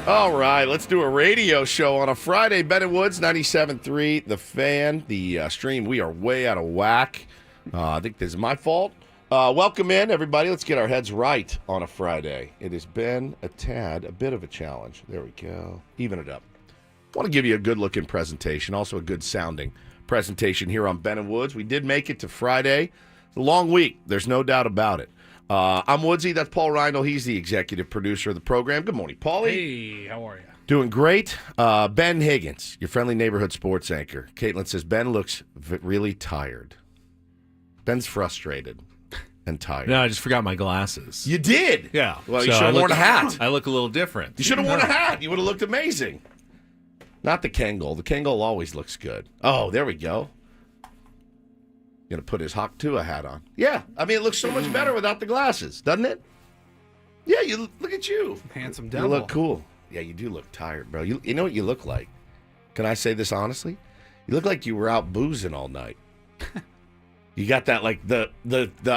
All right, let's do a radio show on a Friday. Ben and Woods, 97.3, The Fan, the stream. We are way out of whack. I think this is my fault. Welcome in, everybody. Let's get our heads right on a Friday. It has been a bit of a challenge. There we go. Even it up. I want to give you a good-looking presentation, also a good-sounding presentation here on Ben and Woods. We did make it to Friday. It's a long week. There's no doubt about it. I'm Woodsy. That's Paul Reindl. He's the executive producer of the program. Good morning, Paulie. Hey, how are you? Doing great. Ben Higgins, your friendly neighborhood sports anchor. Caitlin says, Ben looks really tired. Ben's frustrated and tired. No, I just forgot my glasses. You did? Yeah. Well, you should have worn a hat. I look a little different. You should have worn a hat. You would have looked amazing. Not the Kangol. The Kangol always looks good. Oh, there we go. Going to put his Hawk Tua hat on. Yeah. I mean, it looks so much better without the glasses, doesn't it? Yeah, you look at you. Handsome devil. You look cool. Yeah, you do look tired, bro. You know what you look like? Can I say this honestly? You look like you were out boozing all night. You got that, like, the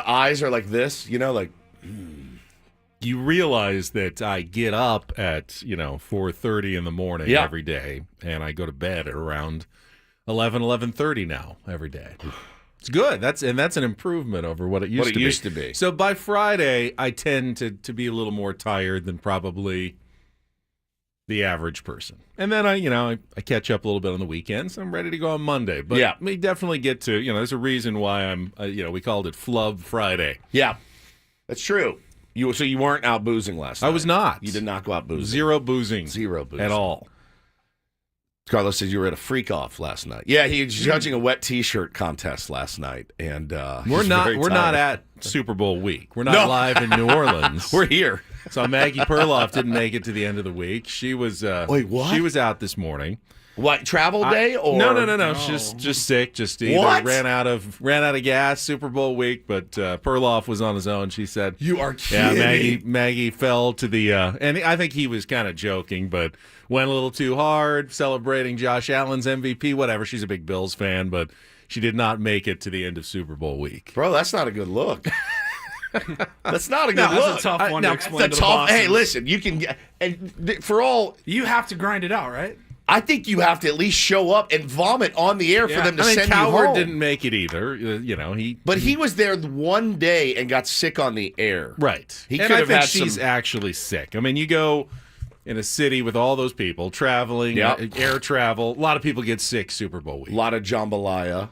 eyes are like this, you know, like... You realize that I get up at, 4:30 in the morning every day, and I go to bed at around 11:30 now every day. It's good. That's an improvement over what it used to be. So by Friday, I tend to be a little more tired than probably the average person. And then I catch up a little bit on the weekends. I'm ready to go on Monday. But we definitely get to, there's a reason why I'm, we called it Flub Friday. Yeah, that's true. So you weren't out boozing last night? I was not. You did not go out boozing? Zero boozing. At all. Carlos says you were at a freak off last night. Yeah, he was judging a wet T-shirt contest last night, and we're not at Super Bowl week. We're not live in New Orleans. We're here. So Maggie Perloff didn't make it to the end of the week. She was wait, what? She was out this morning. What, travel day or no. Just sick. Just either ran out of gas. Super Bowl week, but Perloff was on his own. She said, "You are kidding." Yeah, Maggie fell to the and I think he was kind of joking, but went a little too hard, celebrating Josh Allen's MVP. Whatever. She's a big Bills fan, but she did not make it to the end of Super Bowl week. Bro, that's not a good look. That's not a good look. That's a tough one to explain to the bosses. Hey, listen, you can get, and for all you have to grind it out, right? I think you have to at least show up and vomit on the air for them to send you home. Coward didn't make it either. But he was there one day and got sick on the air. Right. I think she's actually sick. I mean, you go in a city with all those people traveling, air travel. A lot of people get sick Super Bowl week. A lot of jambalaya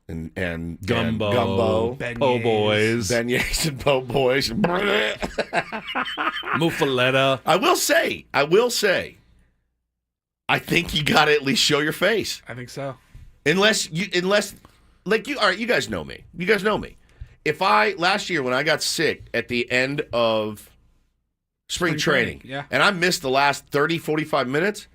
and gumbo, po' boys, beignets and po' boys, muffaletta. I will say. I think you got to at least show your face. I think so. Unless like you, all right, you guys know me. If last year when I got sick at the end of spring training, and I missed the last 30, 45 minutes,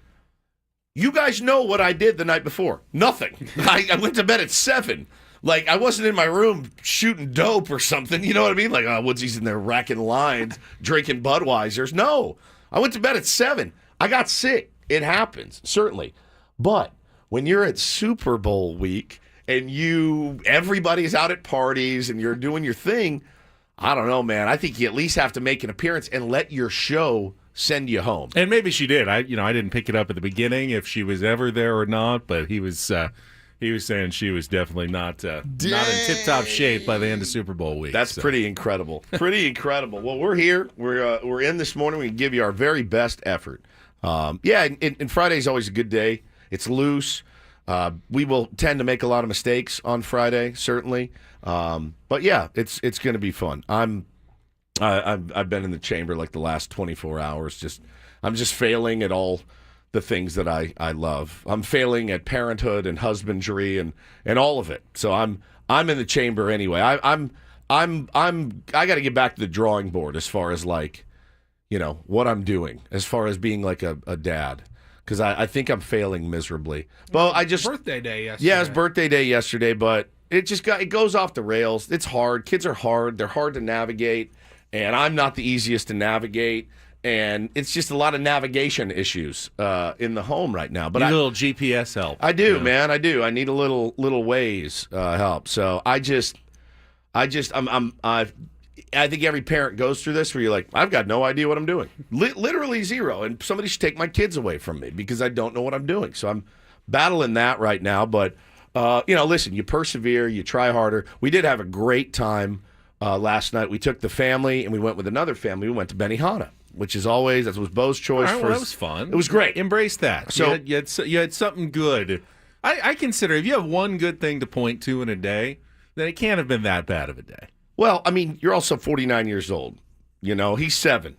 you guys know what I did the night before. Nothing. I went to bed at 7. Like, I wasn't in my room shooting dope or something. You know what I mean? Like, Woodsy's in there racking lines, drinking Budweisers. No. I went to bed at 7. I got sick. It happens, certainly. But when you're at Super Bowl week and everybody's out at parties and you're doing your thing, I don't know, man. I think you at least have to make an appearance and let your show send you home. And maybe she did. I didn't pick it up at the beginning if she was ever there or not, but he was saying she was definitely not in tip-top shape by the end of Super Bowl week. That's pretty incredible. Pretty incredible. Well, we're here. We're in this morning. We can give you our very best effort. And Friday's always a good day. It's loose. We will tend to make a lot of mistakes on Friday, certainly. But yeah, it's going to be fun. I've been in the chamber like the last 24 hours. I'm just failing at all the things that I love. I'm failing at parenthood and husbandry and all of it. So I'm in the chamber anyway. I got to get back to the drawing board as far as like, what I'm doing as far as being like a dad. Because I think I'm failing miserably. Well, birthday day yesterday. Yeah, it was birthday day yesterday, but it goes off the rails. It's hard. Kids are hard. They're hard to navigate, and I'm not the easiest to navigate. And it's just a lot of navigation issues in the home right now. But you need a little GPS help. I do, man. I do. I need a little Waze help. So I think every parent goes through this where you're like, I've got no idea what I'm doing. Literally zero. And somebody should take my kids away from me because I don't know what I'm doing. So I'm battling that right now. But, listen, you persevere, you try harder. We did have a great time last night. We took the family and we went with another family. We went to Benihana, which is always, that was Bo's choice. All right, well, that was fun. It was great. Embrace that. So you had something good. I consider if you have one good thing to point to in a day, then it can't have been that bad of a day. Well, I mean, you're also 49 years old. He's 7.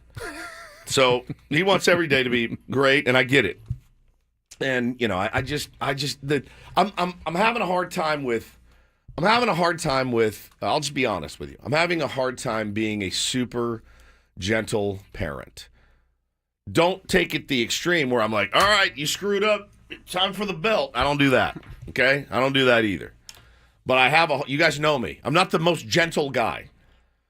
So he wants every day to be great, and I get it. And, I'm having a hard time with, I'll just be honest with you. I'm having a hard time being a super gentle parent. Don't take it the extreme where I'm like, all right, you screwed up. Time for the belt. I don't do that. Okay? I don't do that either. But you guys know me. I'm not the most gentle guy.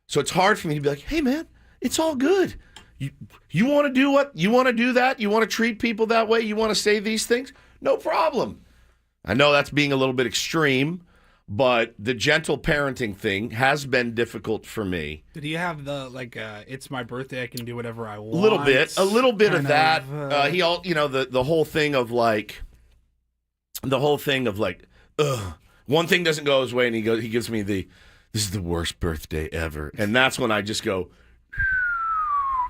So it's hard for me to be like, hey, man, it's all good. You want to do what? You want to do that? You want to treat people that way? You want to say these things? No problem. I know that's being a little bit extreme, but the gentle parenting thing has been difficult for me. Did he have the, it's my birthday, I can do whatever I want? A little bit of that. The whole thing of ugh. One thing doesn't go his way, and he gives me this is the worst birthday ever. And that's when I just go,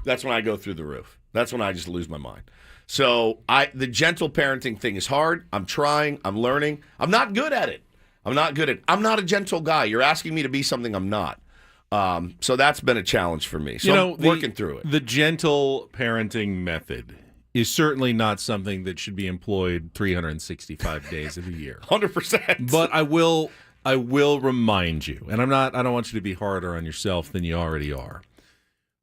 that's when I go through the roof. That's when I just lose my mind. So the gentle parenting thing is hard. I'm trying. I'm learning. I'm not good at it. I'm not a gentle guy. You're asking me to be something I'm not. So that's been a challenge for me. So I'm working through it. The gentle parenting method is certainly not something that should be employed 365 days of the year. 100%. But I will remind you, and I don't want you to be harder on yourself than you already are.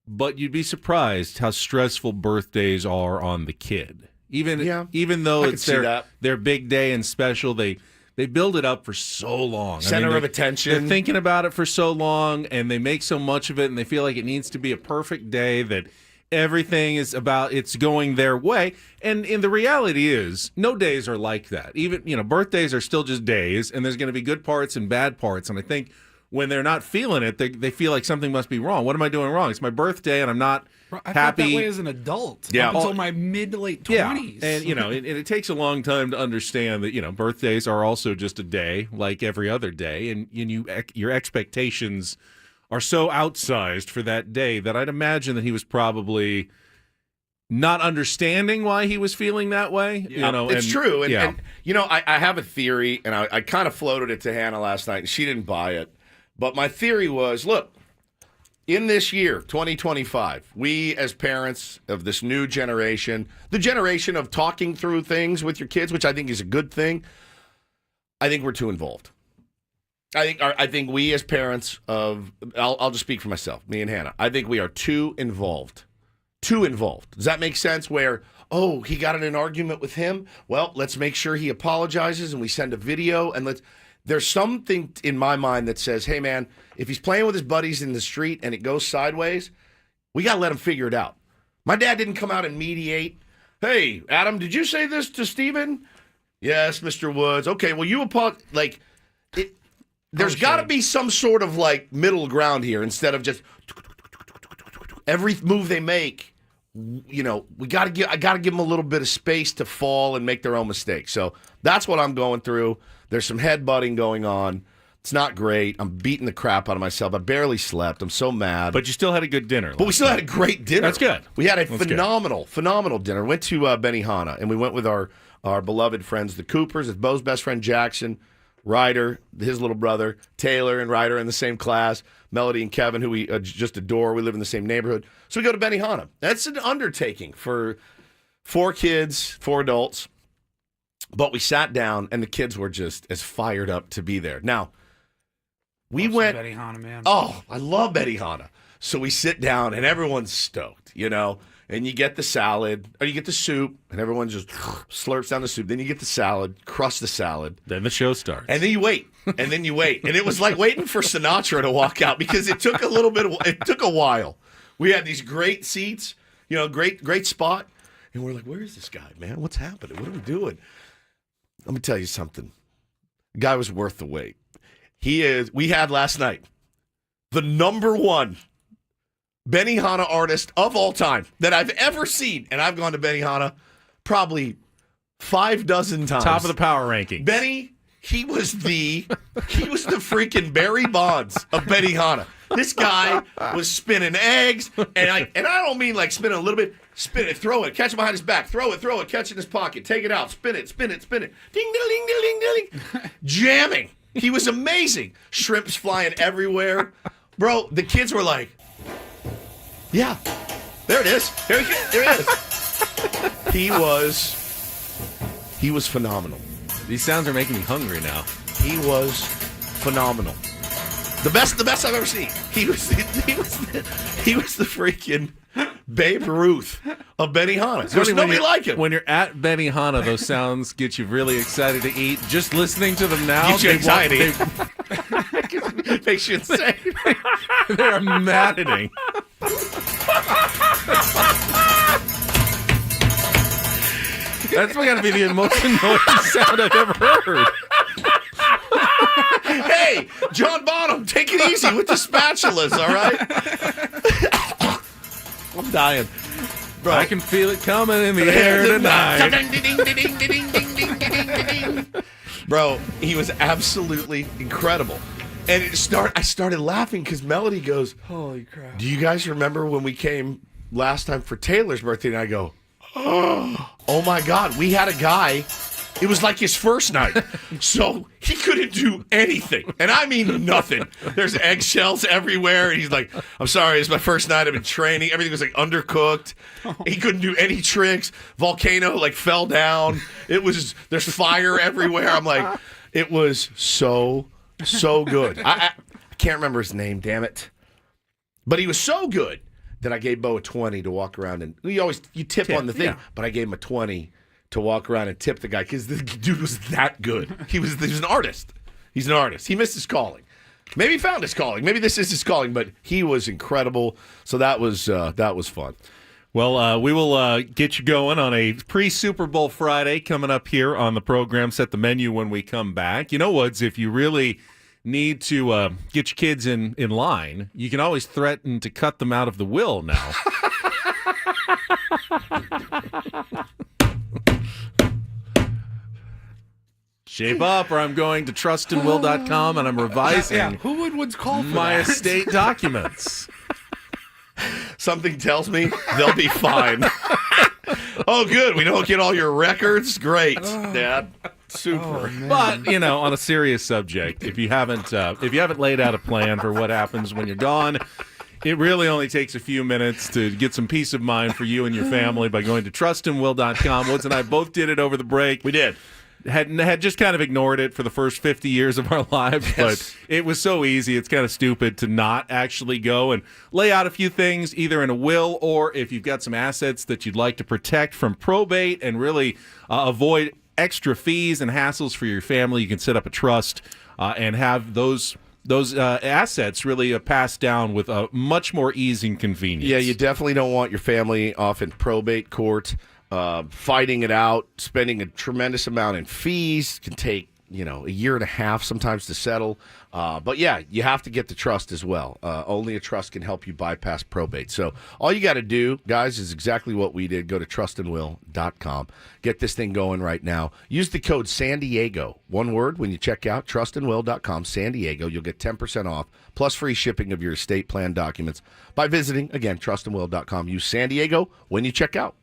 But you'd be surprised how stressful birthdays are on the kid. Even though it's their big day and special, they build it up for so long. Center of attention. They're thinking about it for so long, and they make so much of it, and they feel like it needs to be a perfect day that everything is about it's going their way. And the reality is, no days are like that. Even, birthdays are still just days, and there's going to be good parts and bad parts. And I think when they're not feeling it, they feel like something must be wrong. What am I doing wrong? It's my birthday, and I'm not I happy. felt that way as an adult. Yeah. Up until my mid to late 20s. Yeah. And it takes a long time to understand that, birthdays are also just a day like every other day. And your expectations are so outsized for that day that I'd imagine that he was probably not understanding why he was feeling that way. It's true. And I have a theory, and I kind of floated it to Hannah last night, and she didn't buy it. But my theory was, look, in this year, 2025, we as parents of this new generation, the generation of talking through things with your kids, which I think is a good thing, I think we're too involved. I think we as parents of, I'll just speak for myself, me and Hannah, I think we are too involved. Too involved. Does that make sense? Where, he got in an argument with him? Well, let's make sure he apologizes and we send a video and there's something in my mind that says, hey, man, if he's playing with his buddies in the street and it goes sideways, we got to let him figure it out. My dad didn't come out and mediate. Hey, Adam, did you say this to Steven? Yes, Mr. Woods. Okay, well, you apologize. There's got to be some sort of middle ground here instead of just every move they make. I got to give them a little bit of space to fall and make their own mistakes. So that's what I'm going through. There's some headbutting going on. It's not great. I'm beating the crap out of myself. I barely slept. I'm so mad. But you still had a good dinner. But we still had a great dinner. That's good. We had a phenomenal dinner. Went to Benihana, and we went with our beloved friends, the Coopers. It's Bo's best friend, Jackson, Ryder, his little brother, Taylor and Ryder in the same class, Melody and Kevin, who we just adore. We live in the same neighborhood. So we go to Benihana. That's an undertaking for 4 kids, 4 adults. But we sat down, and the kids were just as fired up to be there. Now, we went. Benihana, man. Oh, I love Benihana. So we sit down, and everyone's stoked, And you get the salad, or you get the soup, and everyone just slurps down the soup. Then you get the salad, crush the salad. Then the show starts. And then you wait. And it was like waiting for Sinatra to walk out because it took it took a while. We had these great seats, great spot. And we're like, where is this guy, man? What's happening? What are we doing? Let me tell you something. The guy was worth the wait. He is. We had last night the number one Benihana artist of all time that I've ever seen, and I've gone to Benihana probably 6 times. Top of the power ranking. Benny, he was the freaking Barry Bonds of Benihana. This guy was spinning eggs, and I don't mean like spinning a little bit. Spin it, throw it, catch it behind his back, throw it, catch it in his pocket, take it out, spin it. Ding, ding, ding, ding, ding. Jamming. He was amazing. Shrimps flying everywhere. Bro, the kids were like, yeah, there it is. There it is. He was phenomenal. These sounds are making me hungry now. He was phenomenal. The best I've ever seen. He was the freaking Babe Ruth of Benihana. There's nobody like him. When you're at Benihana, those sounds get you really excited to eat. Just listening to them now, gives you anxiety. Makes you insane. They're maddening. That's got to be the most annoying sound I've ever heard. Hey, John Bonham, take it easy with the spatulas, all right? I'm dying. Bro. I can feel it coming in the air tonight. Bro, he was absolutely incredible. And I started laughing because Melody goes, holy crap. Do you guys remember when we came last time for Taylor's birthday? And I go, oh my God, we had a guy. It was like his first night. So he couldn't do anything. And I mean nothing. There's eggshells everywhere. And he's like, I'm sorry, it's my first night. I've been training. Everything was like undercooked. He couldn't do any tricks. Volcano like fell down. There's fire everywhere. I'm like, it was so good. I can't remember his name, damn it. But he was so good that I gave Bo a 20 to walk around. And you tip on the thing. Yeah. But I gave him a 20 to walk around and tip the guy because the dude was that good. He was an artist. He's an artist. He missed his calling. Maybe he found his calling. Maybe this is his calling, but he was incredible. So that was fun. Well, we will get you going on a pre-Super Bowl Friday coming up here on the program. Set the menu when we come back. You know, Woods, if you really need to get your kids in line, you can always threaten to cut them out of the will now. Shape up, or I'm going to trustandwill.com and I'm revising Who would Woods call for my that? estate documents. Something tells me they'll be fine. Oh, good. We don't get all your records. Great, Dad. Super. But, on a serious subject, if you haven't laid out a plan for what happens when you're gone, it really only takes a few minutes to get some peace of mind for you and your family by going to trustandwill.com. Woods and I both did it over the break. We did. Had just kind of ignored it for the first 50 years of our lives, but it was so easy. It's kind of stupid to not actually go and lay out a few things, either in a will or if you've got some assets that you'd like to protect from probate and really avoid extra fees and hassles for your family. You can set up a trust and have those assets really passed down with a much more ease and convenience. Yeah, you definitely don't want your family off in probate court. Fighting it out, spending a tremendous amount in fees, can take a year and a half sometimes to settle. But yeah, you have to get the trust as well. Only a trust can help you bypass probate. So all you got to do, guys, is exactly what we did. Go to trustandwill.com. Get this thing going right now. Use the code San Diego, one word, when you check out. Trustandwill.com, San Diego. You'll get 10% off plus free shipping of your estate plan documents by visiting, again, trustandwill.com. Use San Diego when you check out.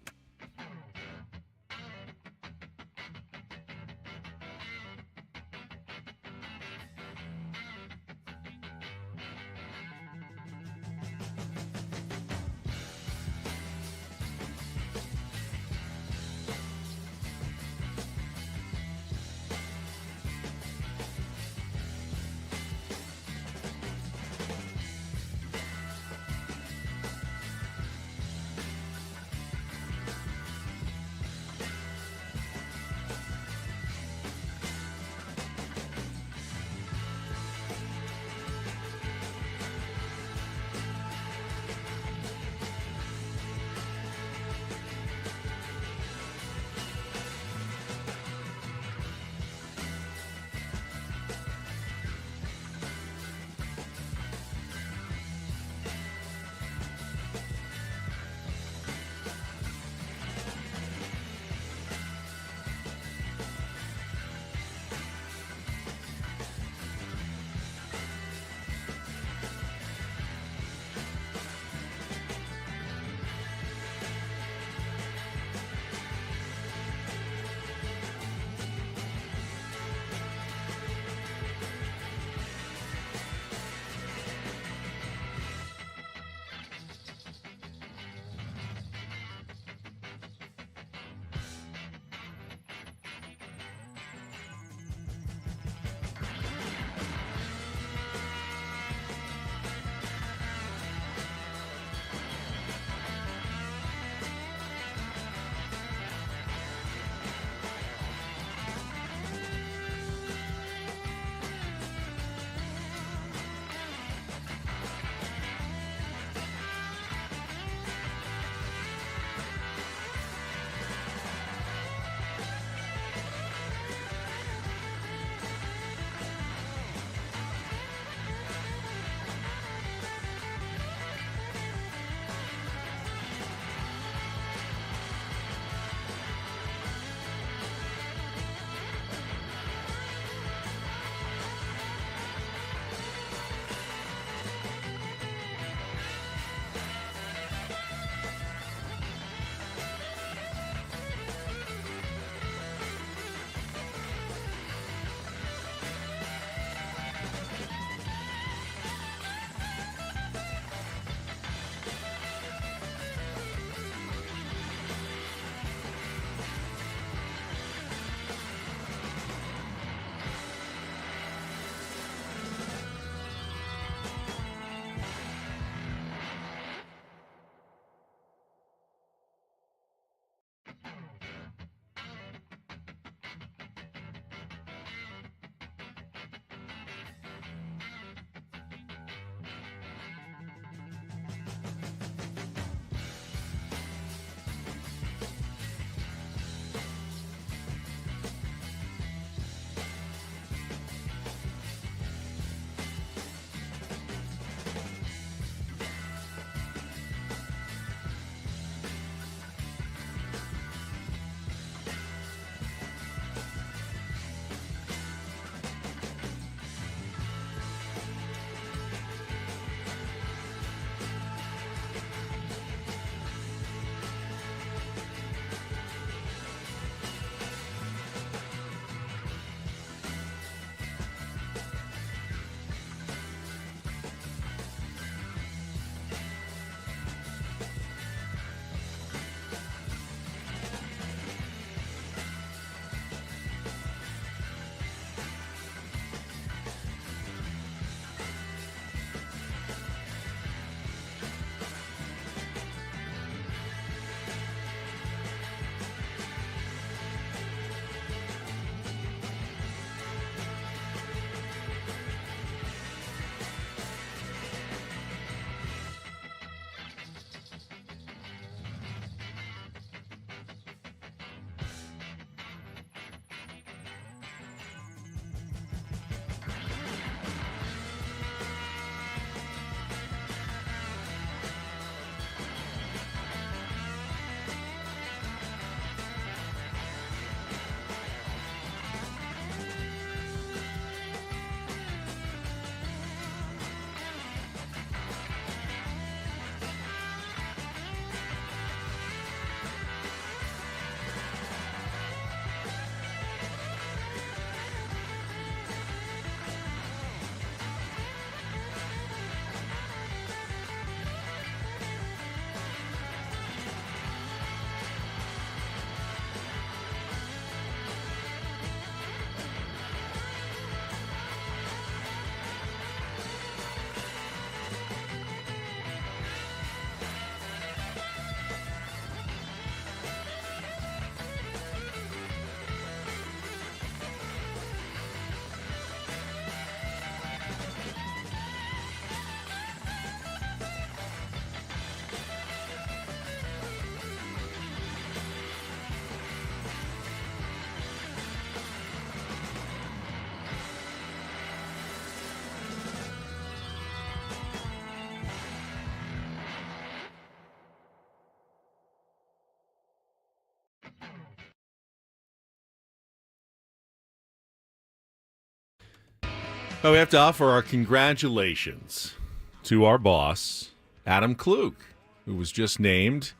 Well, we have to offer our congratulations to our boss, Adam Klug, who was just named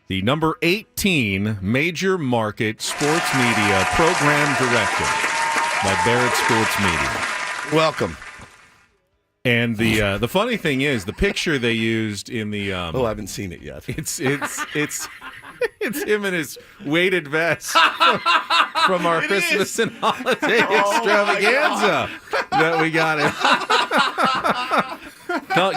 the number 18 Major Market Sports Media Program Director by Barrett Sports Media. Welcome. And the funny thing is, the picture they used in the I haven't seen it yet. It's him in his weighted vest from our Christmas and holiday extravaganza that we got him.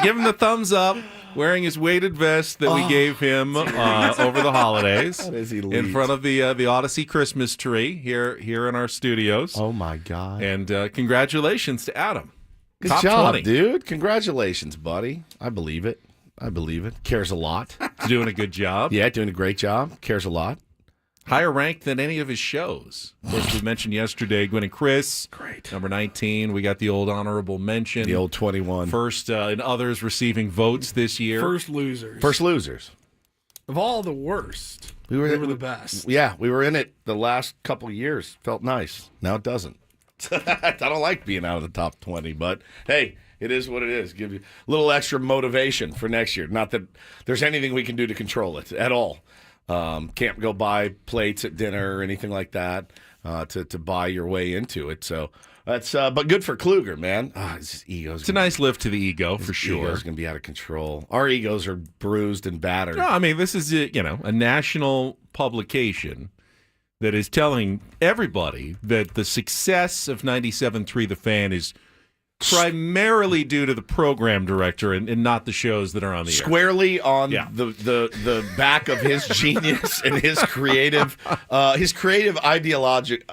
Give him the thumbs up. Wearing his weighted vest that we gave him over the holidays in front of the Odyssey Christmas tree here in our studios. Oh my God! And congratulations to Adam. Good Top job, 20. dude. Congratulations, buddy. I believe it. Cares a lot. Doing a good job. Yeah, doing a great job. Cares a lot. Higher ranked than any of his shows. Of course, we mentioned yesterday Gwen and Chris. Great. Number 19. We got the old honorable mention. The old 21. First in others receiving votes this year. First losers. First losers. Of all the worst, we were the best. Yeah, we were in it the last couple of years. Felt nice. Now it doesn't. I don't like being out of the top 20, but hey, it is what it is. Give you a little extra motivation for next year. Not that there's anything we can do to control it at all. Can't go buy plates at dinner or anything like that to buy your way into it. So that's but good for Kluger, man. His ego's It's a nice lift to the ego for sure. Ego's going to be out of control. Our egos are bruised and battered. No, I mean this is a national publication that is telling everybody that the success of 97.3 The Fan is primarily due to the program director and not the shows that are on the air. Squarely on the back of his genius and his creative ideology.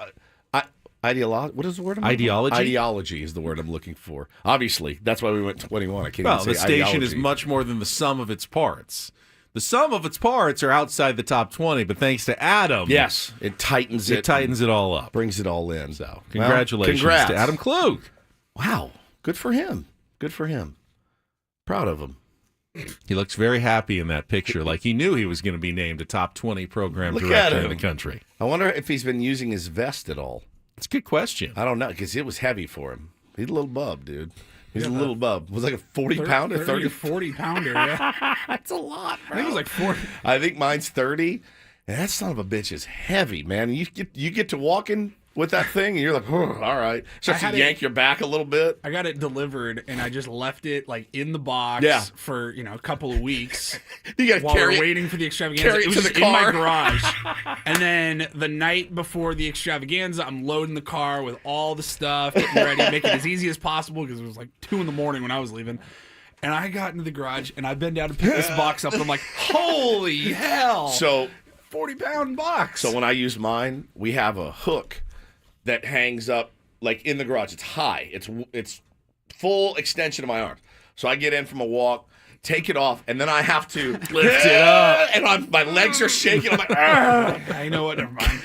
What is the word? Ideology? Ideology is the word I'm looking for. Obviously, that's why we went 21. I can't well, even say the station ideology. is much more than the sum of its parts. The sum of its parts are outside the top 20, but thanks to Adam, yes, it tightens it. It tightens it all up. Brings it all in. So, congratulations to Adam Klug. Wow. Good for him. Good for him. Proud of him. He looks very happy in that picture, like he knew he was going to be named a top 20 program director in the country. I wonder if he's been using his vest at all. It's a good question. I don't know, because it was heavy for him. He's a little bub, dude. He's a little bub. It was like a 40-pounder? 30 to 40-pounder, yeah. That's a lot, bro. I think it was like 40. I think mine's 30. And that son of a bitch is heavy, man. You get to walking with that thing, and you're like, oh, all right. Starts to yank your back a little bit. I got it delivered, and I just left it like in the box for a couple of weeks. You got to while we're waiting for the extravaganza. It was just in my garage. And then the night before the extravaganza, I'm loading the car with all the stuff, getting ready, making it as easy as possible because it was like 2 a.m. when I was leaving. And I got into the garage, and I bent down to pick this box up, and I'm like, holy hell! So 40-pound box. So when I use mine, we have a hook that hangs up like in the garage. It's high. It's full extension of my arms. So I get in from a walk, take it off, and then I have to lift it up, and my legs are shaking. I'm like, I know what. Never mind.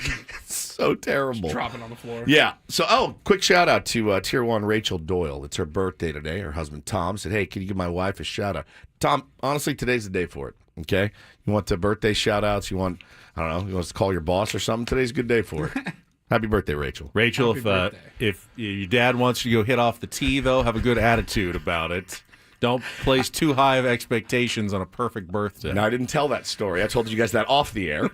So terrible. Just dropping on the floor. Yeah. So, quick shout out to Tier 1 Rachel Doyle. It's her birthday today. Her husband Tom said, "Hey, can you give my wife a shout out?" Tom, honestly, today's the day for it. Okay. You want birthday shout outs? You want, I don't know, you want to call your boss or something? Today's a good day for it. Happy birthday, Rachel. Rachel, if your dad wants you to go hit off the tee, though, have a good attitude about it. Don't place too high of expectations on a perfect birthday. No, I didn't tell that story. I told you guys that off the air.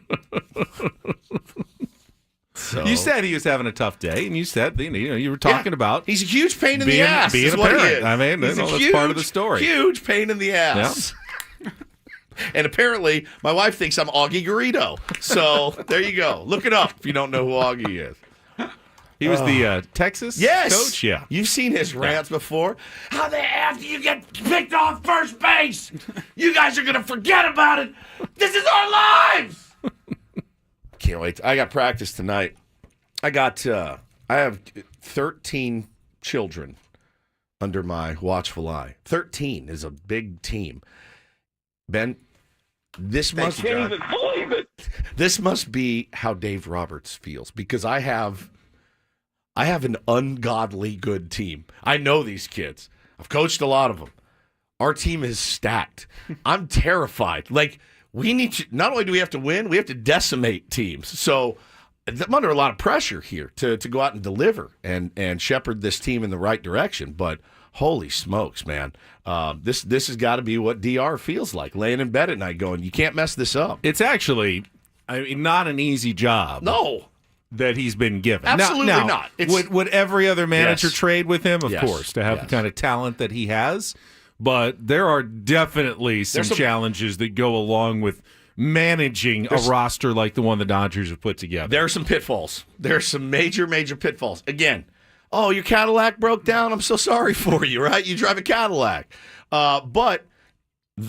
So. You said he was having a tough day, and you said you were talking about he's a huge pain in the ass. Being a parent. I mean, that's part of the story. Huge pain in the ass. Yeah. And apparently, my wife thinks I'm Augie Garrido. So there you go. Look it up if you don't know who Augie is. He was the Texas coach? Yeah. You've seen his rants before. How the F do you get picked off first base? You guys are going to forget about it. This is our lives. Can't wait. I got practice tonight. I have 13 children under my watchful eye. 13 is a big team. Ben, this must be how Dave Roberts feels, because I have an ungodly good team. I know these kids. I've coached a lot of them. Our team is stacked. I'm terrified. Like, we need to, not only do we have to win, we have to decimate teams. So I'm under a lot of pressure here to go out and deliver and shepherd this team in the right direction. But holy smokes, man. This has got to be what DR feels like, laying in bed at night going, you can't mess this up. It's actually, not an easy job. No. That he's been given. Absolutely now, not. Would every other manager trade with him? Of Yes. course, to have the kind of talent that he has. But there are definitely some challenges that go along with managing a roster like the one the Dodgers have put together. There are some pitfalls. There are some major, major pitfalls. Again, oh, your Cadillac broke down? I'm so sorry for you, right? You drive a Cadillac. But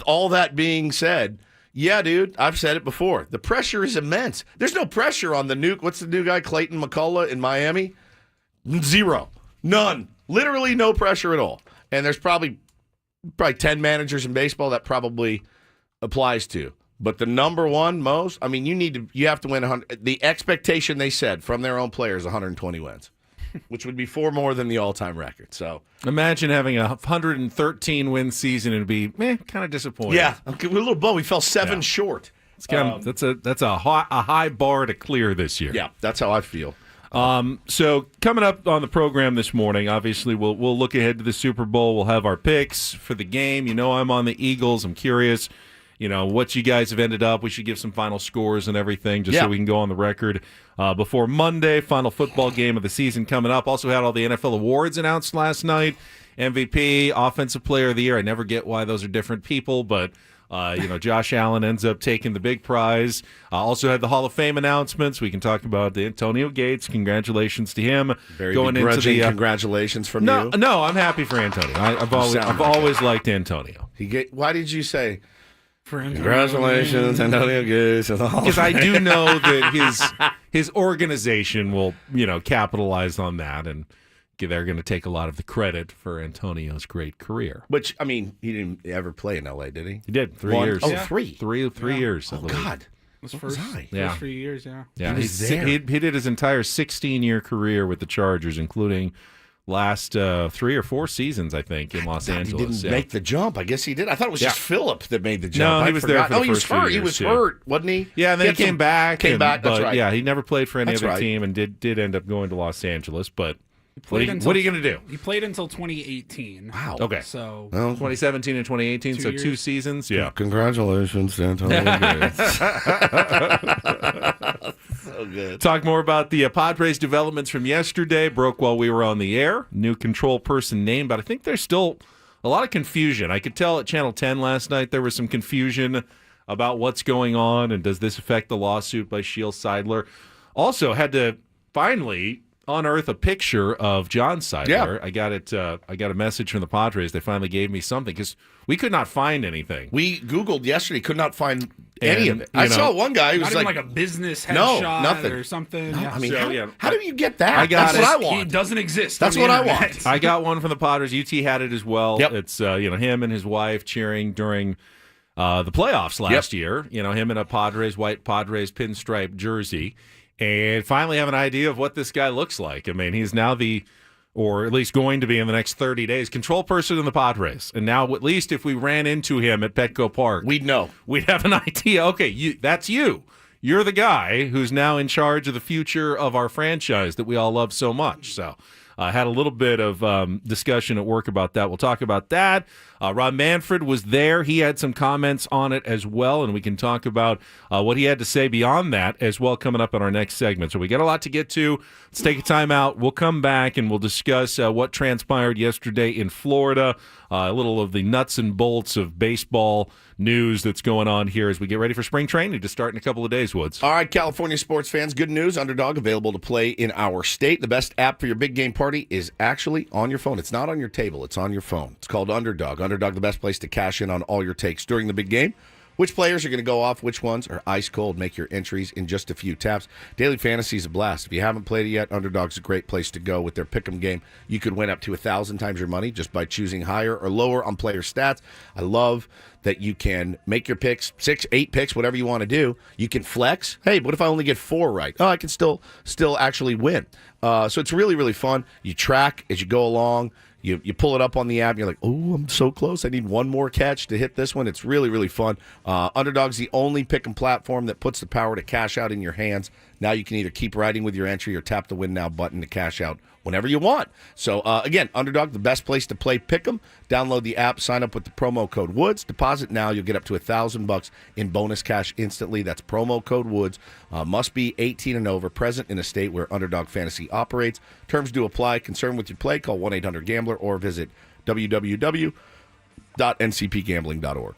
all that being said, yeah, dude, I've said it before. The pressure is immense. There's no pressure on the new, what's the new guy, Clayton McCullough in Miami? Zero. None. Literally no pressure at all. And there's probably 10 managers in baseball that probably applies to. But the number one most, you have to win 100. The expectation they said from their own players, 120 wins, which would be 4 more than the all-time record. So imagine having a 113 win season and be kind of disappointing. Yeah, we're a little bummed. We fell 7 short. It's that's a high bar to clear this year. Yeah, that's how I feel. So coming up on the program this morning, obviously we'll look ahead to the Super Bowl. We'll have our picks for the game. I'm on the Eagles. I'm curious, what you guys have ended up. We should give some final scores and everything just so we can go on the record before Monday. Final football game of the season coming up. Also had all the NFL awards announced last night. MVP, Offensive Player of the Year. I never get why those are different people, but Josh Allen ends up taking the big prize. Also had the Hall of Fame announcements. We can talk about the Antonio Gates. Congratulations to him. Very going into the congratulations from you. No, I'm happy for Antonio. I've always liked Antonio. Why did you say congratulations, Antonio Gates? Because I do know that his organization will capitalize on that, and they're going to take a lot of the credit for Antonio's great career. Which, he didn't ever play in L.A., did he? He did. 3 years. Oh, 3. Three years, I believe. God. His first 3 years, Yeah, he did his entire 16-year career with the Chargers, including last 3 or 4 seasons, I think, in Los Angeles. He didn't make the jump. I guess he did. I thought it was just Phillip that made the jump. No, he was there for the first few years. He was hurt, wasn't he? Yeah, and then he came back. That's right. Yeah, he never played for any other team and did end up going to Los Angeles, but what are you going to do? He played until 2018. Wow. Okay. So 2017 and 2018, so 2 seasons. Yeah. Congratulations, Antonio Gates. So good. Talk more about the Padres developments from yesterday. Broke while we were on the air. New control person name, but I think there's still a lot of confusion. I could tell at Channel 10 last night there was some confusion about what's going on and does this affect the lawsuit by Seidler. Also had to finally unearth a picture of John Seidler. Yeah. I got a message from the Padres. They finally gave me something because we could not find anything. We Googled yesterday, could not find any of it. I saw one guy who was like a business headshot nothing. Or something. No, how do you get that? I got That's what I want. He doesn't exist. That's what I want. I got one from the Padres. UT had it as well. Yep. It's him and his wife cheering during the playoffs last year. Him in a white Padres pinstripe jersey. And finally have an idea of what this guy looks like. He's now or at least going to be in the next 30 days, control person in the Padres. And now, at least if we ran into him at Petco Park, we'd know. We'd have an idea. Okay, that's you. You're the guy who's now in charge of the future of our franchise that we all love so much. So I had a little bit of discussion at work about that. We'll talk about that. Rob Manfred was there. He had some comments on it as well, and we can talk about what he had to say beyond that as well coming up in our next segment. So we got a lot to get to. Let's take a time out. We'll come back, and we'll discuss what transpired yesterday in Florida, a little of the nuts and bolts of baseball news that's going on here as we get ready for spring training to start in a couple of days, Woods. All right, California sports fans, good news. Underdog available to play in our state. The best app for your big game party is actually on your phone. It's not on your table. It's on your phone. It's called Underdog. Underdog, the best place to cash in on all your takes during the big game. Which players are going to go off, which ones are ice cold. Make your entries in just a few taps. Daily Fantasy is a blast. If you haven't played it yet, Underdog's a great place to go with their pick'em game. You could win up to 1,000 times your money just by choosing higher or lower on player stats. I love that you can make your picks, 6, 8 picks, whatever you want to do. You can flex. Hey, what if I only get 4 right? Oh, I can still actually win. So it's really, really fun. You track as you go along. You pull it up on the app, and you're like, oh, I'm so close. I need one more catch to hit this one. It's really, really fun. Underdog's the only pick-em platform that puts the power to cash out in your hands. Now you can either keep riding with your entry or tap the Win Now button to cash out whenever you want. So, again, Underdog, the best place to play Pick'em. Download the app, sign up with the promo code WOODS. Deposit now. You'll get up to $1,000 in bonus cash instantly. That's promo code WOODS. Must be 18 and over, present in a state where Underdog Fantasy operates. Terms do apply. Concerned with your play, call 1-800-GAMBLER or visit www.ncpgambling.org.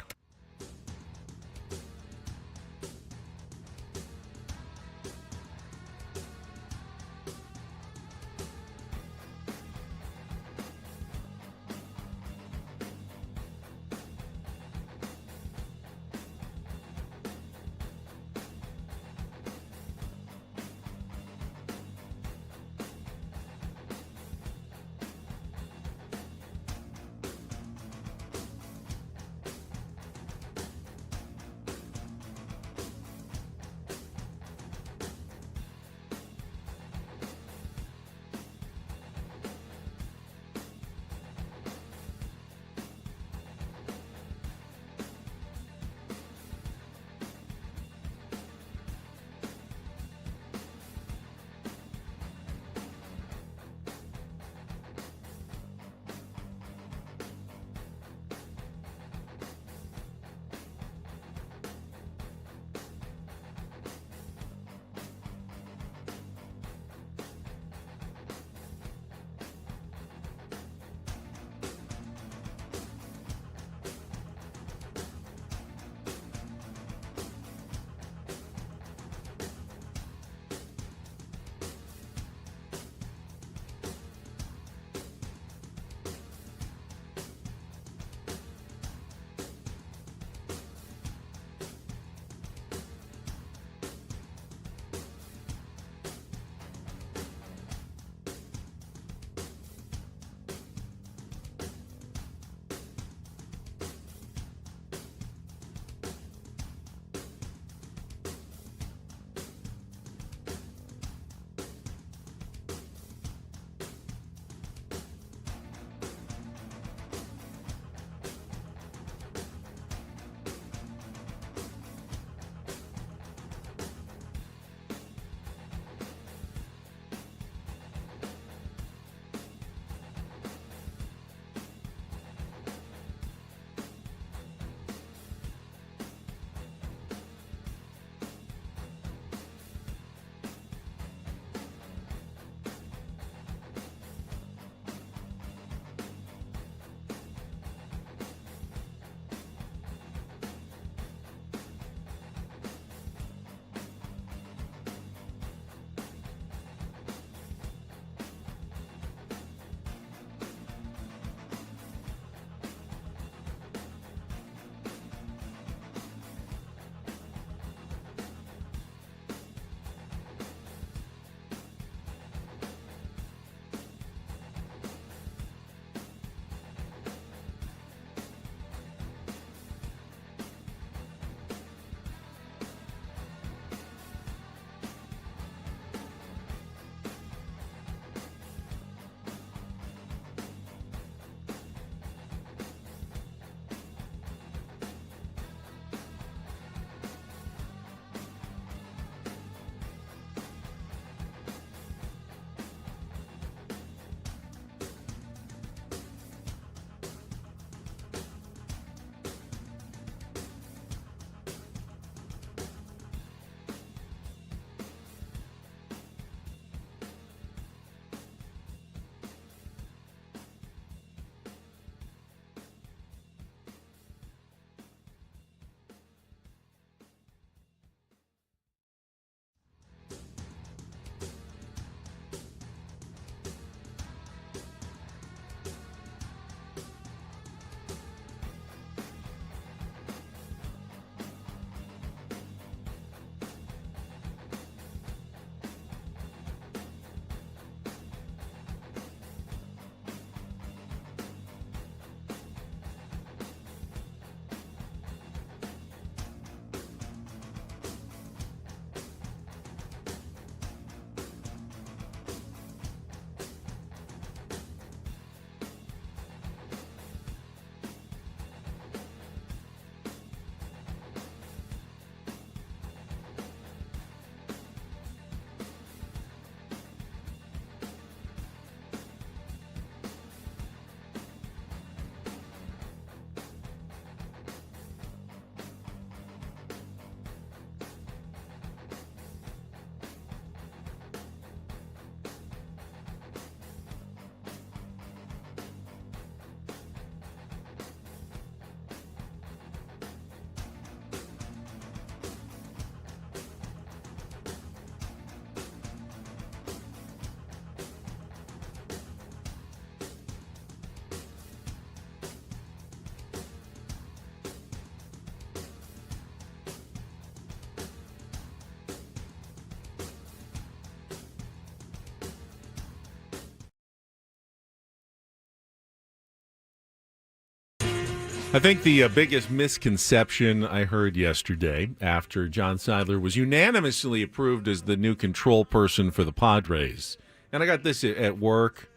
I think the biggest misconception I heard yesterday after John Seidler was unanimously approved as the new control person for the Padres, and I got this at work.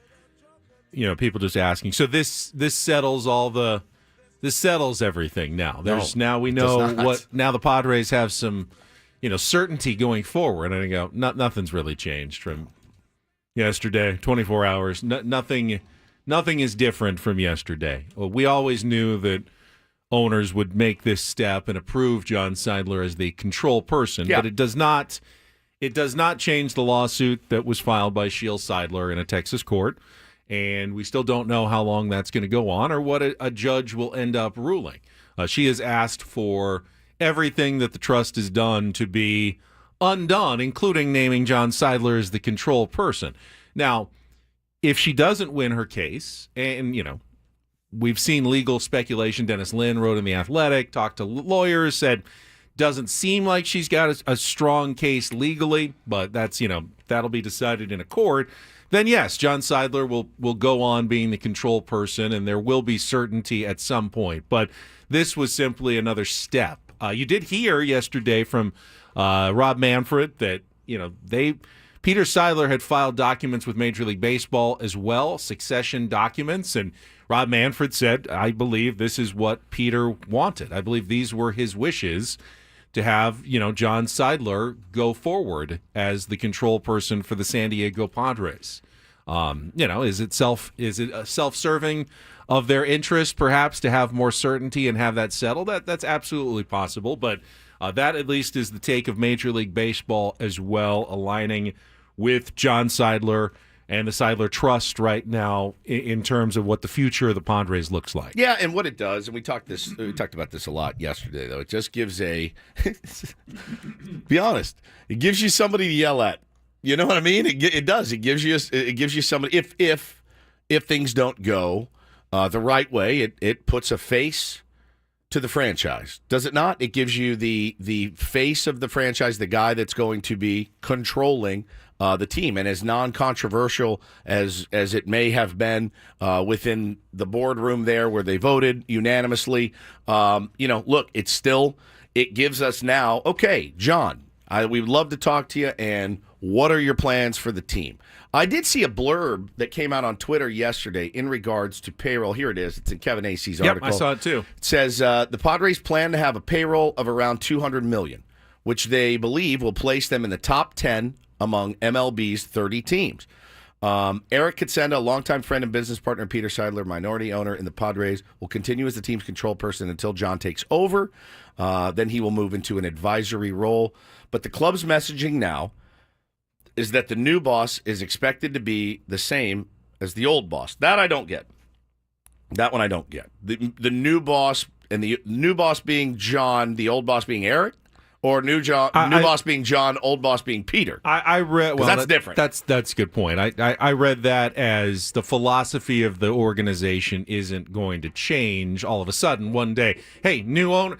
People just asking. So this settles this settles everything now. Now we know what. Now the Padres have some, certainty going forward. And I go, nothing's really changed from yesterday. 24 hours. Nothing is different from yesterday. Well, we always knew that owners would make this step and approve John Seidler as the control person, but it does not. It does not change the lawsuit that was filed by Shiel Seidler in a Texas court. And we still don't know how long that's going to go on or what a judge will end up ruling. She has asked for everything that the trust has done to be undone, including naming John Seidler as the control person. Now, if she doesn't win her case, and, we've seen legal speculation. Dennis Lin wrote in The Athletic, talked to lawyers, said doesn't seem like she's got a strong case legally, but that's, that'll be decided in a court. Then yes, John Seidler will go on being the control person, and there will be certainty at some point. But this was simply another step. You did hear yesterday from Rob Manfred that Peter Seidler had filed documents with Major League Baseball as well, succession documents, and Rob Manfred said, "I believe this is what Peter wanted. I believe these were his wishes." To have, John Seidler go forward as the control person for the San Diego Padres. Is it self-serving of their interest, perhaps, to have more certainty and have that settled? That's absolutely possible, but that at least is the take of Major League Baseball as well, aligning with John Seidler and the Seidler Trust right now in terms of what the future of the Padres looks like. Yeah, and what it does, and we talked about this a lot yesterday, though. It just gives be honest, it gives you somebody to yell at. You know what I mean? It does. It gives you somebody. If things don't go the right way, it puts a face to the franchise. Does it not? It gives you the face of the franchise, the guy that's going to be controlling the team. And as non-controversial as it may have been within the boardroom there where they voted unanimously, look, it gives us now, okay, John, we'd love to talk to you, and what are your plans for the team? I did see a blurb that came out on Twitter yesterday in regards to payroll. Here it is. It's in Kevin Acey's article. Yep, I saw it too. It says the Padres plan to have a payroll of around $200 million, which they believe will place them in the top 10 among MLB's 30 teams. Eric Katsenda, a longtime friend and business partner of Peter Seidler, minority owner in the Padres, will continue as the team's control person until John takes over. Then he will move into an advisory role. But the club's messaging now is that the new boss is expected to be the same as the old boss. That I don't get. That one I don't get. The new boss, and the new boss being John, the old boss being Eric? Or new boss being John, old boss being Peter. I read that's different. That's a good point. I read that as the philosophy of the organization isn't going to change all of a sudden one day. Hey, new owner.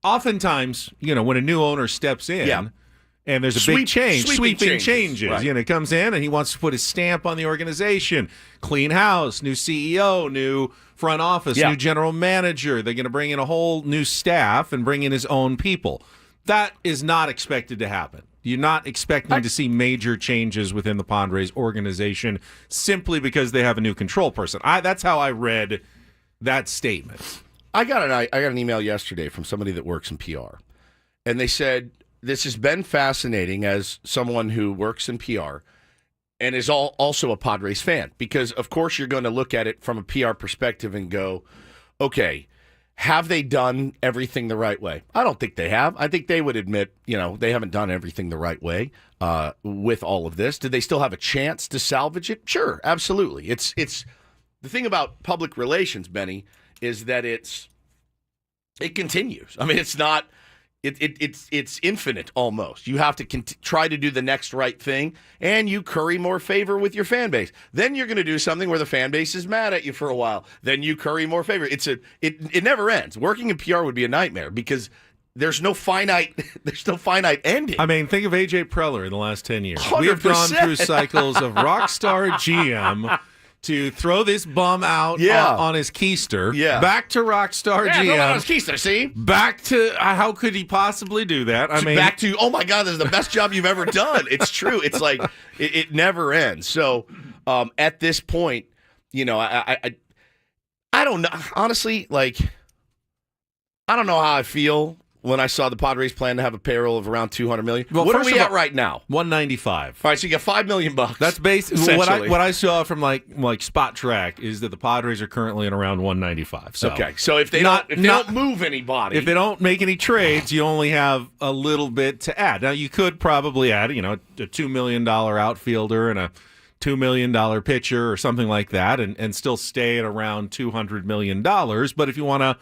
Oftentimes, when a new owner steps in, and there's a big change, sweeping changes. Right. Comes in and he wants to put his stamp on the organization. Clean house, new CEO, new front office, new general manager. They're going to bring in a whole new staff and bring in his own people. That is not expected to happen. You're not expecting to see major changes within the Padres organization simply because they have a new control person. That's how I read that statement. I got an email yesterday from somebody that works in PR, and they said, this has been fascinating as someone who works in PR and is also a Padres fan, because, of course, you're going to look at it from a PR perspective and go, okay, have they done everything the right way? I don't think they have. I think they would admit, they haven't done everything the right way with all of this. Do they still have a chance to salvage it? Sure, absolutely. It's the thing about public relations, Benny, is that it continues. I mean, it's not. It's infinite almost. You have to try to do the next right thing, and you curry more favor with your fan base. Then you're going to do something where the fan base is mad at you for a while. Then you curry more favor. It never ends. Working in PR would be a nightmare because there's no finite ending. I mean, think of AJ Preller in the last 10 years. 100%. We have gone through cycles of rock star GM to throw this bum out on his keister. Yeah. Back to Rockstar GM. Yeah, on his keister, see? Back to, how could he possibly do that? I mean, back to, oh my God, this is the best job you've ever done. It's true. It's like, it never ends. So at this point, you know, I don't know. Honestly, like, I don't know how I feel when I saw the Padres plan to have a payroll of around $200 million. Well, what are we at right now? 195. All right, so you got $5 million. That's basically what I saw from like Spot Track is that the Padres are currently at around 195. So okay, so if they don't move anybody, if they don't make any trades, you only have a little bit to add. Now you could probably add, you know, a $2 million outfielder and a $2 million pitcher or something like that, and still stay at around $200 million. But if you want to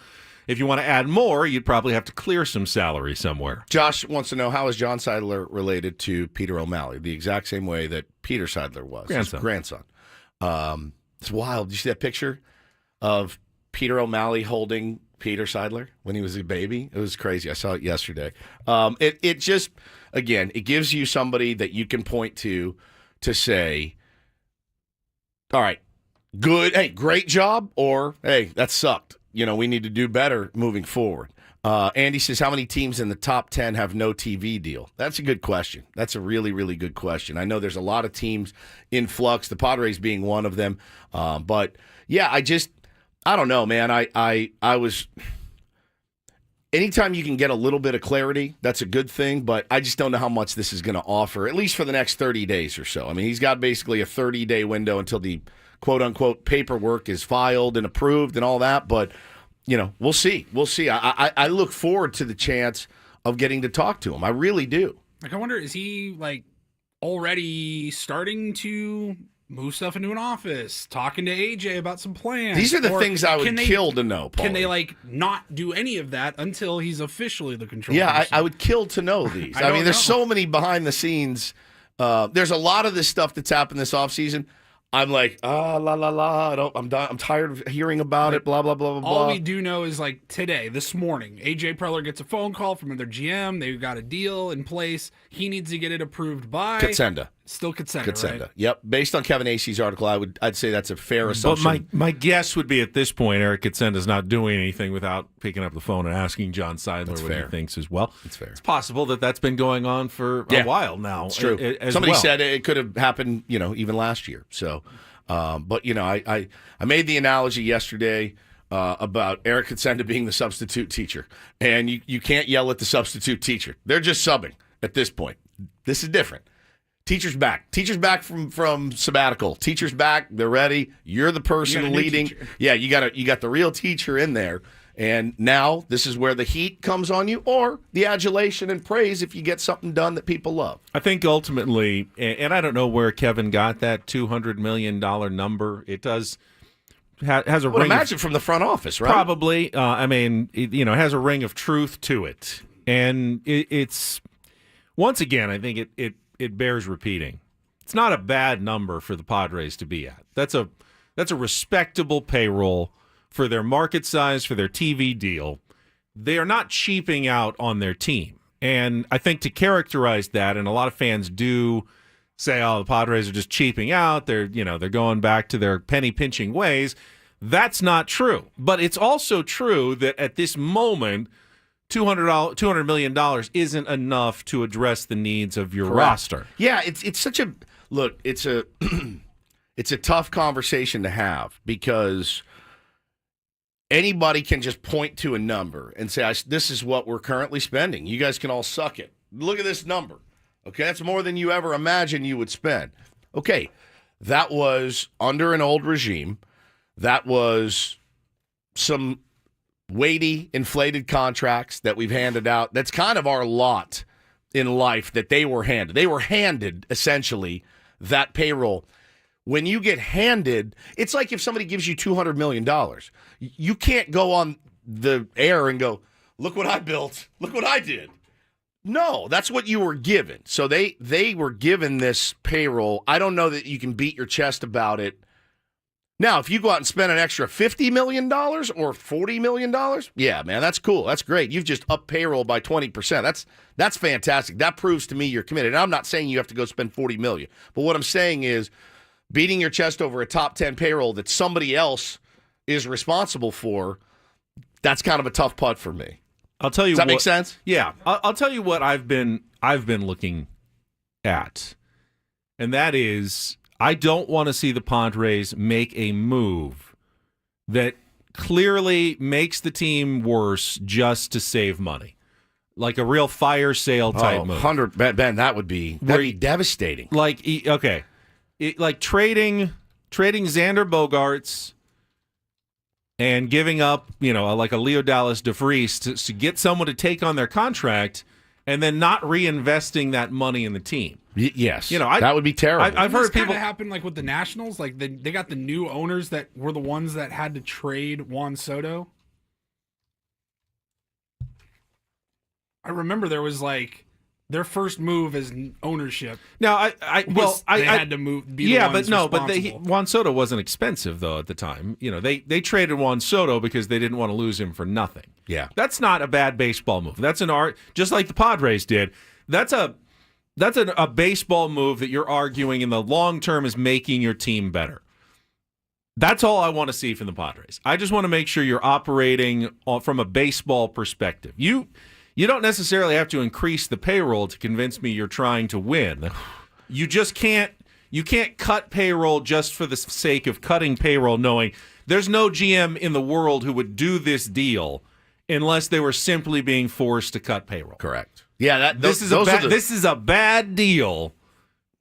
add more, you'd probably have to clear some salary somewhere. Josh wants to know, how is John Seidler related to Peter O'Malley? The exact same way that Peter Seidler was. His grandson. It's wild. Did you see that picture of Peter O'Malley holding Peter Seidler when he was a baby? It was crazy. I saw it yesterday. It just, again, it gives you somebody that you can point to say, all right, good, hey, great job, or hey, that sucked. You know, we need to do better moving forward. Andy says, how many teams in the top 10 have no TV deal? That's a good question. That's a really, really good question. I know there's a lot of teams in flux, the Padres being one of them. But, yeah, I don't know, man. I was – anytime you can get a little bit of clarity, that's a good thing. But I just don't know how much this is going to offer, at least for the next 30 days or so. I mean, he's got basically a 30-day window until the – quote-unquote paperwork is filed and approved and all that, but, you know, we'll see. We'll see. I look forward to the chance of getting to talk to him. I really do. Like, I wonder, is he, like, already starting to move stuff into an office, talking to AJ about some plans? These are the things I would kill to know, Paulie. Can they, like, not do any of that until he's officially the controller? Yeah, I would kill to know these. I mean, there's so many behind the scenes. There's a lot of this stuff that's happened this offseason. I'm like, I'm done. I'm tired of hearing about it, blah, blah, blah, blah, blah. All we do know is, like, today, this morning, AJ Preller gets a phone call from their GM. They've got a deal in place. He needs to get it approved by... Katsenda. Still Katsenda, right? Yep. Based on Kevin Acey's article, I'd say that's a fair assumption. But my guess would be at this point, Eric Katsenda's not doing anything without picking up the phone and asking John Seidler what he thinks as well. That's fair. It's possible that's been going on for a while now. It's true. Somebody said it could have happened, you know, even last year. So, but, you know, I made the analogy yesterday about Eric Katsenda being the substitute teacher. And you can't yell at the substitute teacher. They're just subbing at this point. This is different. Teacher's back. Teacher's back from sabbatical. Teacher's back. They're ready. You're the person leading. Yeah, you got the real teacher in there. And now this is where the heat comes on you, or the adulation and praise if you get something done that people love. I think ultimately, and I don't know where Kevin got that $200 million number. It does has a ring. Imagine from the front office, right? Probably. I mean, it has a ring of truth to it, and it's once again, I think it bears repeating. It's not a bad number for the Padres to be at. That's a respectable payroll for their market size, for their TV deal. They are not cheaping out on their team. And I think to characterize that, and a lot of fans do say, oh, the Padres are just cheaping out. They're going back to their penny pinching ways. That's not true. But it's also true that at this moment, $200 million isn't enough to address the needs of your roster. Yeah, it's such a look. It's a it's a tough conversation to have because anybody can just point to a number and say, "This is what we're currently spending. You guys can all suck it. Look at this number. Okay, that's more than you ever imagined you would spend." Okay, that was under an old regime. That was some weighty, inflated contracts that we've handed out. That's kind of our lot in life that they were handed. They were handed, essentially, that payroll. When you get handed, it's like if somebody gives you $200 million. You can't go on the air and go, look what I built. Look what I did. No, that's what you were given. So they were given this payroll. I don't know that you can beat your chest about it. Now, if you go out and spend an extra $50 million or $40 million, yeah, man, that's cool. That's great. You've just upped payroll by 20%. That's fantastic. That proves to me you're committed. And I'm not saying you have to go spend $40 million. But what I'm saying is beating your chest over a top 10 payroll that somebody else is responsible for, that's kind of a tough putt for me. I'll tell you. Does that make sense? Yeah, I'll tell you what I've been looking at, and that is I don't want to see the Padres make a move that clearly makes the team worse just to save money, like a real fire sale type move. Ben, that would be devastating. Like like trading Xander Bogaerts and giving up, like a Leo Dallas DeVries to get someone to take on their contract, and then not reinvesting that money in the team. Yes, that would be terrible. I've heard people happen like with the Nationals, like they got the new owners that were the ones that had to trade Juan Soto. I remember there was like their first move as ownership. Now, they had to move. Juan Soto wasn't expensive though at the time. They traded Juan Soto because they didn't want to lose him for nothing. Yeah, that's not a bad baseball move. That's an art, just like the Padres did. That's a baseball move that you're arguing in the long term is making your team better. That's all I want to see from the Padres. I just want to make sure you're operating from a baseball perspective. You don't necessarily have to increase the payroll to convince me you're trying to win. You just can't cut payroll just for the sake of cutting payroll, knowing there's no GM in the world who would do this deal unless they were simply being forced to cut payroll. Correct. Yeah, this is a bad deal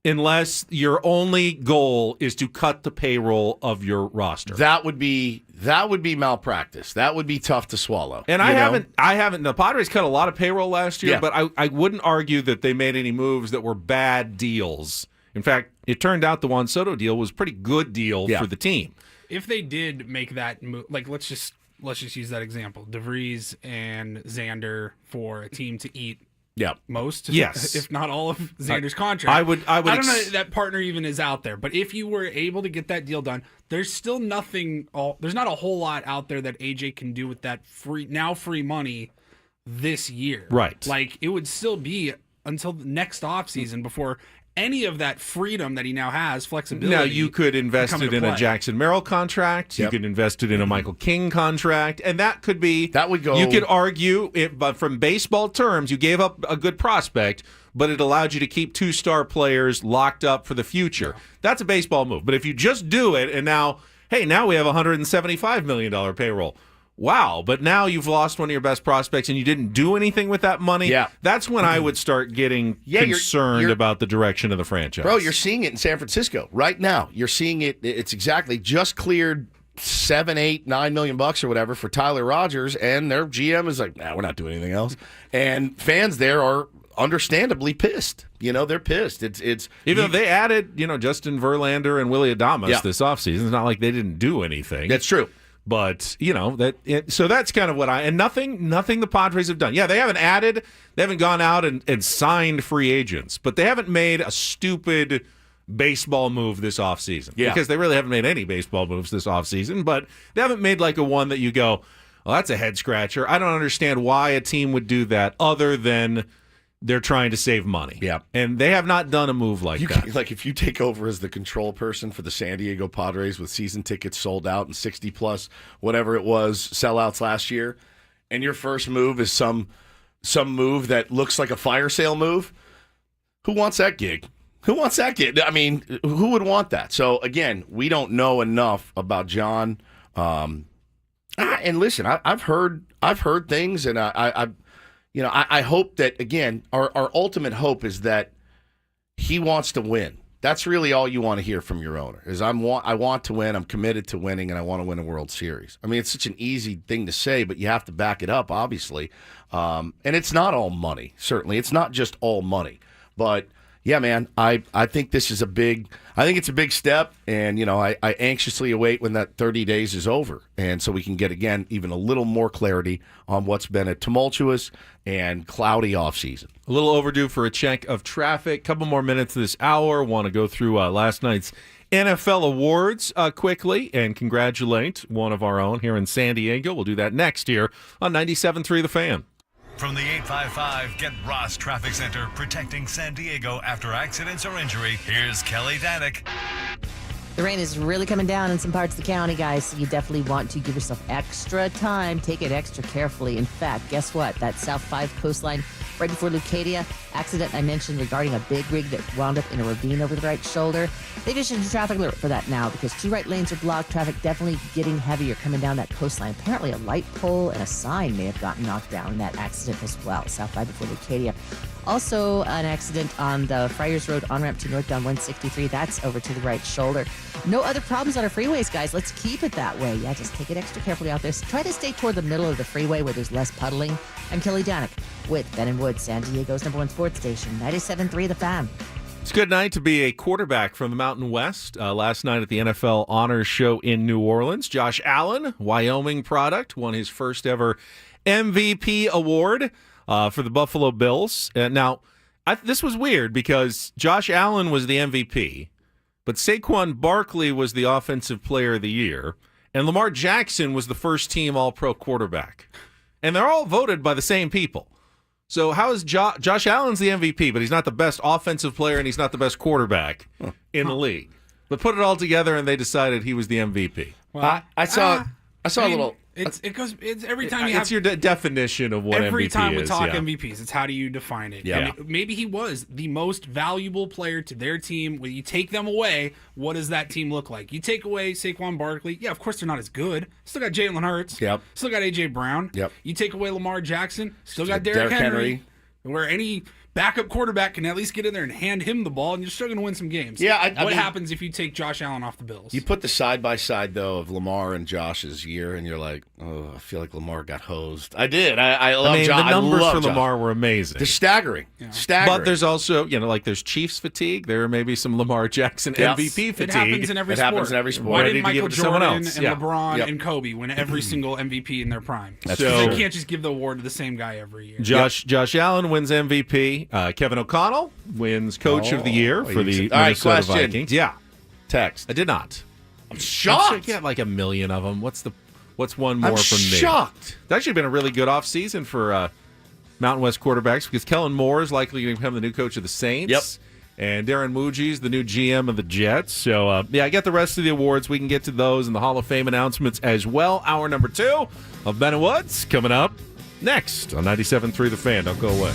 unless your only goal is to cut the payroll of your roster. That would be malpractice. That would be tough to swallow. And I haven't. The Padres cut a lot of payroll last year, but I wouldn't argue that they made any moves that were bad deals. In fact, it turned out the Juan Soto deal was a pretty good deal for the team. If they did make that move, like let's just use that example, DeVries and Xander for a team to eat. Yeah, most, yes, if not all of Xander's contract. I don't know if that partner even is out there, but if you were able to get that deal done, there's still nothing. There's not a whole lot out there that AJ can do with that free money this year. Right, like it would still be until the next offseason before any of that freedom that he now has, flexibility. Now, you could invest it in a Jackson Merrill contract. You could invest it in a Michael King contract. And that could be... That would go... You could argue, but from baseball terms, you gave up a good prospect, but it allowed you to keep 2-star players locked up for the future. That's a baseball move. But if you just do it, and now we have a $175 million payroll. Wow, but now you've lost one of your best prospects and you didn't do anything with that money. Yeah. That's when I would start getting concerned about the direction of the franchise. Bro, you're seeing it in San Francisco right now. You're seeing it. It's exactly just cleared $7, $8, $9 million or whatever for Tyler Rogers, and their GM is like, we're not doing anything else. And fans there are understandably pissed. They're pissed. It's even though they added, Justin Verlander and Willy Adames this offseason. It's not like they didn't do anything. That's true. But so that's kind of what nothing the Padres have done. Yeah, they haven't gone out and signed free agents, but they haven't made a stupid baseball move this offseason. Yeah. Because they really haven't made any baseball moves this offseason, but they haven't made like a one that you go, well, that's a head scratcher. I don't understand why a team would do that other than they're trying to save money. Yeah. And they have not done a move like that. Like if you take over as the control person for the San Diego Padres with season tickets sold out and 60 plus whatever it was sellouts last year, and your first move is some move that looks like a fire sale move, who wants that gig? Who wants that gig? I mean, who would want that? So again, we don't know enough about John. And listen, I've heard things, and I hope that, again, our ultimate hope is that he wants to win. That's really all you want to hear from your owner, is I want to win, I'm committed to winning, and I want to win a World Series. I mean, it's such an easy thing to say, but you have to back it up, obviously. And it's not all money, certainly. It's not just all money. But, yeah, man, I think this is it's a big step, and, I anxiously await when that 30 days is over, and so we can get, again, even a little more clarity on what's been a tumultuous and cloudy offseason. A little overdue for a check of traffic. Couple more minutes this hour. Want to go through last night's NFL awards quickly and congratulate one of our own here in San Diego. We'll do that next year on 97.3 The Fan. From the 855 Get Ross Traffic Center, protecting San Diego after accidents or injury, here's Kelly Danick. The rain is really coming down in some parts of the county, guys, so you definitely want to give yourself extra time. Take it extra carefully. In fact, guess what? That South 5 coastline right before Leucadia accident I mentioned regarding a big rig that wound up in a ravine over the right shoulder, they've issued a traffic alert for that now because 2 right lanes are blocked. Traffic definitely getting heavier coming down that coastline. Apparently a light pole and a sign may have gotten knocked down in that accident as well. South 5 before Leucadia. Also, an accident on the Friars Road on-ramp to northbound 163. That's over to the right shoulder. No other problems on our freeways, guys. Let's keep it that way. Yeah, just take it extra carefully out there. Try to stay toward the middle of the freeway where there's less puddling. I'm Kelly Danik with Ben & Wood, San Diego's #1 sports station, 97.3 The Fan. It's a good night to be a quarterback from the Mountain West. Last night at the NFL Honors Show in New Orleans, Josh Allen, Wyoming product, won his first ever MVP award for the Buffalo Bills. Now, this was weird because Josh Allen was the MVP, but Saquon Barkley was the Offensive Player of the Year, and Lamar Jackson was the first-team All-Pro quarterback. And they're all voted by the same people. So how is Josh Allen's the MVP, but he's not the best offensive player and he's not the best quarterback in the league? But put it all together and they decided he was the MVP. Well, I saw a little. It's every time you have. It's your definition of what MVP is. Every time we talk MVPs, it's how do you define it? Yeah. And maybe he was the most valuable player to their team. When you take them away, what does that team look like? You take away Saquon Barkley, yeah, of course they're not as good. Still got Jalen Hurts. Yep. Still got A.J. Brown. Yep. You take away Lamar Jackson, still got Derrick Henry. Where any backup quarterback can at least get in there and hand him the ball, and you're still going to win some games. Yeah, what happens if you take Josh Allen off the Bills? You put the side-by-side, though, of Lamar and Josh's year, and you're like, oh, I feel like Lamar got hosed. I did. I love Josh. The numbers for Josh. Lamar were amazing. They're staggering. Yeah. Staggering. But there's also, there's Chiefs fatigue. There may be some Lamar Jackson MVP fatigue. It happens in every sport. Why didn't Michael Jordan and LeBron and Kobe win every single MVP in their prime? That's so they can't just give the award to the same guy every year. Josh Allen wins MVP. Kevin O'Connell wins Coach of the Year for the Minnesota Vikings. Yeah. Text. I did not. I'm shocked. I get like a million of them. What's one more from me? I'm shocked. It's actually been a really good offseason for Mountain West quarterbacks because Kellen Moore is likely to become the new coach of the Saints. Yep. And Darren Muji's the new GM of the Jets. So, I get the rest of the awards. We can get to those and the Hall of Fame announcements as well. Hour number 2 of Ben & Woods coming up next on 97.3 The Fan. Don't go away.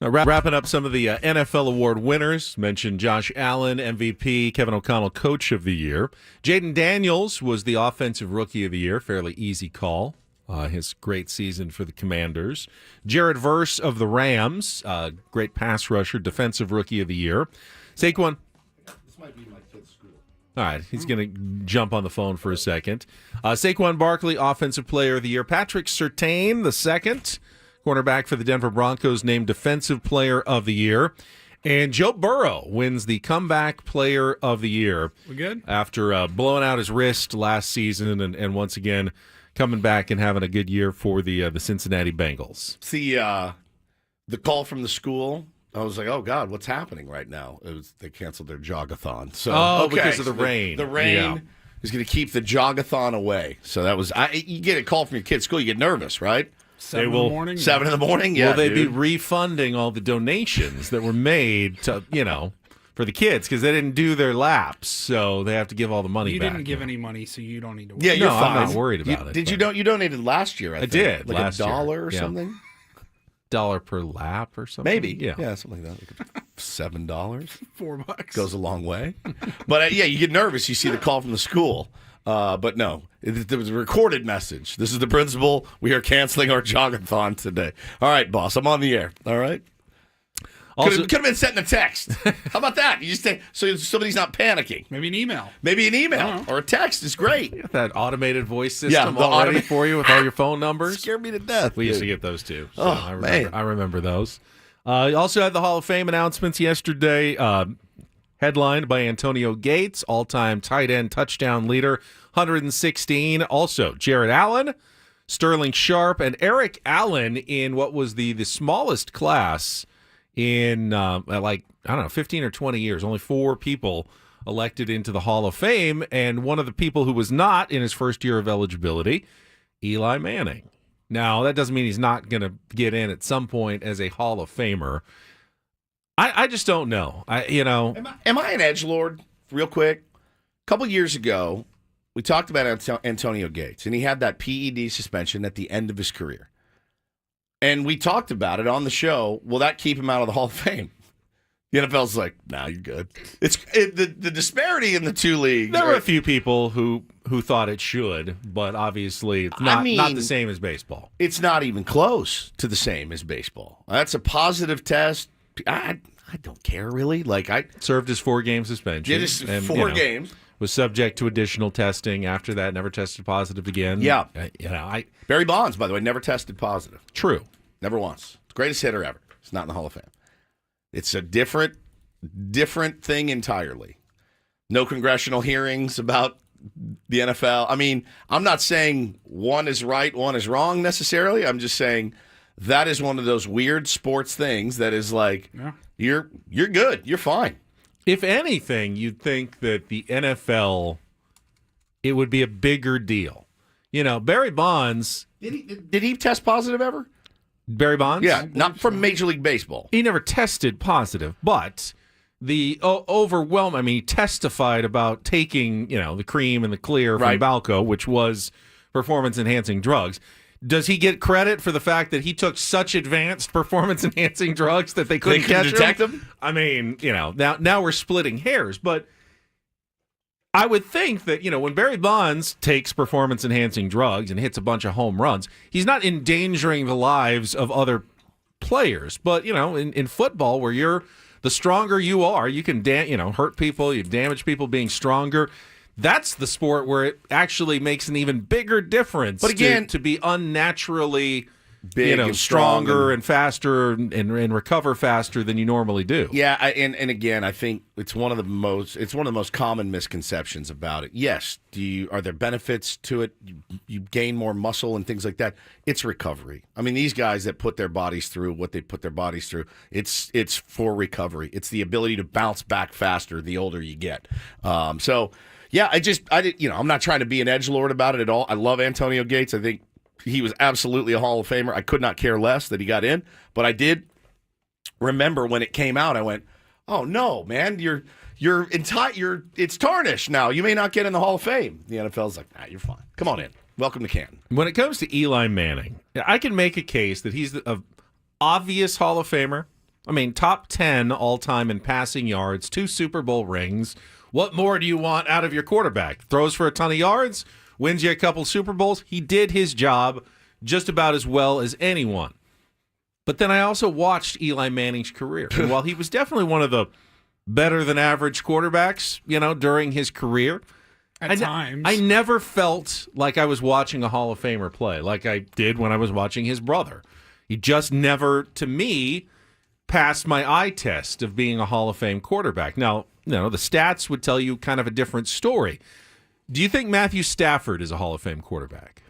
Wrapping up some of the NFL award winners, mentioned Josh Allen, MVP, Kevin O'Connell, Coach of the Year. Jaden Daniels was the Offensive Rookie of the Year, fairly easy call. His great season for the Commanders. Jared Verse of the Rams, great pass rusher, Defensive Rookie of the Year. Saquon. This might be my kid's school. All right, he's going to jump on the phone for a second. Saquon Barkley, Offensive Player of the Year. Patrick Surtain, the second. Cornerback for the Denver Broncos, named Defensive Player of the Year. And Joe Burrow wins the Comeback Player of the Year. We good? After blowing out his wrist last season and once again coming back and having a good year for the Cincinnati Bengals. See, the call from the school, I was like, oh, God, what's happening right now? They canceled their jogathon. So, because of the rain. The rain is going to keep the jogathon away. So that was you get a call from your kid's school, you get nervous, right? 7 in the morning? 7 in the morning, yeah. Will they be refunding all the donations that were made to, for the kids? Because they didn't do their laps, so they have to give all the money back. You didn't give any money, so you don't need to worry. Yeah, you're fine. I'm not worried about it. Did you donated last year, I think. did, like last year. $1 or something? $1 per lap or something? Maybe. Yeah, something like that. $7. $4 Goes a long way. But, you get nervous. You see the call from the school. But no, there was a recorded message. This is the principal. We are canceling our jogathon today. All right, boss, I'm on the air. All right? Could have been sent in a text. How about that? You just say, so somebody's not panicking. Maybe an email. Maybe an email or a text is great. You got that automated voice system already for you with all your phone numbers. Scared me to death. We used to get those too. So man. I remember those. You also had the Hall of Fame announcements yesterday. Headlined by Antonio Gates, all-time tight end touchdown leader, 116. Also, Jared Allen, Sterling Sharp, and Eric Allen in what was the smallest class in, 15 or 20 years. Only 4 people elected into the Hall of Fame, and one of the people who was not in his first year of eligibility, Eli Manning. Now, that doesn't mean he's not going to get in at some point as a Hall of Famer. I just don't know. Am I an edgelord? Real quick. A couple years ago, we talked about Antonio Gates, and he had that PED suspension at the end of his career. And we talked about it on the show. Will that keep him out of the Hall of Fame? The NFL's like, nah, you're good. The disparity in the two leagues. There were a few people who thought it should, but obviously it's not the same as baseball. It's not even close to the same as baseball. That's a positive test. I don't care really. Served his 4-game suspension. Did his 4 games. Was subject to additional testing after that. Never tested positive again. Yeah. Barry Bonds, by the way, never tested positive. True. Never once. Greatest hitter ever. He's not in the Hall of Fame. It's a different thing entirely. No congressional hearings about the NFL. I mean, I'm not saying one is right, one is wrong necessarily. I'm just saying that is one of those weird sports things that is like, you're good. You're fine. If anything, you'd think that the NFL, it would be a bigger deal. Barry Bonds. Did he test positive ever? Barry Bonds? Yeah, not from Major League Baseball. He never tested positive, but the he testified about taking, the cream and the clear from Balco, which was performance-enhancing drugs. Does he get credit for the fact that he took such advanced performance-enhancing drugs that they couldn't detect him? I mean, now we're splitting hairs, but I would think that, when Barry Bonds takes performance-enhancing drugs and hits a bunch of home runs, he's not endangering the lives of other players. But, in football, where the stronger you are, you can hurt people, you damage people being stronger. That's the sport where it actually makes an even bigger difference. But again, to be unnaturally big, and stronger and faster and recover faster than you normally do. Yeah, and again, I think it's one of the most common misconceptions about it. Yes, are there benefits to it? You gain more muscle and things like that. It's recovery. I mean, these guys that put their bodies through what they put their bodies through, it's for recovery. It's the ability to bounce back faster the older you get. Yeah, I'm not trying to be an edgelord about it at all. I love Antonio Gates. I think he was absolutely a Hall of Famer. I could not care less that he got in, but I did remember when it came out. I went, "Oh no, man, it's tarnished now. You may not get in the Hall of Fame." The NFL's like, "Nah, you're fine. Come on in. Welcome to Canton." When it comes to Eli Manning, I can make a case that he's an obvious Hall of Famer. I mean, top 10 all-time in passing yards, 2 Super Bowl rings. What more do you want out of your quarterback? Throws for a ton of yards, wins you a couple Super Bowls. He did his job just about as well as anyone. But then I also watched Eli Manning's career. And while he was definitely one of the better-than-average quarterbacks, during his career, At times. I never felt like I was watching a Hall of Famer play like I did when I was watching his brother. He just never, to me, passed my eye test of being a Hall of Fame quarterback. Now, the stats would tell you kind of a different story. Do you think Matthew Stafford is a Hall of Fame quarterback?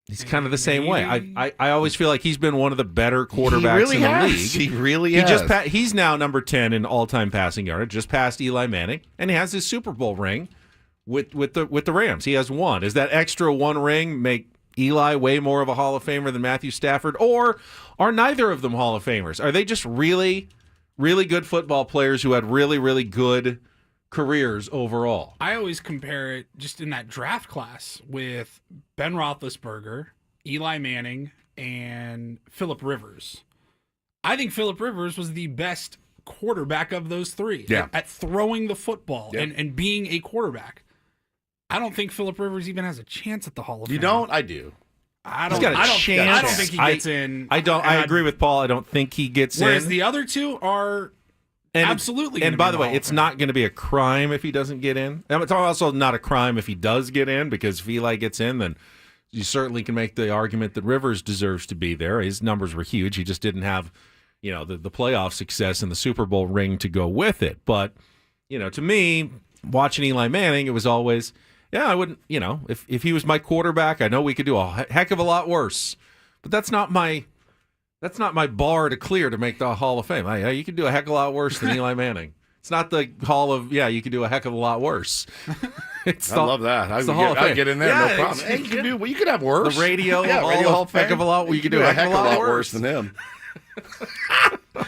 He's kind of the same way. I always feel like he's been one of the better quarterbacks in the league. He really has. He's now number 10 in all-time passing yardage, just past Eli Manning, and he has his Super Bowl ring with the Rams. He has one. Does that extra one ring make Eli way more of a Hall of Famer than Matthew Stafford, or are neither of them Hall of Famers? Are they just really, really good football players who had really, really good careers overall? I always compare it just in that draft class with Ben Roethlisberger, Eli Manning, and Phillip Rivers. I think Phillip Rivers was the best quarterback of those three at throwing the football and being a quarterback. I don't think Phillip Rivers even has a chance at the Hall of Fame. You don't? I do. I don't think he gets in. I agree with Paul. I don't think he gets in. Whereas the other two are absolutely. And by the way, it's not going to be a crime if he doesn't get in. And it's also not a crime if he does get in, because if Eli gets in, then you certainly can make the argument that Rivers deserves to be there. His numbers were huge. He just didn't have, the playoff success and the Super Bowl ring to go with it. But, to me, watching Eli Manning, it was always, I wouldn't, if he was my quarterback, I know we could do a heck of a lot worse. But that's not my bar to clear to make the Hall of Fame. You can do a heck of a lot worse than Eli Manning. It's not the Hall of, you can do a heck of a lot worse. I love that. I'd get in there, no problem. Hey, you could have worse. The radio Hall of Fame. Heck of a lot. You could do a heck of a lot worse than him.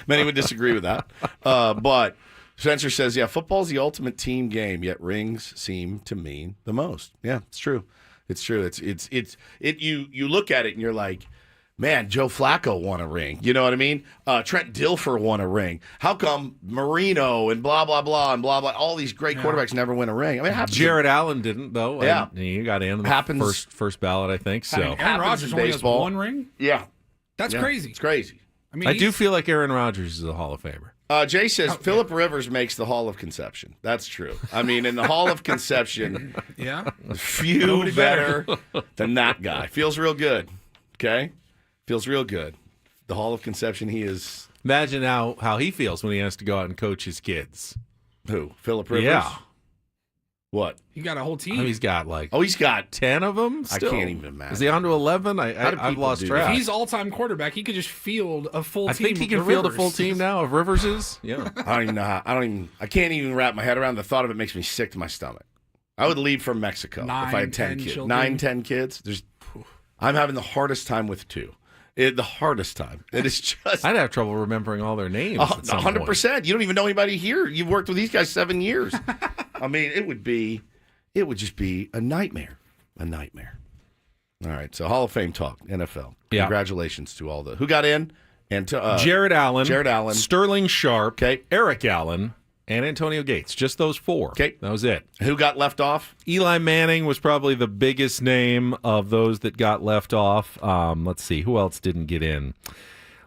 Many would disagree with that. But Spencer says, football's the ultimate team game, yet rings seem to mean the most. Yeah, it's true. It's true. You look at it and you're like, man, Joe Flacco won a ring. You know what I mean? Trent Dilfer won a ring. How come Marino and blah, blah, blah, and blah, blah, all these great quarterbacks never win a ring? I mean, it happens. Jared Allen didn't, though. Yeah. He got in the first ballot, I think. So. Aaron Rodgers only has one ring? Yeah. That's crazy. It's crazy. I do feel like Aaron Rodgers is a Hall of Famer. Jay says Phillip Rivers makes the Hall of Conception. That's true. I mean, in the Hall of Conception, few better than that guy. Feels real good. Okay? Feels real good. The Hall of Conception, he is. Imagine how he feels when he has to go out and coach his kids. Who? Phillip Rivers? Yeah. What? He got a whole team. He's got he's got 10 of them still? I can't even imagine. Is he on to 11? I've lost track. If he's all-time quarterback, he could just field a full team. I think he can field a full team now of Rivers's. Yeah. I don't even know how. I can't even wrap my head around the thought of it. Makes me sick to my stomach. I would leave for Mexico if I had 10 kids. 9-10 kids. I'm having the hardest time with 2. The hardest time. It is just. I'd have trouble remembering all their names. 100%. You don't even know anybody here. You've worked with these guys 7 years. I mean, it would just be a nightmare. A nightmare. All right. So Hall of Fame talk, NFL. Yeah. Congratulations to all who got in, and to Jared Allen, Sterling Sharp, Eric Allen, and Antonio Gates. Just those 4. Okay. That was it. Who got left off? Eli Manning was probably the biggest name of those that got left off. Let's see. Who else didn't get in?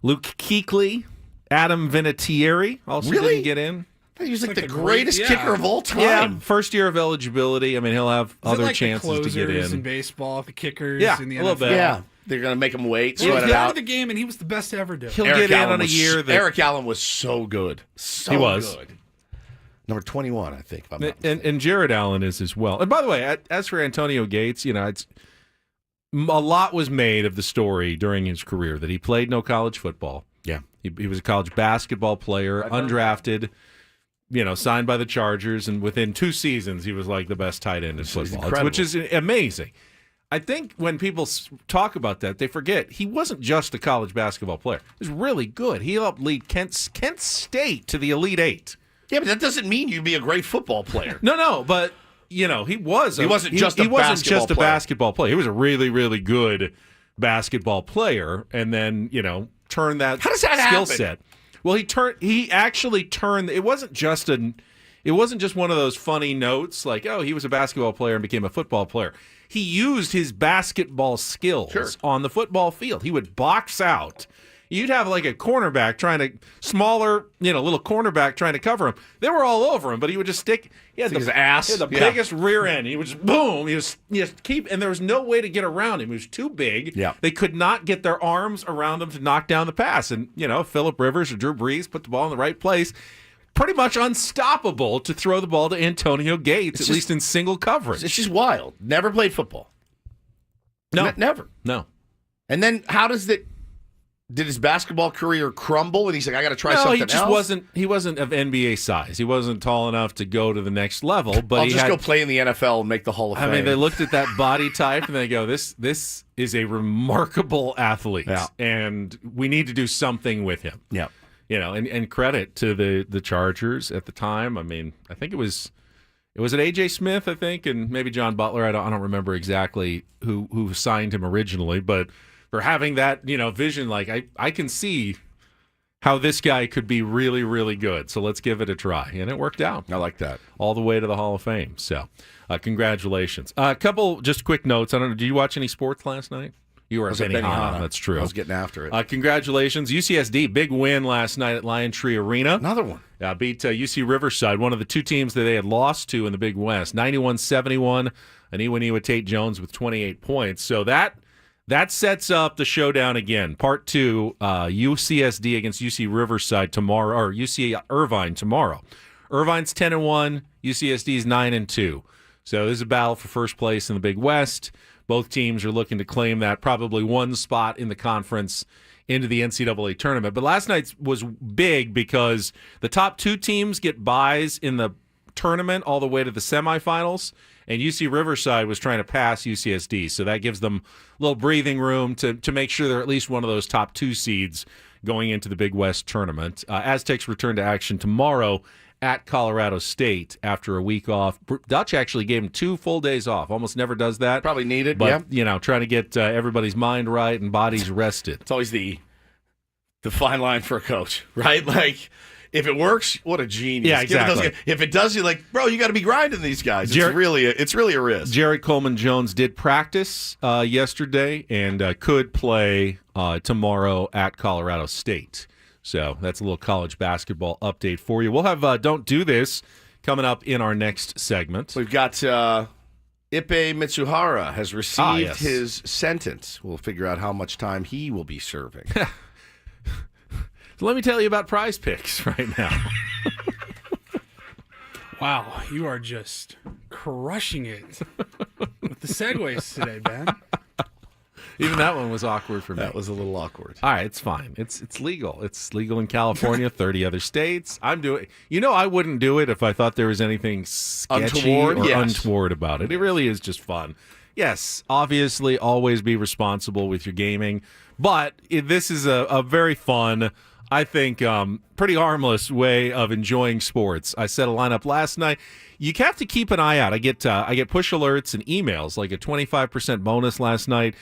Luke Kuechly, Adam Vinatieri also didn't get in. He was like the greatest kicker of all time. Yeah, first year of eligibility. I mean, he'll have other chances to get in baseball, the kickers in the NFL. A little bit. Yeah. They're going to make him wait, sweat it out. He was the game, and he was the best to ever do it. He'll get in on a year that... Eric Allen was so good. He was. Good. Number 21, I think. If I'm not and Jared Allen is as well. And by the way, as for Antonio Gates, it's a lot was made of the story during his career that he played no college football. Yeah. He was a college basketball player, undrafted, signed by the Chargers, and within 2 seasons, he was like the best tight end in football, which is amazing. I think when people talk about that, they forget he wasn't just a college basketball player. He was really good. He helped lead Kent State to the Elite Eight. Yeah, but that doesn't mean you'd be a great football player. No, but he was. He wasn't just a basketball player. He was a really, really good basketball player, and then turn that How does that skill happen? set. Well, he actually turned. It wasn't just one of those funny notes like, oh, he was a basketball player and became a football player. He used his basketball skills on the football field. He would box out. You'd have like a cornerback smaller, little cornerback trying to cover him. They were all over him, but he would just stick. He had his ass. He had the biggest rear end. He would just boom. He just keep, and there was no way to get around him. He was too big. Yeah. They could not get their arms around him to knock down the pass. And Phillip Rivers or Drew Brees put the ball in the right place. Pretty much unstoppable to throw the ball to Antonio Gates, at least in single coverage. It's just wild. Never played football. No, never. No. And then how does it? Did his basketball career crumble? And he's like, I got to try something else. He wasn't of NBA size. He wasn't tall enough to go to the next level. But I'll just go play in the NFL and make the Hall of Fame. I mean, they looked at that body type and they go, "This is a remarkable athlete, and we need to do something with him." Yeah. And credit to the Chargers at the time. I mean, I think it was at AJ Smith, I think, and maybe John Butler. I don't remember exactly who signed him originally, but for having that, vision, like I can see how this guy could be really, really good. So let's give it a try. And it worked out. I like that. All the way to the Hall of Fame. So congratulations. A couple just quick notes. I don't know. Did you watch any sports last night? You were at Benihana. That's true. I was getting after it. Congratulations. UCSD, big win last night at Lion Tree Arena. Another one. Beat UC Riverside, one of the two teams that they had lost to in the Big West, 91-71. And Iwaniwa Tate Jones with 28 points. So that sets up the showdown again. Part 2, UCSD against UC Riverside tomorrow, or UC Irvine tomorrow. Irvine's 10-1, UCSD's 9-2. So this is a battle for first place in the Big West. Both teams are looking to claim that probably one spot in the conference into the NCAA tournament. But last night was big because the top 2 teams get byes in the tournament all the way to the semifinals, and UC Riverside was trying to pass UCSD. So that gives them a little breathing room to make sure they're at least one of those top 2 seeds going into the Big West tournament. Aztecs return to action tomorrow at Colorado State after a week off. Dutch actually gave him 2 full days off. Almost never does that. Probably needed, but, trying to get everybody's mind right and bodies rested. It's always the fine line for a coach, right? Like, if it works, what a genius. Yeah, exactly. If it does, you're like, bro, you got to be grinding these guys. It's really a risk. Jared Coleman-Jones did practice yesterday and could play tomorrow at Colorado State. So that's a little college basketball update for you. We'll have Don't Do This coming up in our next segment. We've got Ipe Mitsuhara has received his sentence. We'll figure out how much time he will be serving. So let me tell you about Prize Picks right now. Wow, you are just crushing it with the segues today, Ben. Even that one was awkward for me. That was a little awkward. All right, it's fine. It's legal. It's legal in California, 30 other states. I'm doing. I wouldn't do it if I thought there was anything sketchy or untoward about it. It really is just fun. Yes, obviously, always be responsible with your gaming, but this is a very fun, I think, pretty harmless way of enjoying sports. I set a lineup last night. You have to keep an eye out. I get push alerts and emails, like a 25% bonus last night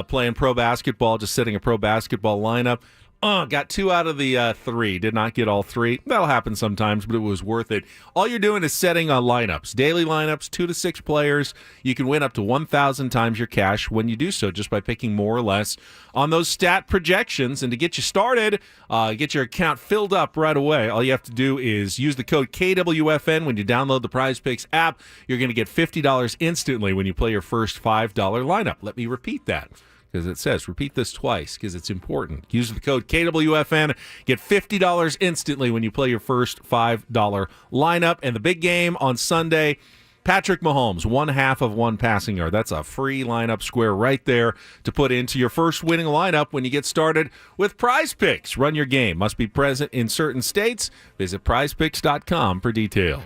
playing pro basketball, just setting a pro basketball lineup. Got 2 out of the 3. Did not get all 3. That'll happen sometimes, but it was worth it. All you're doing is setting lineups, daily lineups, 2 to 6 players. You can win up to 1,000 times your cash when you do so, just by picking more or less on those stat projections. And to get you started, get your account filled up right away, all you have to do is use the code KWFN when you download the Prize Picks app. You're going to get $50 instantly when you play your first $5 lineup. Let me repeat that, because it says repeat this twice because it's important. Use the code KWFN. Get $50 instantly when you play your first $5 lineup. And the big game on Sunday, Patrick Mahomes, 1/2 of 1 passing yard. That's a free lineup square right there to put into your first winning lineup when you get started with Prize Picks. Run your game. Must be present in certain states. Visit prizepicks.com for detail.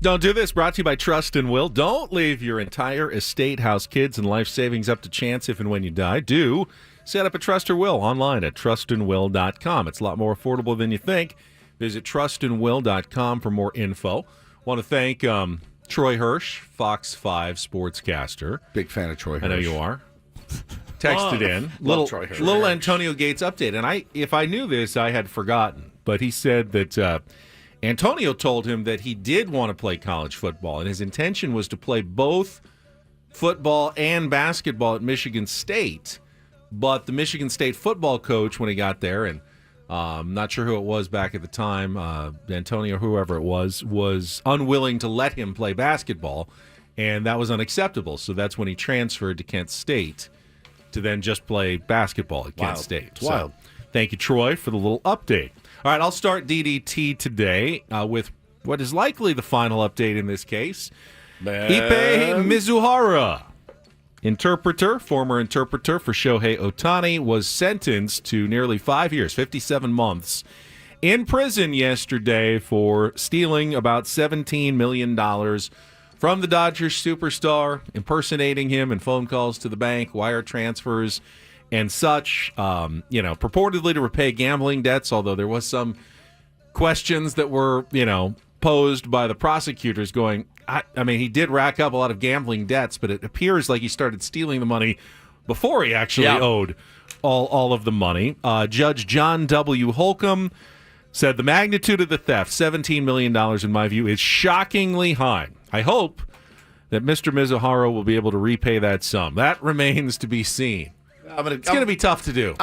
Don't do this. Brought to you by Trust and Will. Don't leave your entire estate, house, kids, and life savings up to chance if and when you die. Do set up a Trust or Will online at trustandwill.com. It's a lot more affordable than you think. Visit trustandwill.com for more info. Want to thank Troy Hirsch, Fox 5 sportscaster. Big fan of Troy Hirsch. I know you are. Texted in. Little Antonio Gates update. And if I knew this, I had forgotten. But he said that Antonio told him that he did want to play college football, and his intention was to play both football and basketball at Michigan State. But the Michigan State football coach, when he got there, and I'm not sure who it was back at the time, Antonio, whoever it was unwilling to let him play basketball, and that was unacceptable. So that's when he transferred to Kent State to then just play basketball at Kent State. Wild. So, thank you, Troy, for the little update. All right, I'll start DDT today with what is likely the final update in this case. Ippei Mizuhara, former interpreter for Shohei Ohtani, was sentenced to nearly 5 years, 57 months, in prison yesterday for stealing about $17 million from the Dodgers superstar, impersonating him in phone calls to the bank, wire transfers, and such, purportedly to repay gambling debts, although there was some questions that were, posed by the prosecutors going, I mean, he did rack up a lot of gambling debts, but it appears like he started stealing the money before he actually owed all of the money. Judge John W. Holcomb said the magnitude of the theft, $17 million in my view, is shockingly high. I hope that Mr. Mizuhara will be able to repay that sum. That remains to be seen. It's going to be tough to do.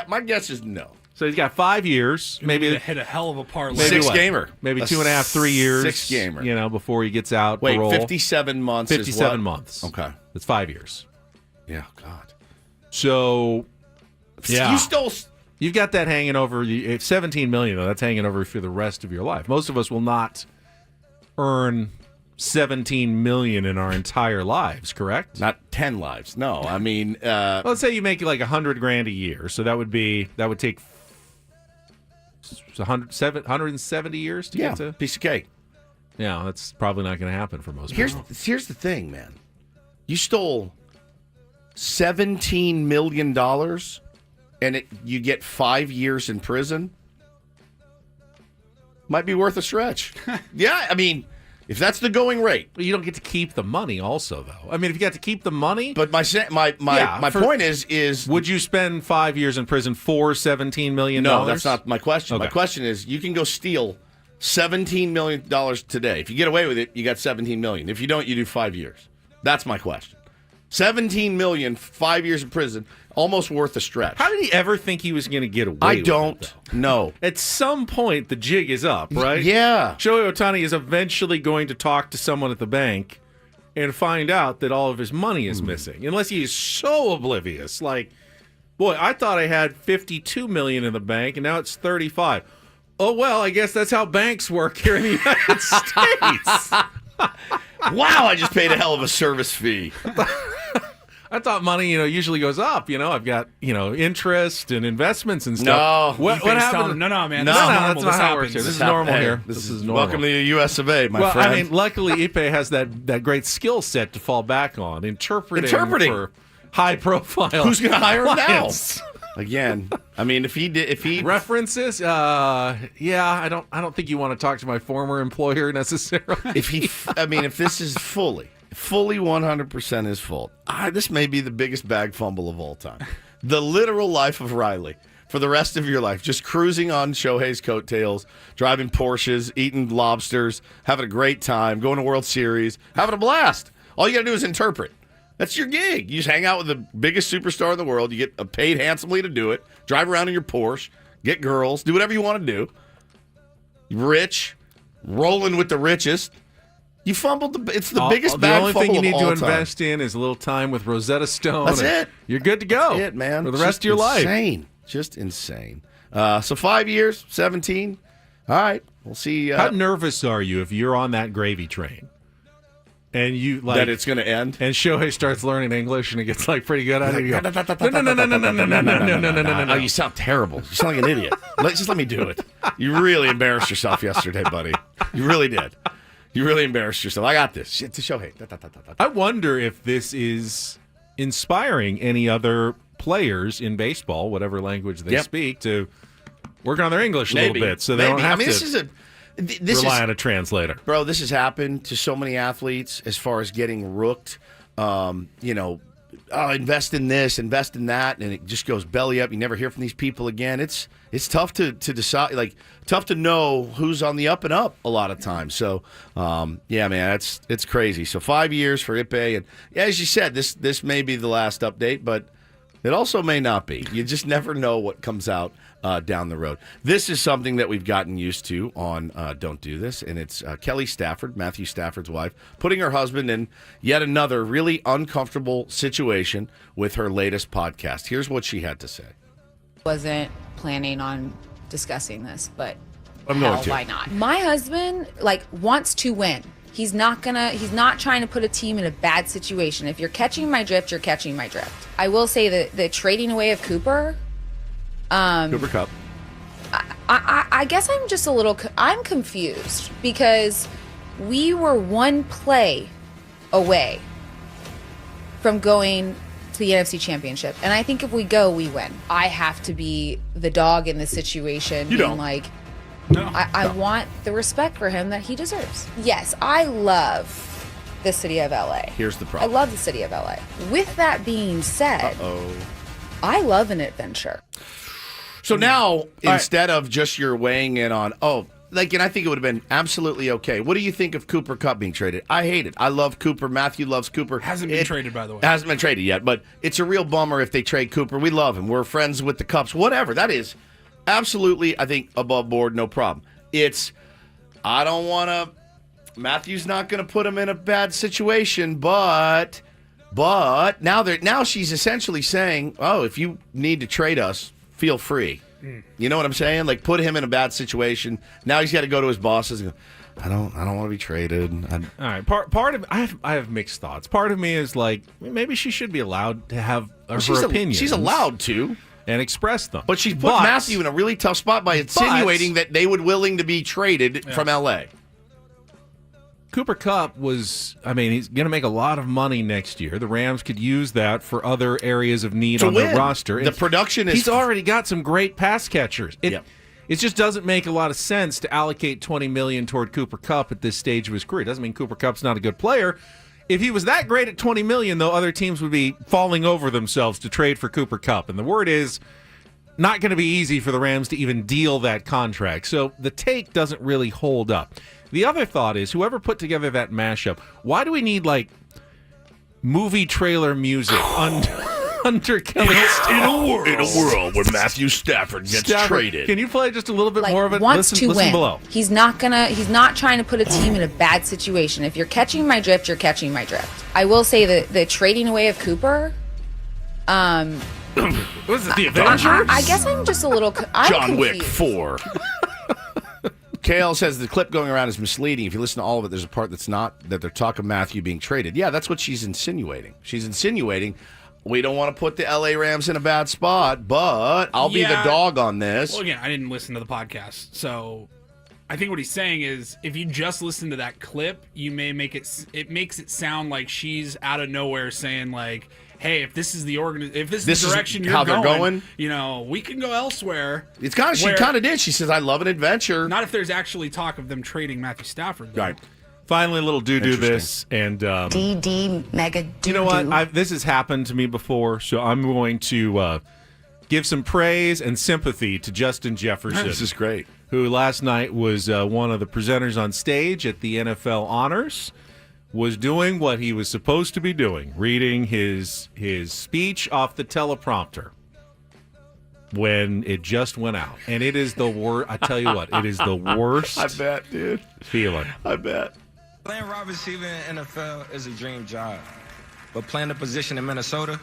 My guess is no. So he's got 5 years. Maybe hit a hell of a parlay. Six gamer. Maybe 2.5, 3 years. 6 gamer. Before he gets out. Wait, parole. 57 months. 57 months. Okay, that's 5 years. Yeah, God. So, yeah, you stole. You've got that hanging over you. It's $17 million, though. That's hanging over for the rest of your life. Most of us will not earn $17 million in our entire lives, correct? Not 10 lives. No, I mean, let's say you make like $100,000 a year, so that would take 170 years to get to piece of cake. Yeah, that's probably not going to happen for most people. Here's the thing, man. You stole $17 million, and you get 5 years in prison. Might be worth a stretch. Yeah, I mean, if that's the going rate. But you don't get to keep the money also, though. I mean, if you got to keep the money. But my point is... Would you spend 5 years in prison for $17 million? No, that's not my question. Okay. My question is, you can go steal $17 million today. If you get away with it, you got $17 million. If you don't, you do 5 years. That's my question. $17 million, 5 years in prison, almost worth a stretch. How did he ever think he was going to get away with it? I don't know. At some point, the jig is up, right? Yeah. Shohei Ohtani is eventually going to talk to someone at the bank and find out that all of his money is missing. Unless he's so oblivious. Like, boy, I thought I had $52 million in the bank, and now it's $35. Oh, well, I guess that's how banks work here in the United States. Wow, I just paid a hell of a service fee. I thought money, usually goes up. I've got, interest and investments and stuff. No. What happened? No, man. No, that's not how it works here. This This is normal here. This is normal. Welcome to the U.S. of A., my friend. I mean, luckily, Ippei has that great skill set to fall back on. Interpreting. For high profile. Who's going to hire him now? clients. Again, I mean, if he references, I don't think you want to talk to my former employer necessarily. if this is fully 100% his fault, this may be the biggest bag fumble of all time. The literal life of Riley for the rest of your life, just cruising on Shohei's coattails, driving Porsches, eating lobsters, having a great time, going to World Series, having a blast. All you got to do is interpret. That's your gig. You just hang out with the biggest superstar in the world. You get paid handsomely to do it. Drive around in your Porsche. Get girls. Do whatever you want to do. Rich. Rolling with the richest. You fumbled. It's the biggest bag fumble of all time. The only thing you need to invest in is a little time with Rosetta Stone. That's it. You're good to go. That's it, man. For the rest of your life. Insane. Just insane. So 5 years, 17. All right. We'll see. How nervous are you if you're on that gravy train? And you that it's going to end, and Shohei starts learning English, and it gets pretty good at it. You go, no. Oh, you sound terrible. You sound like an idiot. Just let me do it. You really embarrassed yourself yesterday, buddy. You really did. You really embarrassed yourself. I got this. Shit to Shohei. I wonder if this is inspiring any other players in baseball, whatever language they speak, to work on their English a little bit so they don't have to rely on a translator. Bro, this has happened to so many athletes as far as getting rooked. Invest in this, invest in that, and it just goes belly up. You never hear from these people again. It's tough to decide, like tough to know who's on the up and up a lot of times. So, yeah, man, it's crazy. So 5 years for Ippei, and as you said, this may be the last update, but it also may not be. You just never know what comes out down the road. This is something that we've gotten used to on Don't Do This, and it's Kelly Stafford, Matthew Stafford's wife, putting her husband in yet another really uncomfortable situation with her latest podcast. Here's what she had to say. Wasn't planning on discussing this, but why not? My husband wants to win. He's not trying to put a team in a bad situation. If you're catching my drift, you're catching my drift. I will say that the trading away of Cooper Cup. I guess I'm just I'm confused because we were one play away from going to the NFC Championship. And I think if we go, we win. I have to be the dog in this situation. You don't. I want the respect for him that he deserves. Yes, I love the city of LA. Here's the problem. I love the city of LA. With that being said, I love an adventure. So now, instead of just your weighing in on, and I think it would have been absolutely okay. What do you think of Cooper Kupp being traded? I hate it. I love Cooper. Matthew loves Cooper. Hasn't been traded, by the way. Hasn't been traded yet, but it's a real bummer if they trade Cooper. We love him. We're friends with the Cubs. Whatever. That is absolutely, I think, above board, no problem. I don't want to, Matthew's not going to put him in a bad situation, but now she's essentially saying, if you need to trade us, feel free. You know what I'm saying? Like, put him in a bad situation. Now he's got to go to his bosses and go, I don't want to be traded. All right. Part of I have mixed thoughts. Part of me is like, maybe she should be allowed to have her opinions. She's allowed to. And express them. But she's put Matthew in a really tough spot by insinuating that they would willing to be traded from L.A. Cooper Kupp he's going to make a lot of money next year. The Rams could use that for other areas of need on their roster. The production is... He's already got some great pass catchers. It just doesn't make a lot of sense to allocate $20 million toward Cooper Kupp at this stage of his career. It doesn't mean Cooper Kupp's not a good player. If he was that great at $20 million, though, other teams would be falling over themselves to trade for Cooper Kupp. And the word is not going to be easy for the Rams to even deal that contract. So the take doesn't really hold up. The other thought is, whoever put together that mashup, why do we need, movie trailer music under Kelly Stafford? In a world where Matthew Stafford gets traded. Can you play just a little bit more of it? Listen win. Below. He's not trying to put a team in a bad situation. If you're catching my drift, you're catching my drift. I will say that the trading away of Cooper, was it the Avengers? I guess I'm just John Wick 4. KL says the clip going around is misleading. If you listen to all of it, there's a part that's not, that they're talking Matthew being traded. Yeah, that's what she's insinuating. She's insinuating we don't want to put the LA Rams in a bad spot, but I'll be the dog on this. Well, again, I didn't listen to the podcast, so I think what he's saying is if you just listen to that clip, you may makes it sound like she's out of nowhere saying hey, if this is the direction you're going, we can go elsewhere. It's kind of she kind of did. She says, "I love an adventure." Not if there's actually talk of them trading Matthew Stafford, though. Right. Finally, a little do this and DD mega do. You know what? This has happened to me before, so I'm going to give some praise and sympathy to Justin Jefferson. This is great. Who last night was one of the presenters on stage at the NFL Honors. Was doing what he was supposed to be doing, reading his speech off the teleprompter when it just went out. And it is the worst. I tell you what, it is the worst. I bet, dude. Feeling. I bet. Playing wide receiver in NFL is a dream job. But playing the position in Minnesota,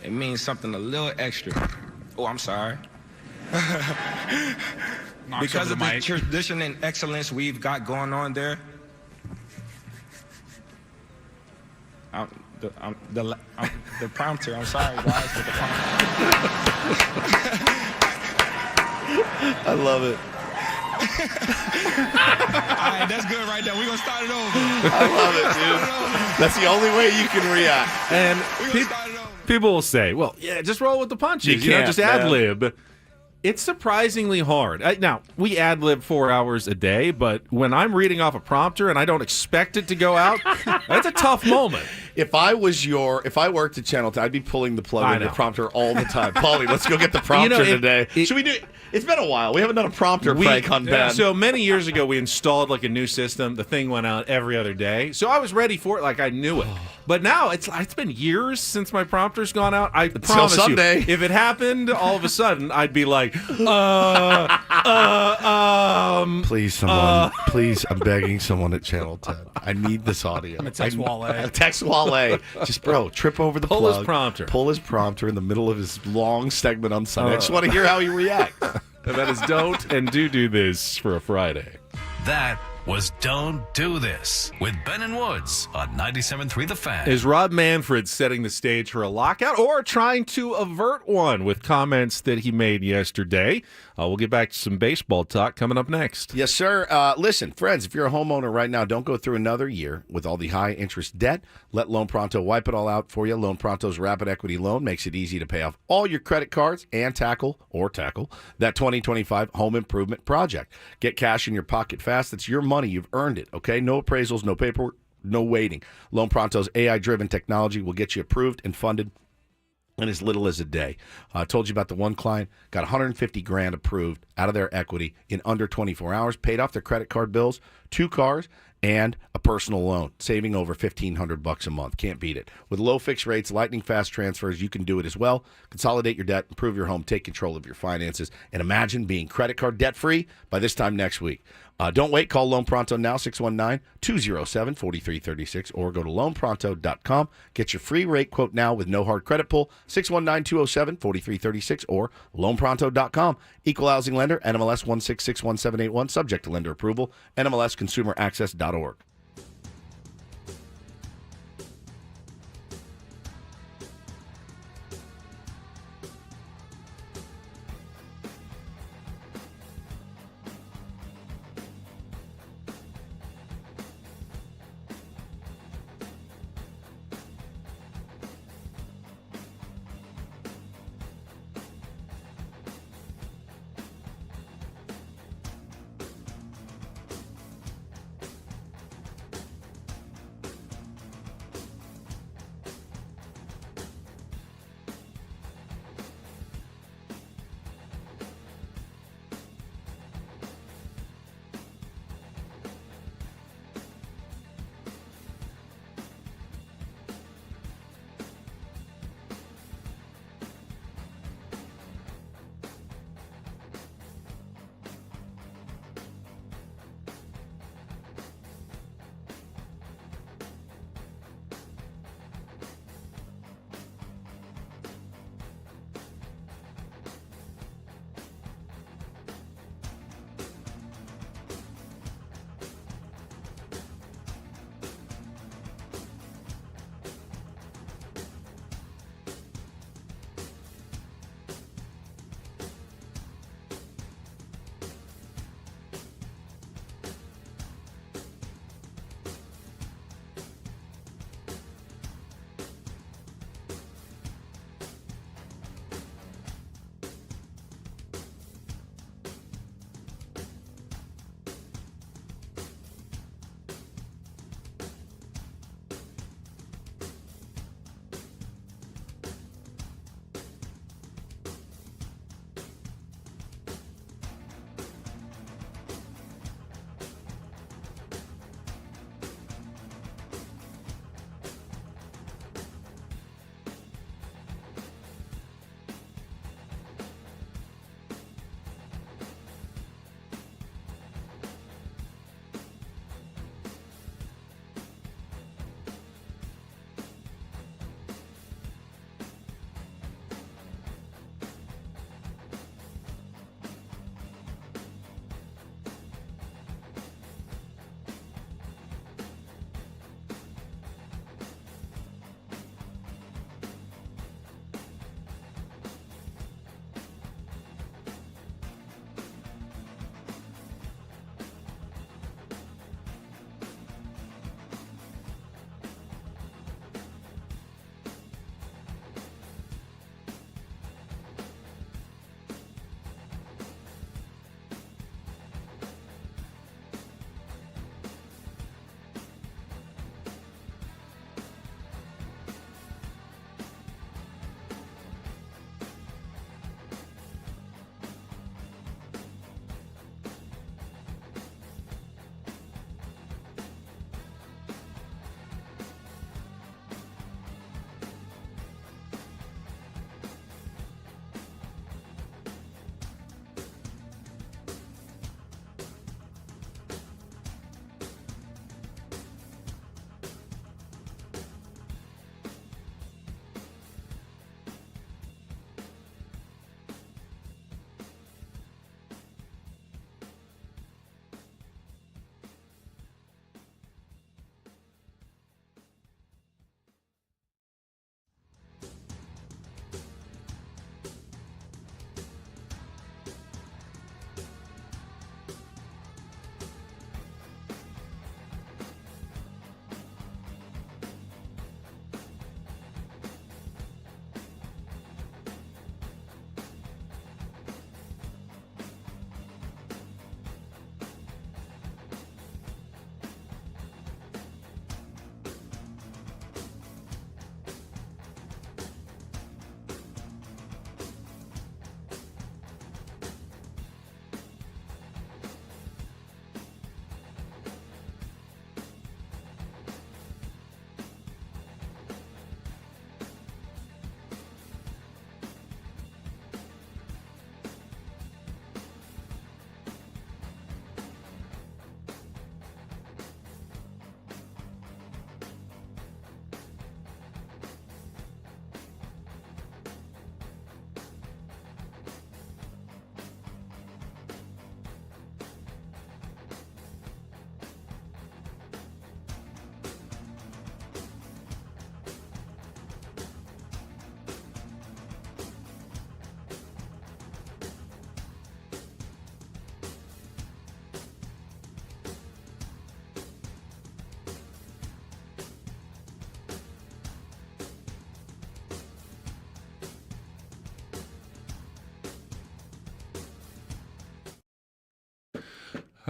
it means something a little extra. Oh, I'm sorry. Because of the tradition and excellence we've got going on there, the prompter. I'm sorry, guys, with the prompter. I love it. right, that's good right there. We're going to start it over. I love it, dude. That's the only way you can react. And We're going to start it over. people will say, well, yeah, just roll with the punches. You can't, just ad-lib. It's surprisingly hard. Now, we ad-lib 4 hours a day, but when I'm reading off a prompter and I don't expect it to go out, that's a tough moment. If I worked at Channel 10, I'd be pulling the plug in the prompter all the time. Paulie, let's go get the prompter today. Should we do it? It's been a while. We haven't done a prompter prank on Ben. So many years ago, we installed like a new system. The thing went out every other day. So I was ready for it. Like I knew it. But now it's been years since my prompter's gone out. I promise Sunday. you, if it happened all of a sudden, I'd be like, please, someone, please, I'm begging someone at Channel 10. I need this audio. I'm going to text Wale. Text Wale. Just, bro, trip over the Pull plug. his prompter. Pull his prompter in the middle of his long segment on Sunday. I just want to hear how he reacts. And that is don't and do this for a Friday. That was Don't Do This with Ben and Woods on 97.3 The Fan. Is Rob Manfred setting the stage for a lockout or trying to avert one with comments that he made yesterday? We'll get back to some baseball talk coming up next. Yes, sir. Listen, friends, if you're a homeowner right now, don't go through another year with all the high-interest debt. Let Loan Pronto wipe it all out for you. Loan Pronto's rapid equity loan makes it easy to pay off all your credit cards and tackle that 2025 home improvement project. Get cash in your pocket fast. It's your money. You've earned it, okay? No appraisals, no paperwork, no waiting. Loan Pronto's AI-driven technology will get you approved and funded in as little as a day. I told you about the one client, got $150,000 approved out of their equity in under 24 hours, paid off their credit card bills, 2 cars, and a personal loan, saving over $1,500 a month. Can't beat it. With low fixed rates, lightning fast transfers, you can do it as well. Consolidate your debt, improve your home, take control of your finances, and imagine being credit card debt-free by this time next week. Don't wait. Call Loan Pronto now, 619-207-4336, or go to loanpronto.com. Get your free rate quote now with no hard credit pull, 619-207-4336, or loanpronto.com. Equal housing lender, NMLS 1661781, subject to lender approval, NMLSconsumeraccess.org.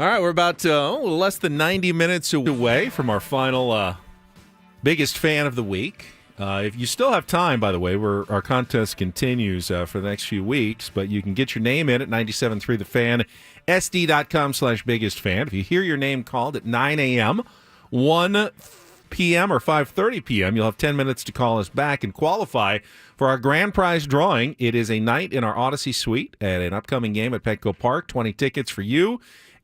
All right, we're about less than 90 minutes away from our final biggest fan of the week. If you still have time, by the way, our contest continues for the next few weeks, but you can get your name in at 97.3 The Fan, SD.com/biggest fan. If you hear your name called at 9 a.m., 1 p.m. or 5:30 p.m., you'll have 10 minutes to call us back and qualify for our grand prize drawing. It is a night in our Odyssey Suite at an upcoming game at Petco Park. 20 tickets for you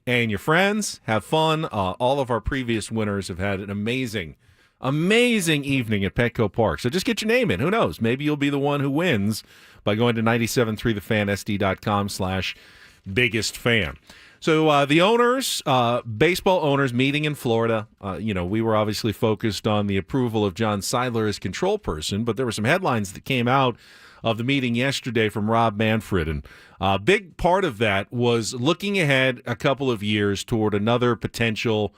and your friends. Have fun. All of our previous winners have had an amazing evening at Petco Park. So just get your name in. Who knows? Maybe you'll be the one who wins by going to 97.3 The Fan, SD.com/biggest fan. So the owners, baseball owners meeting in Florida, we were obviously focused on the approval of John Seidler as control person, but there were some headlines that came out of the meeting yesterday from Rob Manfred, and a big part of that was looking ahead a couple of years toward another potential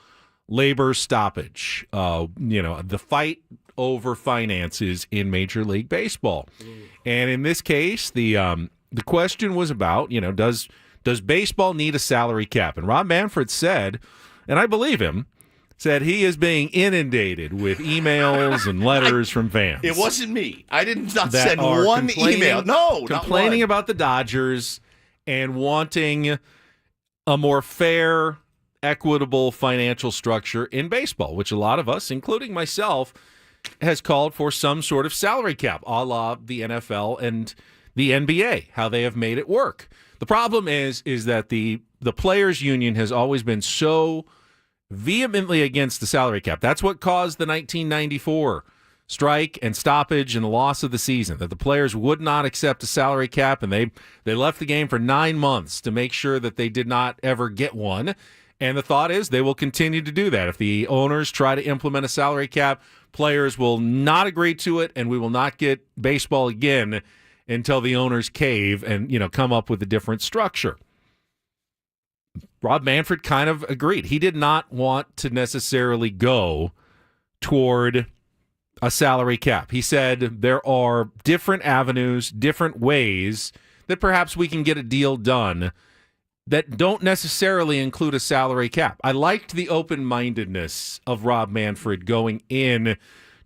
labor stoppage, the fight over finances in Major League Baseball. And in this case, the question was about, does baseball need a salary cap? And Rob Manfred said, and I believe him, said he is being inundated with emails and letters from fans. It wasn't me. I did not send one email. No, complaining about the Dodgers and wanting a more fair, equitable financial structure in baseball, which a lot of us, including myself, has called for some sort of salary cap, a la the NFL and the NBA, how they have made it work. The problem is that the players' union has always been so vehemently against the salary cap. That's what caused the 1994 strike and stoppage and the loss of the season, that the players would not accept a salary cap, and they left the game for 9 months to make sure that they did not ever get one. And the thought is they will continue to do that. If the owners try to implement a salary cap, players will not agree to it, and we will not get baseball again until the owners cave and, come up with a different structure. Rob Manfred kind of agreed. He did not want to necessarily go toward a salary cap. He said there are different avenues, different ways that perhaps we can get a deal done that don't necessarily include a salary cap. I liked the open-mindedness of Rob Manfred going in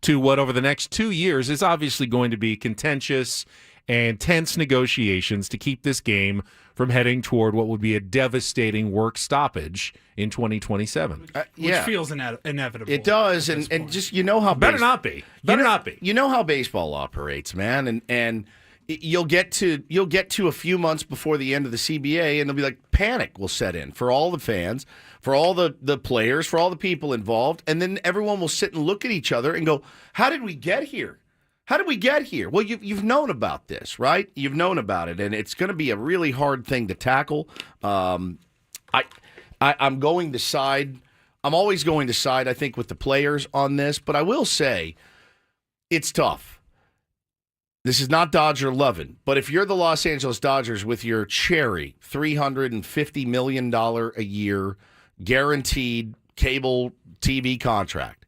to what over the next 2 years is obviously going to be contentious and tense negotiations to keep this game from heading toward what would be a devastating work stoppage in 2027. Which feels inevitable. It does, and just how better not be. You know how baseball operates, man, and you'll get to a few months before the end of the CBA, and there'll be like panic will set in for all the fans, for all the players, for all the people involved, and then everyone will sit and look at each other and go, "How did we get here? How did we get here?" Well, you've known about this, right? You've known about it, and it's going to be a really hard thing to tackle. I'm going to side. I'm always going to side, I think, with the players on this, but I will say it's tough. This is not Dodger loving, but if you're the Los Angeles Dodgers with your cherry $350 million a year guaranteed cable TV contract,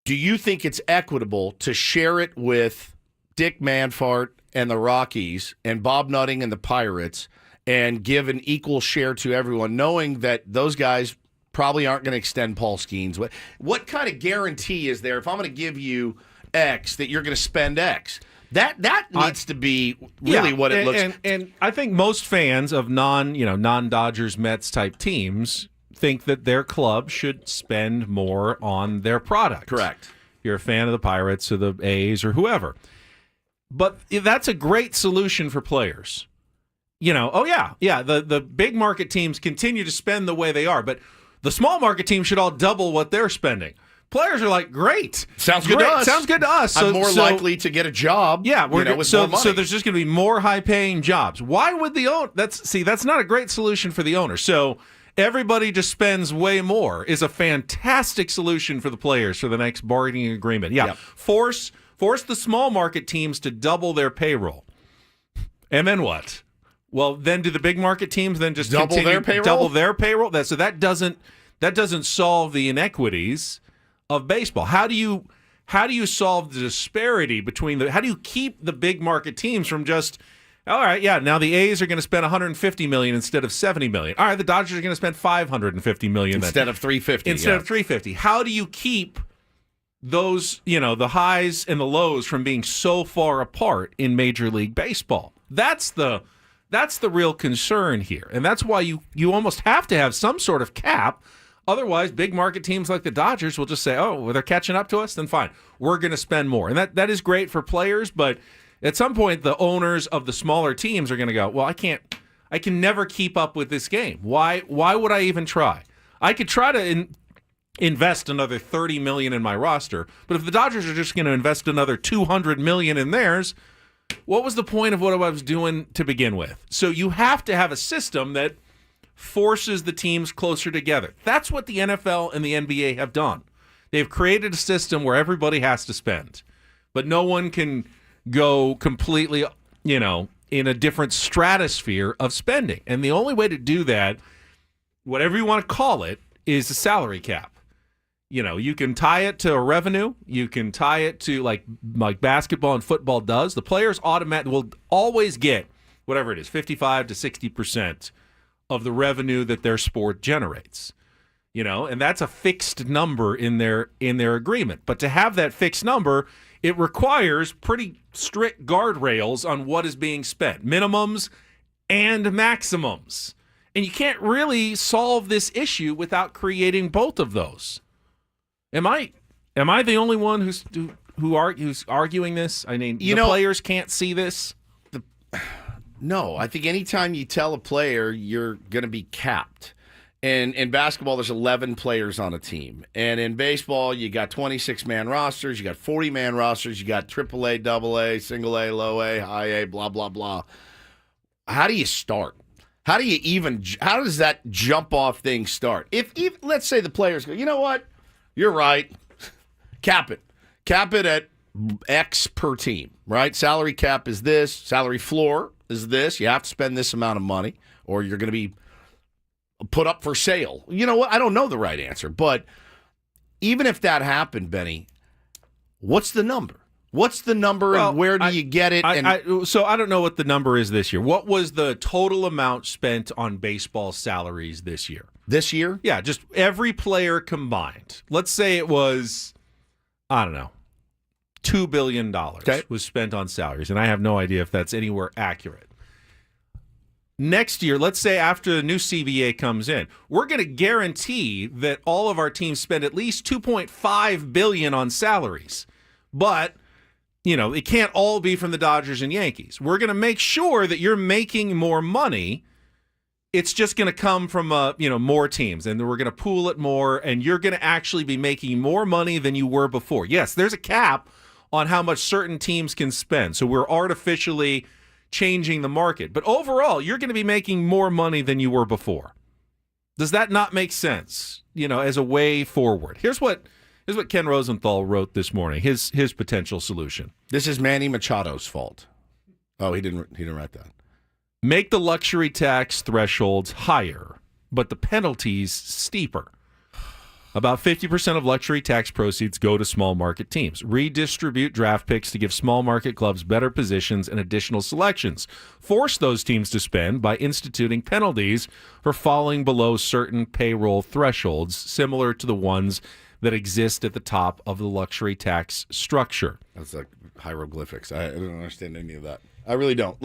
do you think it's equitable to share it with Dick Manfart and the Rockies and Bob Nutting and the Pirates and give an equal share to everyone, knowing that those guys probably aren't going to extend Paul Skeens? What kind of guarantee is there if I'm going to give you X that you're going to spend X? That needs to be really what it looks. And I think most fans of non-Dodgers Mets type teams think that their club should spend more on their product. Correct. You're a fan of the Pirates or the A's or whoever. But that's a great solution for players. The big market teams continue to spend the way they are, but the small market teams should all double what they're spending. Players are like, great. Sounds good to us. Sounds good to us. I'm more likely to get a job. Yeah, with more money. So there's just going to be more high-paying jobs. Why would the owner? That's not a great solution for the owner. So everybody just spends way more is a fantastic solution for the players for the next bargaining agreement. Yeah, yep. Force the small market teams to double their payroll. And then what? Well, then do the big market teams then just double their payroll? So that doesn't solve the inequities of baseball. How do you solve the disparity between how do you keep the big market teams from just All right, yeah. Now the A's are going to spend $150 million instead of $70 million. All right, the Dodgers are going to spend $550 million instead of $350. Instead of $350. How do you keep those, the highs and the lows from being so far apart in Major League Baseball? That's the real concern here, and that's why you almost have to have some sort of cap. Otherwise, big market teams like the Dodgers will just say, "Oh, well, they're catching up to us. Then fine, we're going to spend more," and that is great for players, but at some point, the owners of the smaller teams are going to go, well, I can never keep up with this game. Why would I even try? I could try to invest another $30 million in my roster, but if the Dodgers are just going to invest another $200 million in theirs, what was the point of what I was doing to begin with? So you have to have a system that forces the teams closer together. That's what the NFL and the NBA have done. They've created a system where everybody has to spend, but no one can go completely, in a different stratosphere of spending. And the only way to do that, whatever you want to call it, is a salary cap. You can tie it to a revenue. You can tie it to like basketball and football does. The players will always get whatever it is, 55 to 60% of the revenue that their sport generates. And that's a fixed number in their agreement. But to have that fixed number, it requires pretty strict guardrails on what is being spent, minimums and maximums. And you can't really solve this issue without creating both of those. Am I the only one who's arguing this? I mean, players can't see this. No, I think anytime you tell a player you're going to be capped. And in basketball, there's 11 players on a team. And in baseball, you got 26-man rosters, you got 40-man rosters, you got AAA, AA, single A, low A, high A, blah, blah, blah. How do you start? How does that jump-off thing start? If let's say the players go, you know what? You're right. Cap it. Cap it at X per team, right? Salary cap is this. Salary floor is this. You have to spend this amount of money or you're going to be put up for sale. You know what? I don't know the right answer, but even if that happened, Benny, what's the number? What's the number and where do you get it? So I don't know what the number is this year. What was the total amount spent on baseball salaries this year? This year? Yeah, just every player combined. Let's say it was, I don't know, $2 billion was spent on salaries, and I have no idea if that's anywhere accurate. Next year, let's say after the new CBA comes in, we're going to guarantee that all of our teams spend at least $2.5 billion on salaries. But, it can't all be from the Dodgers and Yankees. We're going to make sure that you're making more money. It's just going to come from, more teams, and we're going to pool it more, and you're going to actually be making more money than you were before. Yes, there's a cap on how much certain teams can spend, so we're artificially changing the market. But overall, you're going to be making more money than you were before. Does that not make sense, as a way forward? Here's what Ken Rosenthal wrote this morning, his potential solution. This is Manny Machado's fault. Oh, he didn't write that. Make the luxury tax thresholds higher, but the penalties steeper. About 50% of luxury tax proceeds go to small market teams. Redistribute draft picks to give small market clubs better positions and additional selections. Force those teams to spend by instituting penalties for falling below certain payroll thresholds, similar to the ones that exist at the top of the luxury tax structure. That's like hieroglyphics. I don't understand any of that. I really don't.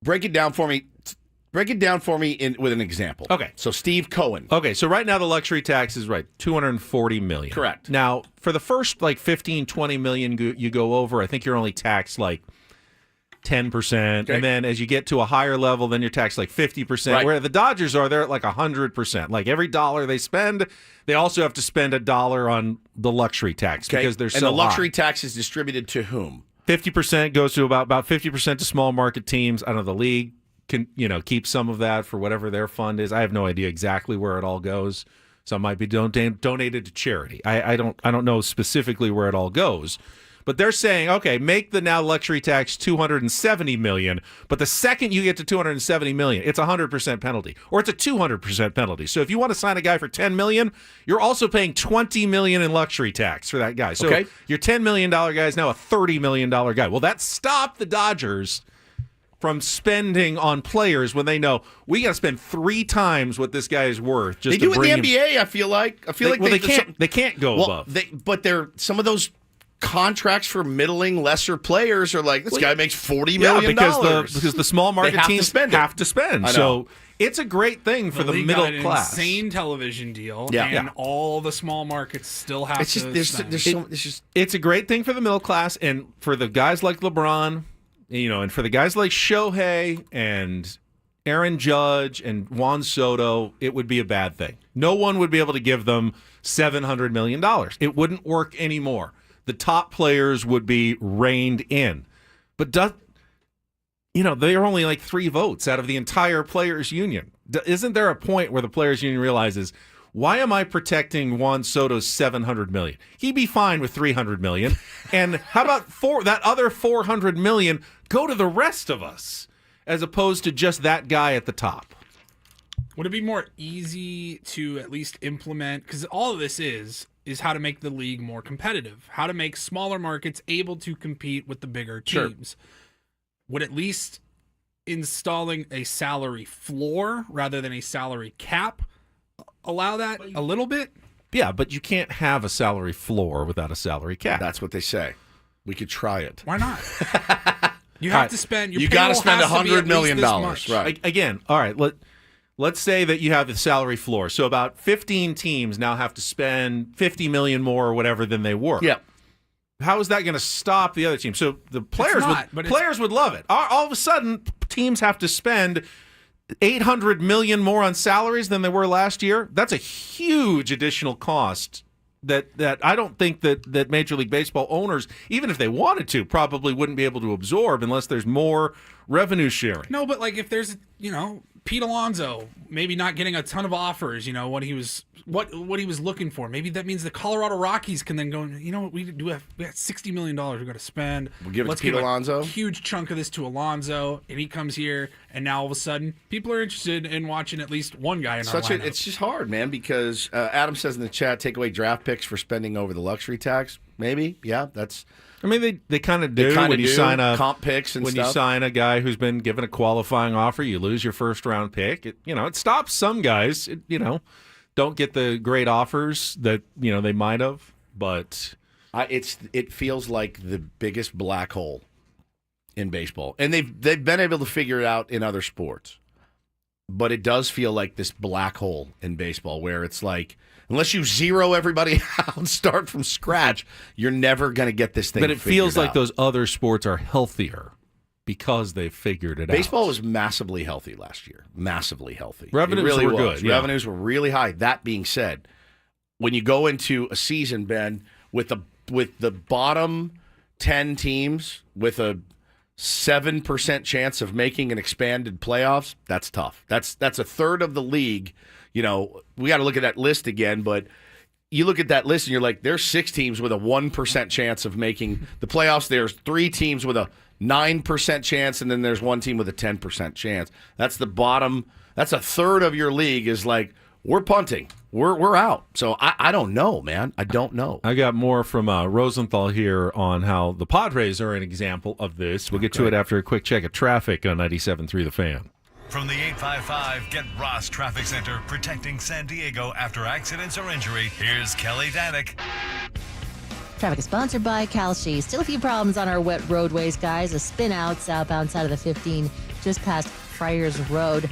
Break it down for me. Break it down for me with an example. Okay. So Steve Cohen. Okay, so right now the luxury tax is $240 million. Correct. Now, for the first 15, 20 million you go over, I think you're only taxed 10%. Okay. And then as you get to a higher level, then you're taxed 50%. Right. Where the Dodgers are, they're at 100%. Every dollar they spend, they also have to spend $1 on the luxury tax because they're so high. And the luxury tax is distributed to whom? 50% goes to about 50% to small market teams. I don't know, the league can keep some of that for whatever their fund is. I have no idea exactly where it all goes. Some might be donated to charity. I don't know specifically where it all goes, But they're saying, okay, make the now luxury tax $270 million, but the second you get to $270 million, it's a 100% penalty, or it's a 200% penalty. So if you want to sign a guy for $10 million, you're also paying $20 million in luxury tax for that guy. So your $10 million guy is now a $30 million guy. Well, that stopped the Dodgers from spending on players when they know we got to spend 3 times what this guy is worth. Just they do in the NBA. I feel like they can't go above. But they're some of those contracts for middling lesser players are like this guy makes $40 million because the small market teams have to spend. So it's a great thing for the middle class. Insane television deal, and all the small markets still have to spend. It's a great thing for the middle class and for the guys like LeBron. And for the guys like Shohei and Aaron Judge and Juan Soto, it would be a bad thing. No one would be able to give them $700 million. It wouldn't work anymore. The top players would be reined in. But they are only like 3 votes out of the entire players' union. Isn't there a point where the players' union realizes, why am I protecting Juan Soto's $700 million? He'd be fine with $300 million. And how about that other $400 million go to the rest of us, as opposed to just that guy at the top? Would it be more easy to at least implement? Because all of this is how to make the league more competitive, how to make smaller markets able to compete with the bigger teams. Sure. Would at least installing a salary floor rather than a salary cap allow that a little bit? Yeah, but you can't have a salary floor without a salary cap. That's what they say. We could try it. Why not? You have to spend. You got to spend $100 million, right? Again, all right. Let's say that you have the salary floor. So about 15 teams now have to spend $50 million more or whatever than they were. Yeah. How is that going to stop the other team? So the players would love it. All of a sudden, teams have to spend $800 million more on salaries than they were last year. That's a huge additional cost that I don't think that Major League Baseball owners, even if they wanted to, probably wouldn't be able to absorb unless there's more revenue sharing. No, but like if there's, Pete Alonso maybe not getting a ton of offers, what he was looking for. Maybe that means the Colorado Rockies can then go, we got $60 million we've got to spend. We'll give it Let's to Pete Alonso. A huge chunk of this to Alonso, and he comes here, and now all of a sudden people are interested in watching at least one guy in our lineup. It's just hard, man, because Adam says in the chat, take away draft picks for spending over the luxury tax. Maybe, yeah, that's. I mean, they kind of do when you sign a comp picks and when stuff. You sign a guy who's been given a qualifying offer, you lose your first round pick. It stops some guys. Don't get the great offers that they might have, but it feels like the biggest black hole in baseball, and they've been able to figure it out in other sports, but it does feel like this black hole in baseball where it's like, unless you zero everybody out and start from scratch, you're never going to get this thing figured out. But it feels like those other sports are healthier because they've figured it out. Baseball was massively healthy last year. Massively healthy. Revenues were good. Yeah. Revenues were really high. That being said, when you go into a season, Ben, with the bottom 10 teams with a 7% chance of making an expanded playoffs, that's tough. That's a third of the league. We got to look at that list again, but you look at that list and you're like, there's 6 teams with a 1% chance of making the playoffs. There's 3 teams with a 9% chance, and then there's 1 team with a 10% chance. That's the bottom. That's a third of your league is like, we're punting. We're out. So I don't know, man. I don't know. I got more from Rosenthal here on how the Padres are an example of this. We'll get to it after a quick check of traffic on 97.3 The Fan. From the 855 Get Ross Traffic Center, protecting San Diego after accidents or injury, here's Kelly Danick. Traffic is sponsored by Calshi. Still a few problems on our wet roadways, guys. A spin out southbound side of the 15 just past Friars Road.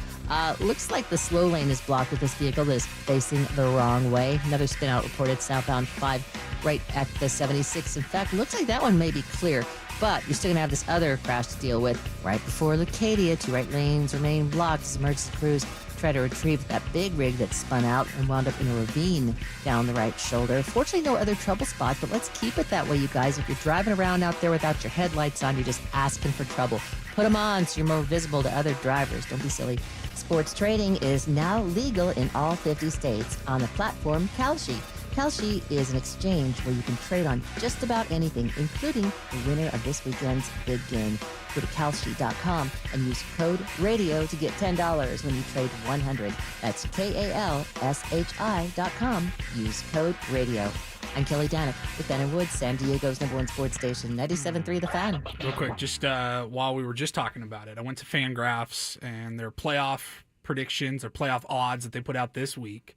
Looks like the slow lane is blocked with this vehicle that is facing the wrong way. Another spin out reported southbound 5 right at the 76. In fact, looks like that one may be clear. But you're still going to have this other crash to deal with right before Leucadia. 2 right lanes remain blocked as emergency crews try to retrieve that big rig that spun out and wound up in a ravine down the right shoulder. Fortunately, no other trouble spots, but let's keep it that way, you guys. If you're driving around out there without your headlights on, you're just asking for trouble. Put them on so you're more visible to other drivers. Don't be silly. Sports trading is now legal in all 50 states on the platform Kalshi. Kalshi is an exchange where you can trade on just about anything, including the winner of this weekend's big game. Go to Kalshi.com and use code RADIO to get $10 when you trade 100. That's KALSHI.com. Use code RADIO. I'm Kelly Danek with Ben & Woods, San Diego's #1 sports station, 97.3 The Fan. Real quick, just while we were just talking about it, I went to Fangraphs and their playoff predictions or playoff odds that they put out this week.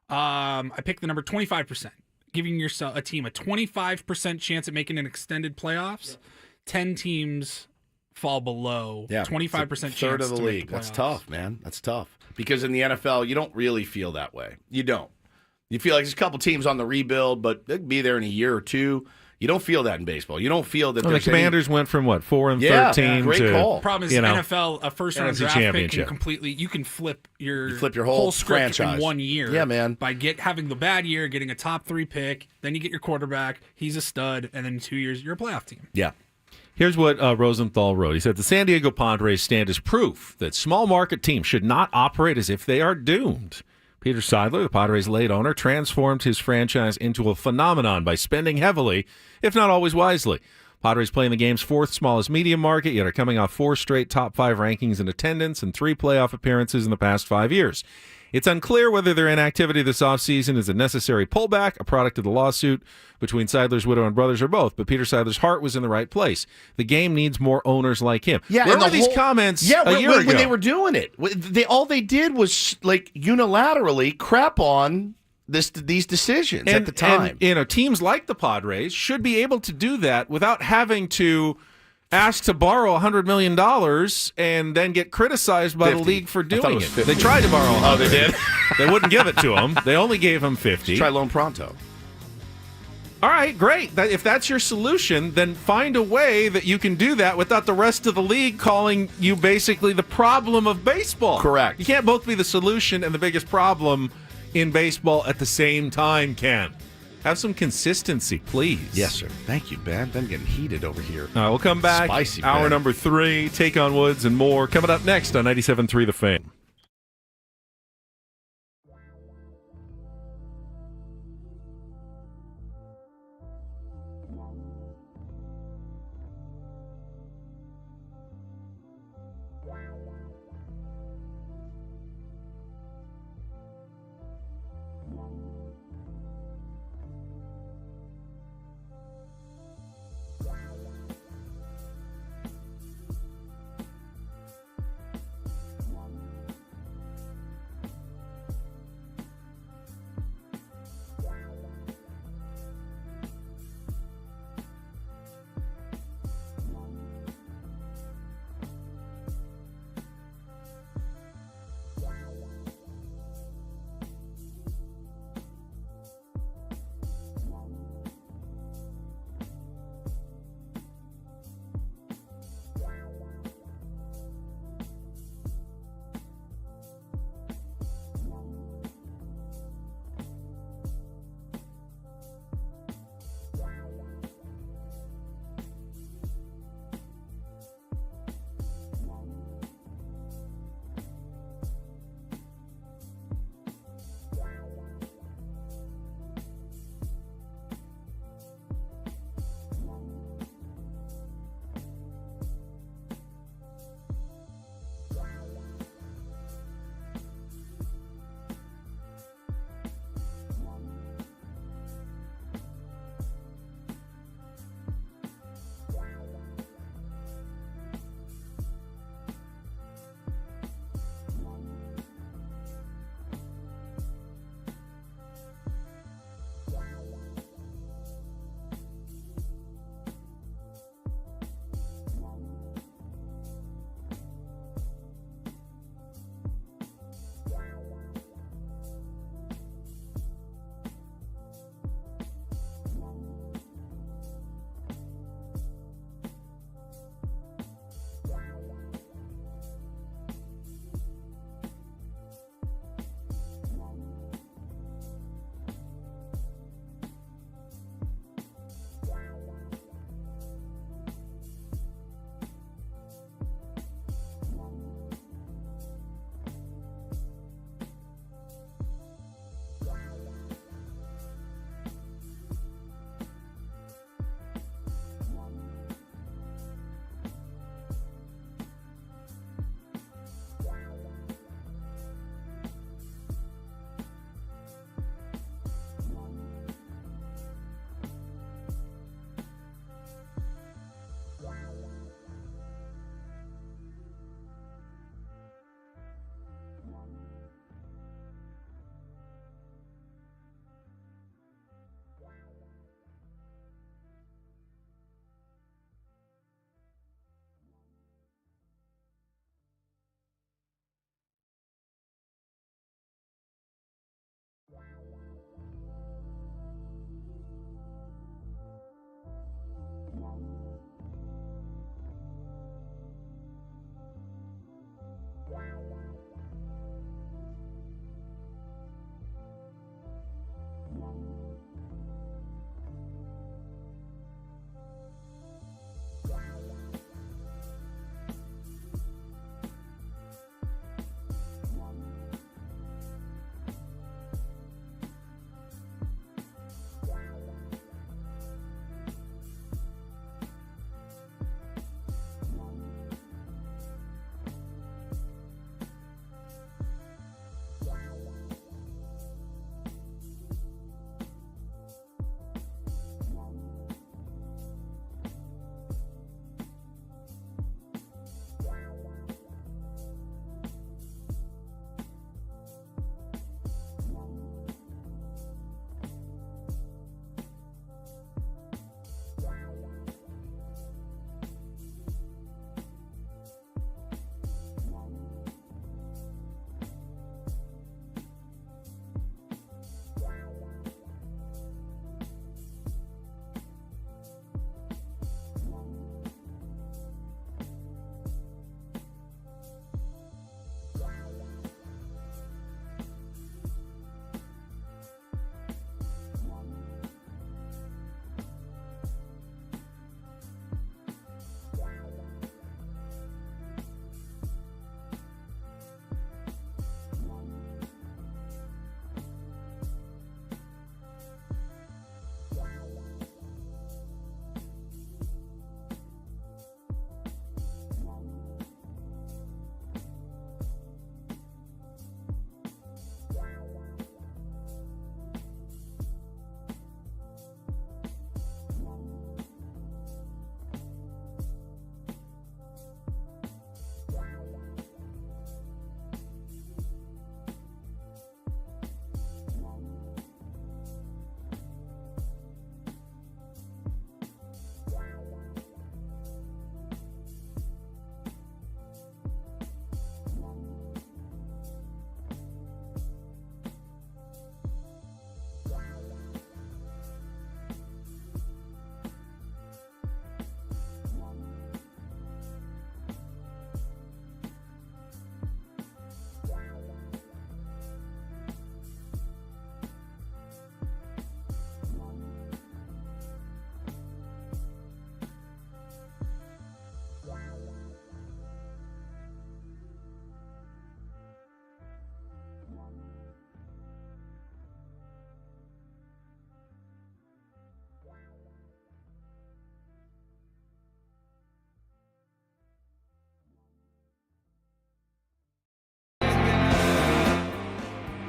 I picked the number 25%, giving yourself a team a 25% chance at making an extended playoffs. 10 teams fall below 25% chance. Third of the league. That's tough, man. That's tough. Because in the NFL, you don't really feel that way. You don't. You feel like there's a couple teams on the rebuild, but they'll be there in a year or two. You don't feel that in baseball. You don't feel that. The Commanders went from 4-13. Great to, call. Problem is, NFL, a first-round draft pick can completely. You can flip your whole script franchise in 1 year. Yeah, man. By having the bad year, getting a top 3 pick, then you get your quarterback. He's a stud, and then in 2 years, you're a playoff team. Yeah. Here's what Rosenthal wrote. He said, the San Diego Padres stand as proof that small market teams should not operate as if they are doomed. Peter Seidler, the Padres' late owner, transformed his franchise into a phenomenon by spending heavily, if not always wisely. Padres play in the game's 4th smallest media market, yet are coming off 4 straight top 5 rankings in attendance and 3 playoff appearances in the past 5 years. It's unclear whether their inactivity this offseason is a necessary pullback, a product of the lawsuit between Seidler's widow and brothers, or both. But Peter Seidler's heart was in the right place. The game needs more owners like him. Yeah, where were these comments a year ago? When they were doing it, all they did was like unilaterally crap on these decisions at the time. And, teams like the Padres should be able to do that without having to ask to borrow $100 million and then get criticized by 50. the league for doing it. 50. They tried to borrow $100. Oh, they did? They wouldn't give it to him. They only gave him $50. Try loan pronto. All right, great. If that's your solution, then find a way that you can do that without the rest of the league calling you basically the problem of baseball. Correct. You can't both be the solution and the biggest problem in baseball at the same time, Ken. Have some consistency, please. Yes, sir. Thank you, Ben. I'm getting heated over here. All right, we'll come back. Spicy, Hour Ben. number 3, Take on Woods and more. Coming up next on 97.3 The Fan.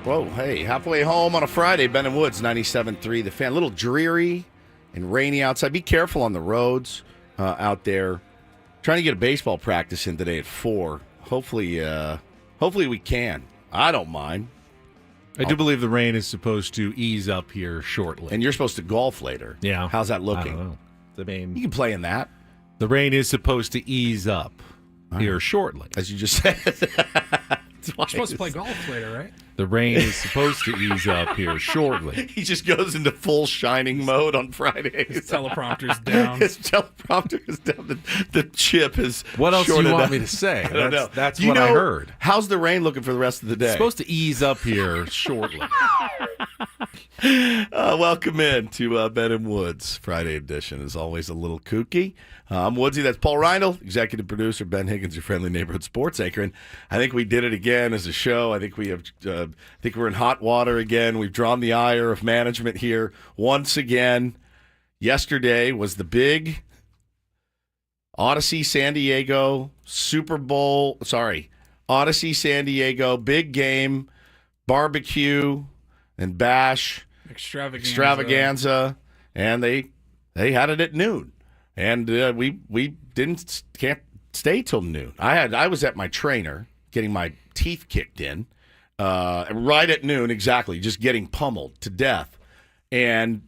Whoa, hey, halfway home on a Friday, Ben and Woods, 97.3 The Fan. A little dreary and rainy outside. Be careful on the roads out there. Trying to get a baseball practice in today at 4. Hopefully we can. I don't mind. I do believe the rain is supposed to ease up here shortly. And you're supposed to golf later. Yeah. How's that looking? I don't know. I mean, you can play in that. The rain is supposed to ease up here shortly. As you just said. You're supposed to play golf later, right? The rain is supposed to ease up here shortly. He just goes into full shining mode on Fridays. His teleprompter's down. His teleprompter is down. The chip is What else do you want up. me to say? I don't know. That's what I heard. How's the rain looking for the rest of the day? It's supposed to ease up here shortly. Welcome in to Ben and Woods Friday edition. As always, a little kooky. I'm Woodsy. That's Paul Reindl, executive producer. Ben Higgins, your friendly neighborhood sports anchor. And I think we did it again as a show. I think we have. I think we're in hot water again. We've drawn the ire of management here once again. Yesterday was the big Odyssey San Diego Super Bowl. Odyssey San Diego big game barbecue and bash extravaganza, and they had it at noon, and we can't stay till noon. I was at my trainer getting my teeth kicked in right at noon, exactly, just getting pummeled to death, and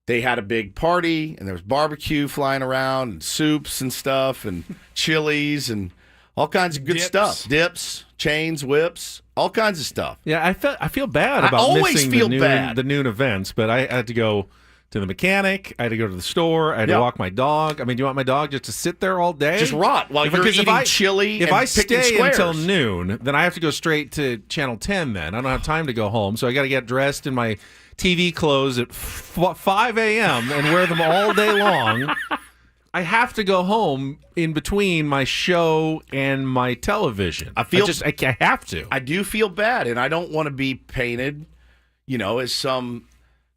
they had a big party, and there was barbecue flying around, and soups and stuff, and chilies, and all kinds of good stuff. Dips, chains, whips, all kinds of stuff. Yeah, I feel bad about missing the noon events, but I had to go to the mechanic. I had to go to the store. I had to walk my dog. I mean, do you want my dog just to sit there all day? Just rot while you're eating chili and picking squares. If I stay until noon, then I have to go straight to Channel 10 then. I don't have time to go home, so I got to get dressed in my TV clothes at 5 a.m. and wear them all day long. I have to go home in between my show and my television. I have to. I do feel bad, and I don't want to be painted, as some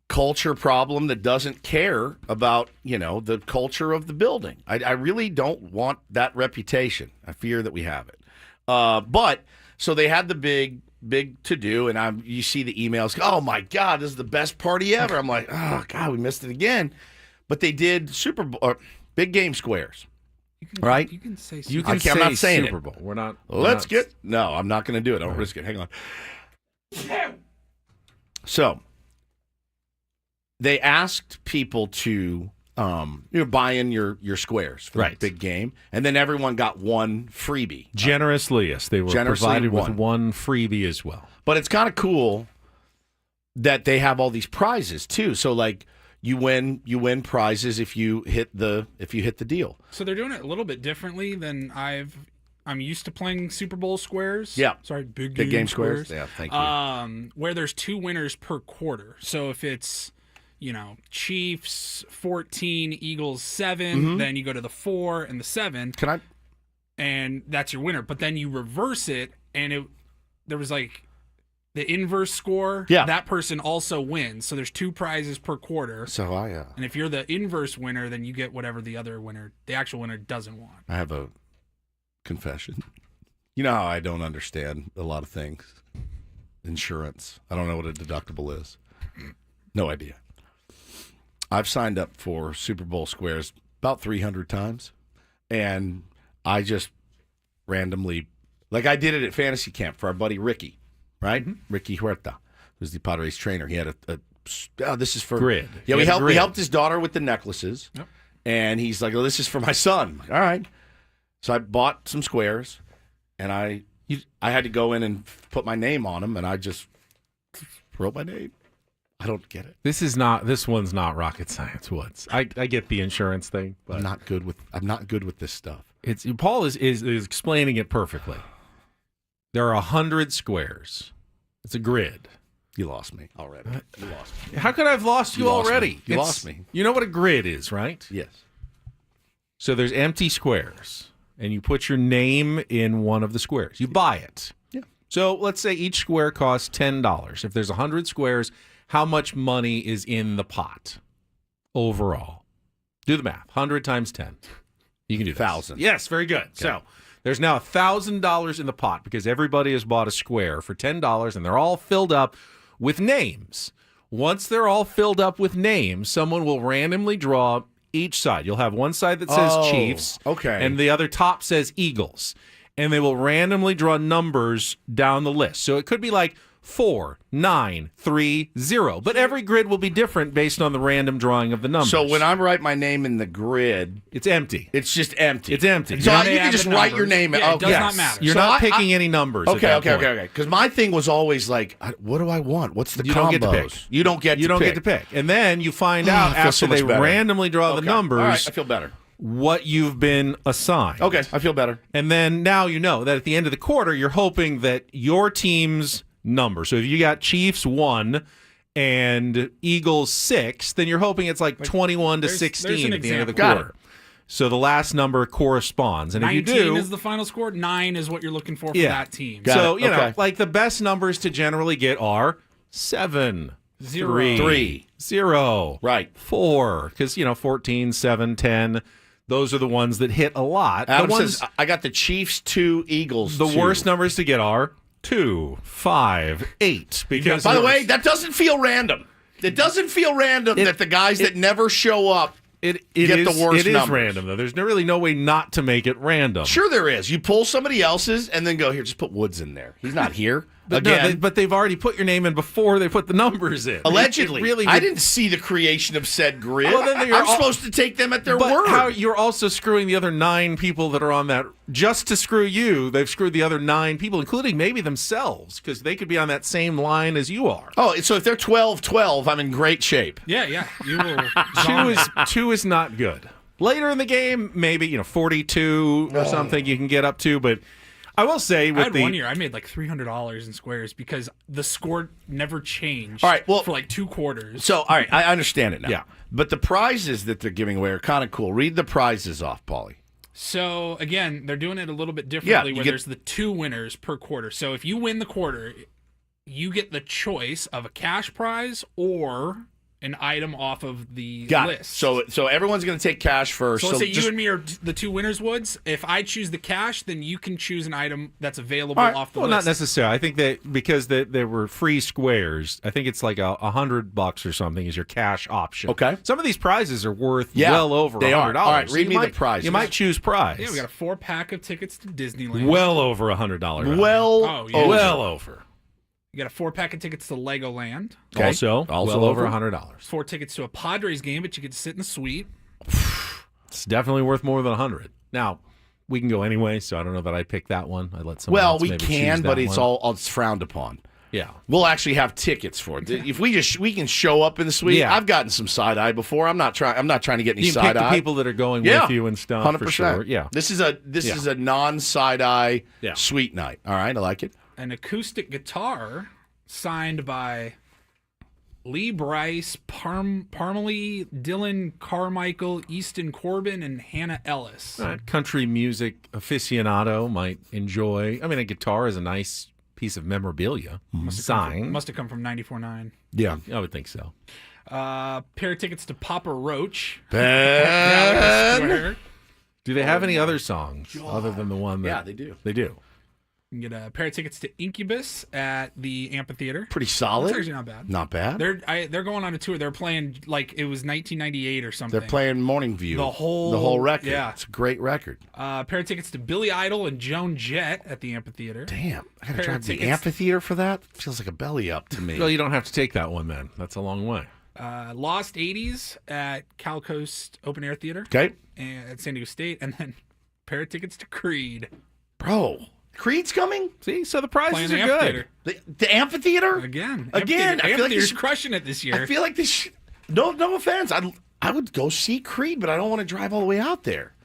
culture problem that doesn't care about, the culture of the building. I really don't want that reputation. I fear that we have it. But so they had the big to do, and you see the emails. Oh my God, this is the best party ever. I'm like, oh God, we missed it again. But they did Super Bowl. Big game squares, right? You can say I'm not saying Super Bowl. We're not. No, I'm not going to do it. I don't risk it. Hang on. So they asked people to buy in your squares for the big game, and then everyone got one freebie. Generously, yes, they were provided with one freebie as well. But it's kind of cool that they have all these prizes too. So like. You win prizes if you hit the deal. So they're doing it a little bit differently than I'm used to playing Super Bowl squares. Yeah. Sorry, big game squares. Yeah, thank you. Where there's 2 winners per quarter. So if it's Chiefs 14, Eagles 7, then you go to the 4 and the 7. And that's your winner. But then you reverse it, and there was like. The inverse score, that person also wins. So there's 2 prizes per quarter. So and if you're the inverse winner, then you get whatever the actual winner doesn't want. I have a confession. You know how I don't understand a lot of things. Insurance. I don't know what a deductible is. No idea. I've signed up for Super Bowl squares about 300 times, and I just randomly, like I did it at fantasy camp for our buddy Ricky. Right? Mm-hmm. Ricky Huerta, who's the Padres trainer. He had this is for grid. Yeah, we helped his daughter with the necklaces. Yep. And he's like, this is for my son. Like, all right. So I bought some squares, and I had to go in and put my name on them, and I just wrote my name. I don't get it. This one's not rocket science, Woods. I get the insurance thing, but I'm not good with this stuff. Paul is explaining it perfectly. There are 100 squares. It's a grid. You lost me already. You lost me. How could I have lost you already? You lost me. You know what a grid is, right? Yes. So there's empty squares, and you put your name in one of the squares. You buy it. Yeah. So let's say each square costs $10. If there's 100 squares, how much money is in the pot overall? Do the math. 100 times 10. You can do that. 1,000. Yes, very good. Okay. So There's now $1,000 in the pot because everybody has bought a square for $10, and they're all filled up with names. Once they're all filled up with names, someone will randomly draw each side. You'll have one side that says Chiefs, and the other top says Eagles. And they will randomly draw numbers down the list. So it could be like 4, 9, 3, 0. But every grid will be different based on the random drawing of the numbers. So when I write my name in the grid, it's empty. It's just empty. It's empty. So you can just write your name. Yeah, it does not matter. You're not picking any numbers. Okay. Because my thing was always like, what do I want? What's the combos? Don't get to pick. You don't get to pick. And then you find out after they randomly draw the numbers. All right, I feel better. What you've been assigned. Okay, I feel better. And then now you know that at the end of the quarter, you're hoping that your team's number. So if you got Chiefs 1 and Eagles 6, then you're hoping it's like 21 to 16 at the end of the quarter. So the last number corresponds. And if you do, 19 is the final score. 9 is what you're looking for that team. So, you know, like the best numbers to generally get are 7, 3, 0, right, 4, because, 14, 7, 10. Those are the ones that hit a lot. Adam says, I got the Chiefs 2, Eagles 2. The worst numbers to get are 2, 5, 8. Because by the way, that doesn't feel random. It doesn't feel random that the guys that never show up get the worst numbers. It is random, though. There's really no way not to make it random. Sure there is. You pull somebody else's and then go, here, just put Woods in there. He's not here. But they've already put your name in before they put the numbers in. Allegedly. I didn't see the creation of said grid. Well, then I'm supposed to take them at their word. How you're also screwing the other 9 people that are on that just to screw you. They've screwed the other 9 people, including maybe themselves, because they could be on that same line as you are. Oh, so if they're 12-12, I'm in great shape. Yeah. You will. 2 is not good. Later in the game, maybe 42 or something you can get up to, but I will say I had one year I made like $300 in squares because the score never changed for like 2 quarters. So, all right, I understand it now. Yeah. But the prizes that they're giving away are kind of cool. Read the prizes off, Paulie. So, again, they're doing it a little bit differently where there's the 2 winners per quarter. So, if you win the quarter, you get the choice of a cash prize or an item off of the list. So everyone's going to take cash first. So let's say you and me are the 2 winners, Woods. If I choose the cash, then you can choose an item that's available off the list. Well, not necessarily. I think that because there were free squares, I think it's like $100 or something is your cash option. Okay. Some of these prizes are worth well over $100. All right, read me the prizes. You might choose prize. Yeah, we got a 4-pack of tickets to Disneyland. Well over $100. Well over. You got a 4-pack of tickets to Legoland. Okay. Also well over $100. 4 tickets to a Padres game, but you get to sit in the suite. It's definitely worth more than $100. Now, we can go anyway, so I don't know that I'd pick that one. I'd let someone else maybe choose but that it's frowned upon. Yeah. We'll actually have tickets for it. If we can show up in the suite. I've gotten some side eye before. I'm not trying to get any side eye. The people that are going with you and stuff 100%. for sure. Yeah. This is a non side eye suite night. All right, I like it. An acoustic guitar signed by Lee Bryce, Parmalee, Dylan Carmichael, Easton Corbin, and Hannah Ellis. Country music aficionado might enjoy. I mean, a guitar is a nice piece of memorabilia. Must have come from 94.9. Yeah, I would think so. Pair of tickets to Papa Roach. Ben. Do they have any other songs other than the one that... Yeah, they do. They do. You can get a pair of tickets to Incubus at the amphitheater. Pretty solid. That's actually not bad. Not bad. They're going on a tour. They're playing like it was 1998 or something. They're playing Morning View. The whole record. Yeah, it's a great record. Pair of tickets to Billy Idol and Joan Jett at the amphitheater. Damn, I gotta drive to the amphitheater for that. Feels like a belly up to me. Well, you don't have to take that one then. That's a long way. Lost 80s at Cal Coast Open Air Theater. Okay. And at San Diego State, and then pair of tickets to Creed. Bro. Creed's coming? See, so the prizes are good. The amphitheater? Again. I feel like he's crushing it this year. I feel like this. No offense. I would go see Creed, but I don't want to drive all the way out there.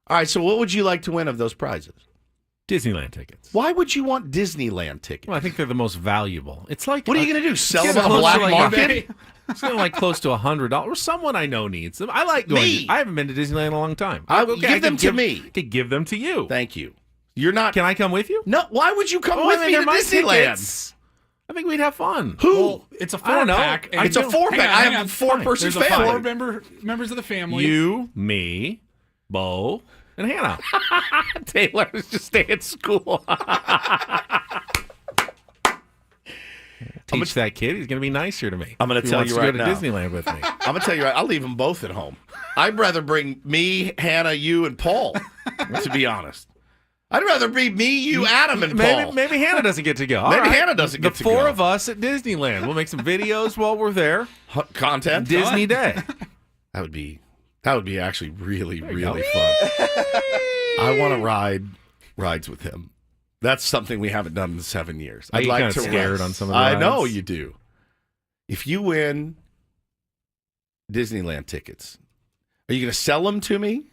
All right, so what would you like to win of those prizes? Disneyland tickets. Why would you want Disneyland tickets? Well, I think they're the most valuable. It's like what are you going to do? Sell them on the black market? It's going like close to $100. Someone I know needs them. I like going. Me. I haven't been to Disneyland in a long time. Give them to me. I could give them to you. Thank you. You're not. Can I come with you? No. Why would you come with me to Disneyland? I think we'd have fun. Who? Well, it's a 4-pack. It's a 4-pack. I have a 4-person family. There's 4 members of the family. You, me, Bo, And Hannah. Taylor is just stay at school. Teach that kid. He's going to be nicer to me. I'm going to tell you right now. Go to Disneyland with me. I'm going to tell you right. I'll leave them both at home. I'd rather bring me, Hannah, you, and Paul. To be honest, I'd rather be me, you, Adam, and Paul. Maybe Hannah doesn't get to go. Maybe Hannah doesn't get to go. The four of us at Disneyland. We'll make some videos while we're there. Content. Disney Day. That would be actually really, really fun. I want to ride rides with him. That's something we haven't done in 7 years. I'd like to scared on some of the rides. I know you do. If you win Disneyland tickets, are you going to sell them to me?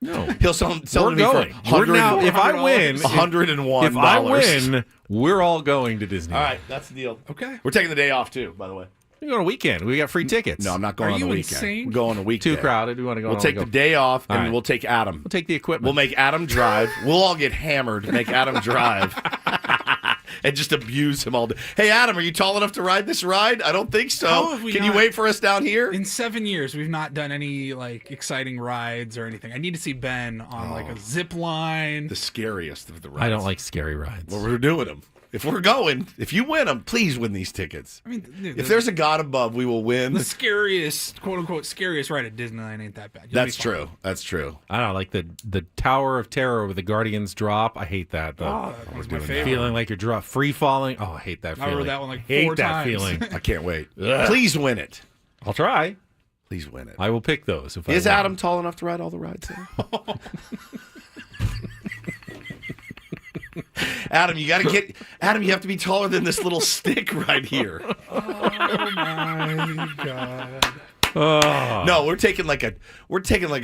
No. He'll sell them to me for $100. If I win, $101. If I win, we're all going to Disneyland. All right, that's the deal. Okay. We're taking the day off too, by the way. We're going on a weekend. We got free tickets. No, I'm not going on the weekend. Insane? We're going on a weekend. Too crowded. We want to go. We'll take the day off, and we'll take Adam. We'll take the equipment. We'll make Adam drive. We'll all get hammered, make Adam drive, and just abuse him all day. Hey, Adam, are you tall enough to ride this ride? I don't think so. Can you wait for us down here? In 7 years, we've not done any like exciting rides or anything. I need to see Ben on like a zip line. The scariest of the rides. I don't like scary rides. Well, we're doing them. If we're going, if you win them, please win these tickets. I mean, dude, if there's a God above, we will win. The scariest, quote unquote, scariest ride at Disneyland ain't that bad. That's true. That's true. I don't know, like the Tower of Terror where the Guardians drop. I hate that. Oh, that was my favorite. Feeling like you're free falling. Oh, I hate that feeling. I rode that one like hate 4 that times. feeling. I can't wait. Please win it. I'll try. Please win it. I will pick those. If Is I win. Adam tall enough to ride all the rides? Adam, you got to get. Adam, you have to be taller than this little stick right here. Oh my god! No, we're taking like a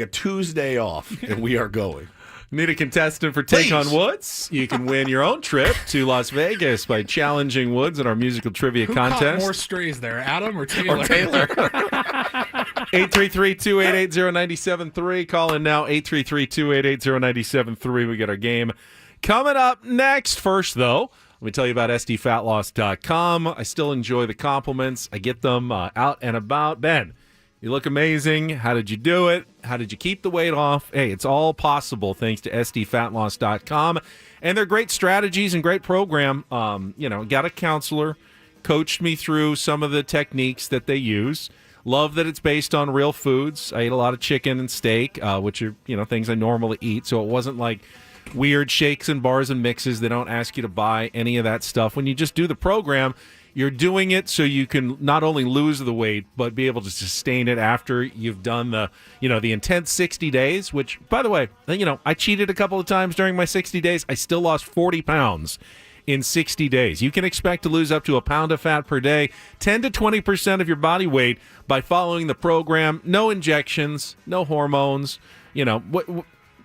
Tuesday off, and we are going. Need a contestant for Take on Woods? You can win your own trip to Las Vegas by challenging Woods in our musical trivia Who contest. caught more strays there, Adam or Taylor? 833-288-0973. Call in now, 833-288-0973. We get our game coming up next. First, though, let me tell you about SDFatLoss.com. I still enjoy the compliments. I get them out and about. Ben, you look amazing. How did you do it? How did you keep the weight off? Hey, it's all possible thanks to SDFatLoss.com. And their great strategies and great program. Got a counselor, coached me through some of the techniques that they use. Love that it's based on real foods. I ate a lot of chicken and steak, which are, things I normally eat. So it wasn't like weird shakes and bars and mixes. They don't ask you to buy any of that stuff. When you just do the program, you're doing it so you can not only lose the weight, but be able to sustain it after you've done the intense 60 days, which, by the way, I cheated a couple of times during my 60 days. I still lost 40 pounds in 60 days. You can expect to lose up to a pound of fat per day, 10 to 20% of your body weight by following the program. No injections, no hormones.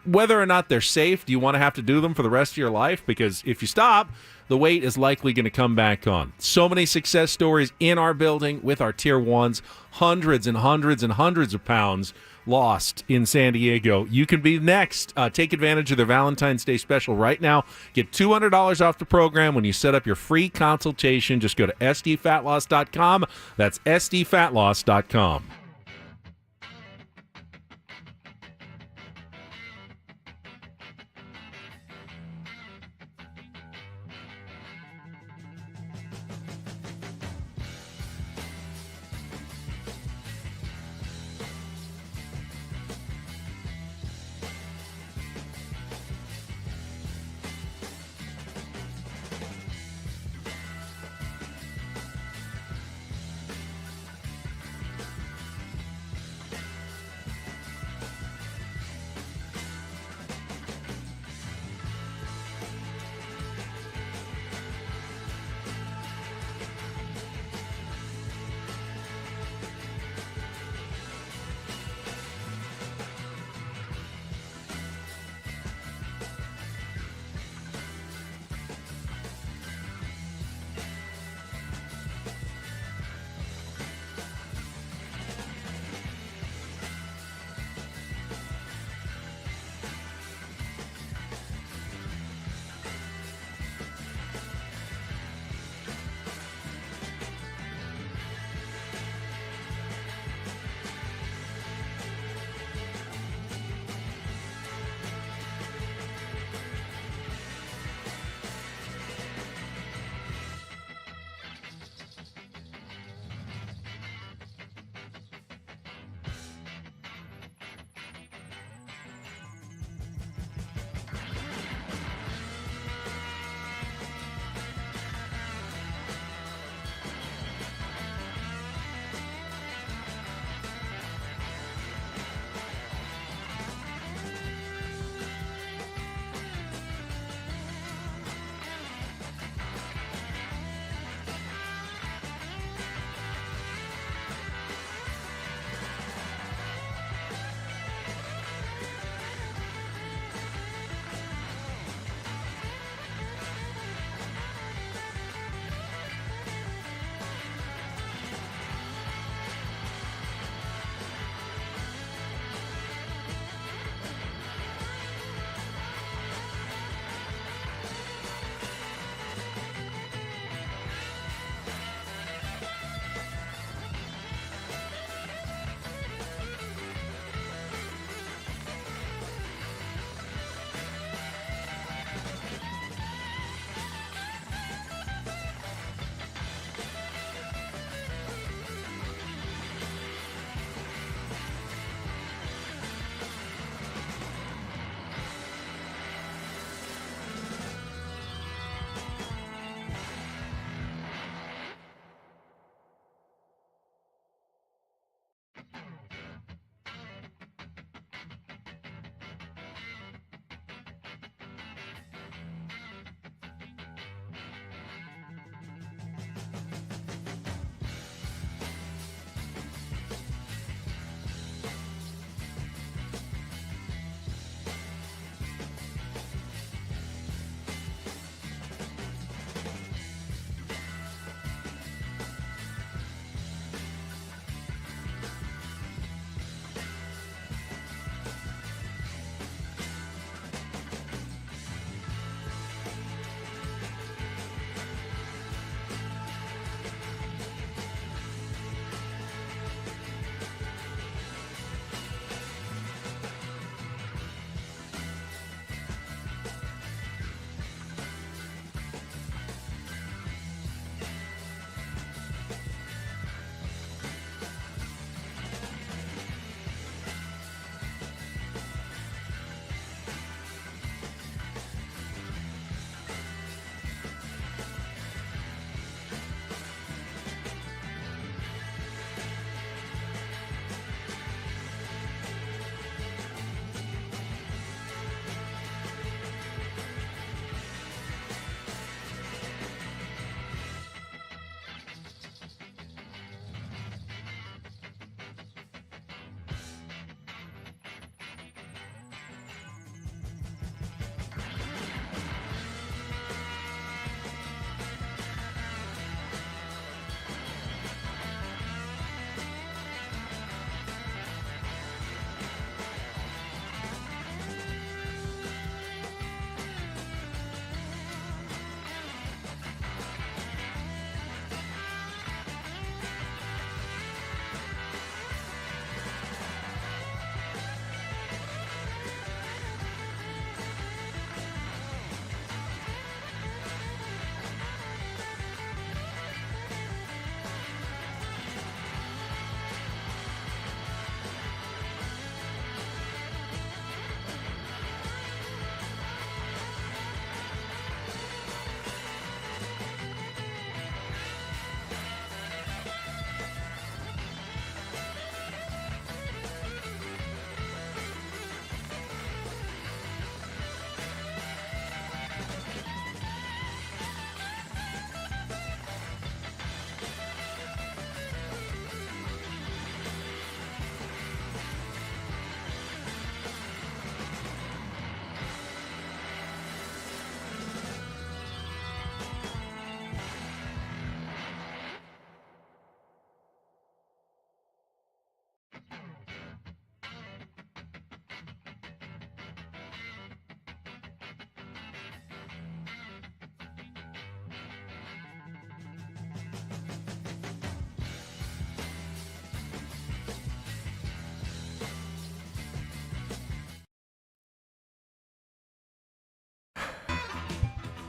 Whether or not they're safe, do you want to have to do them for the rest of your life? Because if you stop, the weight is likely going to come back on. So many success stories in our building with our Tier 1s, hundreds and hundreds and hundreds of pounds lost in San Diego. You can be next. Take advantage of their Valentine's Day special right now. Get $200 off the program when you set up your free consultation. Just go to SDFatLoss.com. That's SDFatLoss.com.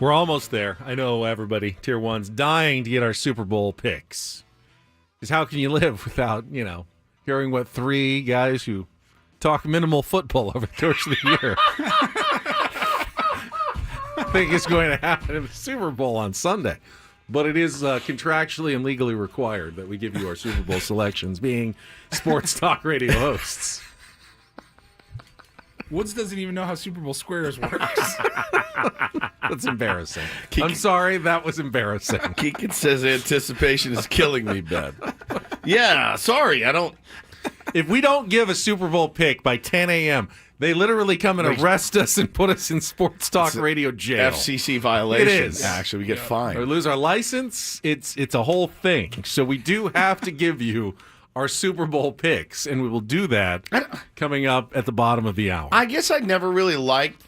We're almost there. I know everybody, Tier 1's dying to get our Super Bowl picks. Because how can you live without, hearing what three guys who talk minimal football over the course of the year think is going to happen in the Super Bowl on Sunday. But it is contractually and legally required that we give you our Super Bowl selections, being sports talk radio hosts. Woods doesn't even know how Super Bowl Squares works. That's embarrassing. I'm sorry, that was embarrassing. Keegan says anticipation is killing me, Ben. Yeah, sorry, I don't. If we don't give a Super Bowl pick by 10 a.m., they literally come and arrest us and put us in sports talk radio jail. FCC violation. It is. Actually, we get fined. Or lose our license. It's a whole thing. So we do have to give you our Super Bowl picks, and we will do that coming up at the bottom of the hour. I guess I never really liked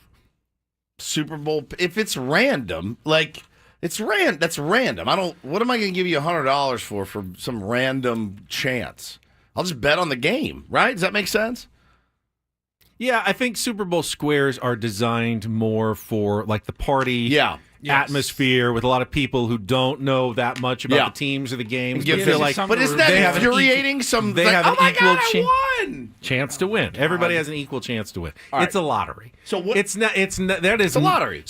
Super Bowl. If it's random, that's random. What am I going to give you $100 for some random chance? I'll just bet on the game, right? Does that make sense? Yeah, I think Super Bowl squares are designed more for the party atmosphere with a lot of people who don't know that much about the teams or the games. But isn't that infuriating? They have an equal I chance to win. Everybody has an equal chance to win. Right. It's a lottery. So what? It's a lottery.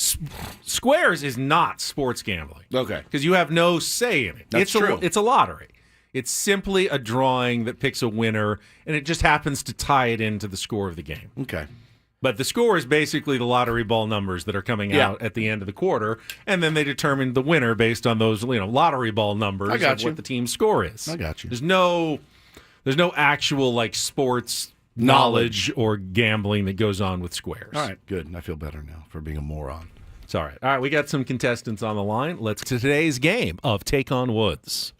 Squares is not sports gambling. Okay. Because you have no say in it. That's true. It's a lottery. It's simply a drawing that picks a winner, and it just happens to tie it into the score of the game. Okay. But the score is basically the lottery ball numbers that are coming out at the end of the quarter, and then they determine the winner based on those lottery ball numbers of what the team's score is. I got you. There's no actual sports knowledge or gambling that goes on with squares. All right, good. I feel better now for being a moron. It's all right. All right, we got some contestants on the line. Let's to today's game of Take on Woods.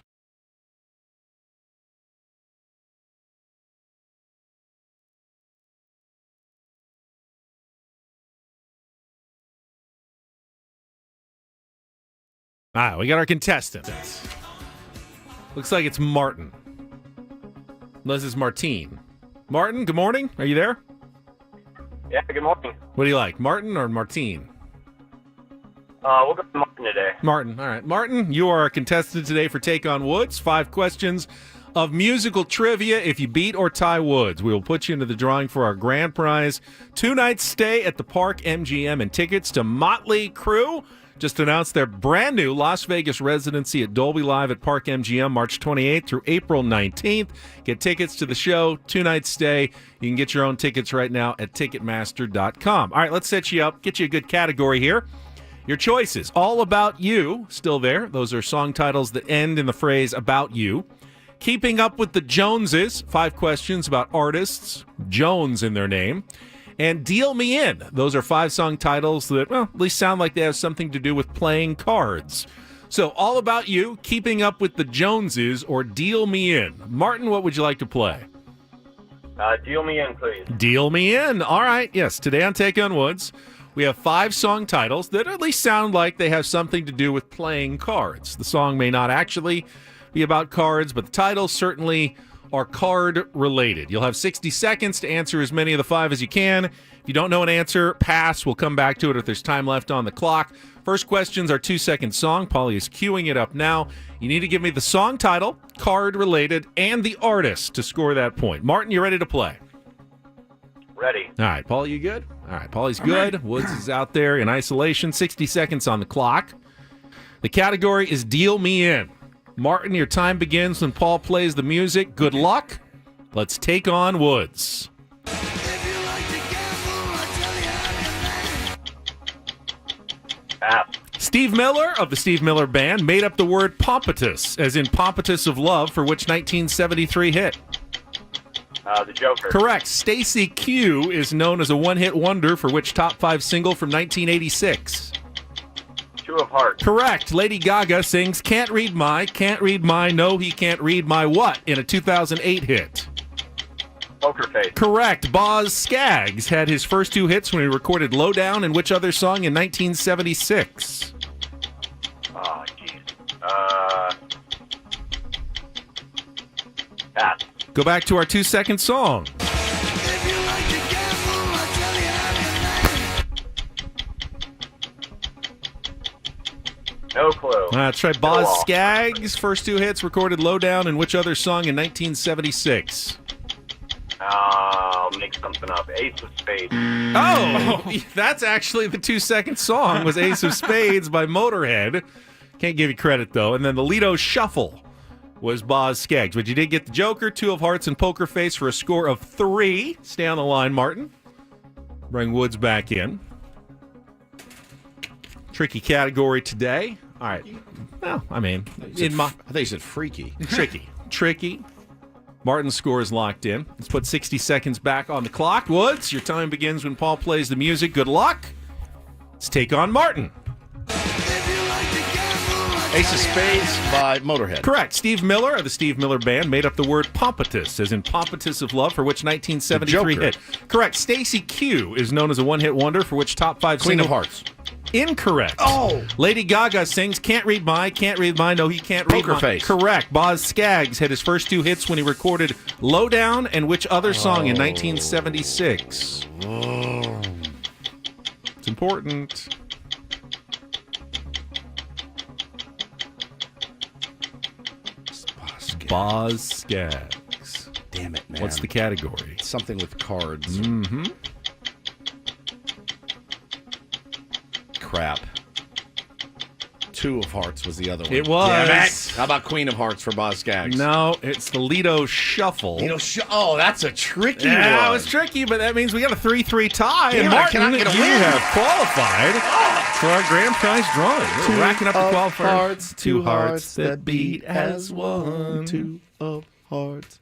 All right, we got our contestants. Looks like it's Martin. Unless it's Martine. Martin, good morning. Are you there? Yeah, good morning. What do you like, Martin or Martine? We'll go with Martin today. Martin. All right. Martin, you are a contestant today for Take on Woods. 5 questions of musical trivia. If you beat or tie Woods, we will put you into the drawing for our grand prize. 2-night stay at the Park MGM and tickets to Motley Crue. Just announced their brand new Las Vegas residency at Dolby Live at Park MGM March 28th through April 19th. Get tickets to the show, 2-night stay. You can get your own tickets right now at Ticketmaster.com. All right, let's set you up, get you a good category here. Your choices, All About You, still there. Those are song titles that end in the phrase about you. Keeping Up with the Joneses, 5 questions about artists, Jones in their name. And Deal Me In. Those are 5 song titles that, at least sound like they have something to do with playing cards. So, All About You, Keeping Up with the Joneses, or Deal Me In. Martin, what would you like to play? Deal Me In, please. Deal Me In. All right. Yes, today on Take on Woods, we have 5 song titles that at least sound like they have something to do with playing cards. The song may not actually be about cards, but the titles certainly are card related. You'll have 60 seconds to answer as many of the 5 as you can. If you don't know an answer, pass. We'll come back to it if there's time left on the clock. First question's our 2-second song. Paulie is queuing it up now. You need to give me the song title, card related, and the artist to score that point. Martin, you ready to play? Ready. All right, Paul, you good? All right, Paulie's good. Woods is out there in isolation. 60 seconds on the clock. The category is Deal Me In. Martin, your time begins when Paul plays the music. Good luck. Let's take on Woods. Steve Miller of the Steve Miller Band made up the word pompatus, as in Pompatus of Love, for which 1973 hit? The Joker. Correct. Stacy Q is known as a one-hit wonder for which top 5 single from 1986? Two of Hearts. Correct. Lady Gaga sings Can't Read My, No, He Can't Read My What in a 2008 hit? Poker Face. Correct. Boz Scaggs had his first 2 hits when he recorded Lowdown and which other song in 1976? Oh, jeez. Pass. Go back to our 2-second song. No clue. Let's try Boz Scaggs. First two hits recorded Lowdown in which other song in 1976? I'll make something up. Ace of Spades. Oh, that's actually the 2-second song was Ace of Spades by Motorhead. Can't give you credit, though. And then the Lido Shuffle was Boz Scaggs. But you did get the Joker, Two of Hearts, and Poker Face for a score of 3. Stay on the line, Martin. Bring Woods back in. Tricky category today. All right. Well, I mean, I think you said freaky. Tricky. Martin's score is locked in. Let's put 60 seconds back on the clock. Woods, your time begins when Paul plays the music. Good luck. Let's take on Martin. Ace of Spades by Motorhead. Correct. Steve Miller of the Steve Miller Band made up the word pompatus, as in Pompatus of Love, for which 1973 hit. Correct. Stacy Q is known as a one-hit wonder, for which top 5 Queen of Hearts. Incorrect. Oh! Lady Gaga sings Can't Read My, no, he can't read Poker my. Face. Correct. Boz Scaggs had his first 2 hits when he recorded Lowdown, and which other song in 1976? Oh. It's important. Boz Scaggs. Damn it, man. What's the category? Something with cards. Mm-hmm. Crap. Two of Hearts was the other one. It was. Damn it. How about Queen of Hearts for Boz Scaggs? No, it's the Lido Shuffle. Oh, that's a tricky one. Yeah, it was tricky, but that means we got a 3-3 tie. Damn and it, I Martin, cannot get a you win. have qualified for our grand prize drawing. We're racking up the qualifiers. Hearts, 2 hearts that beat as one. 2 of Hearts.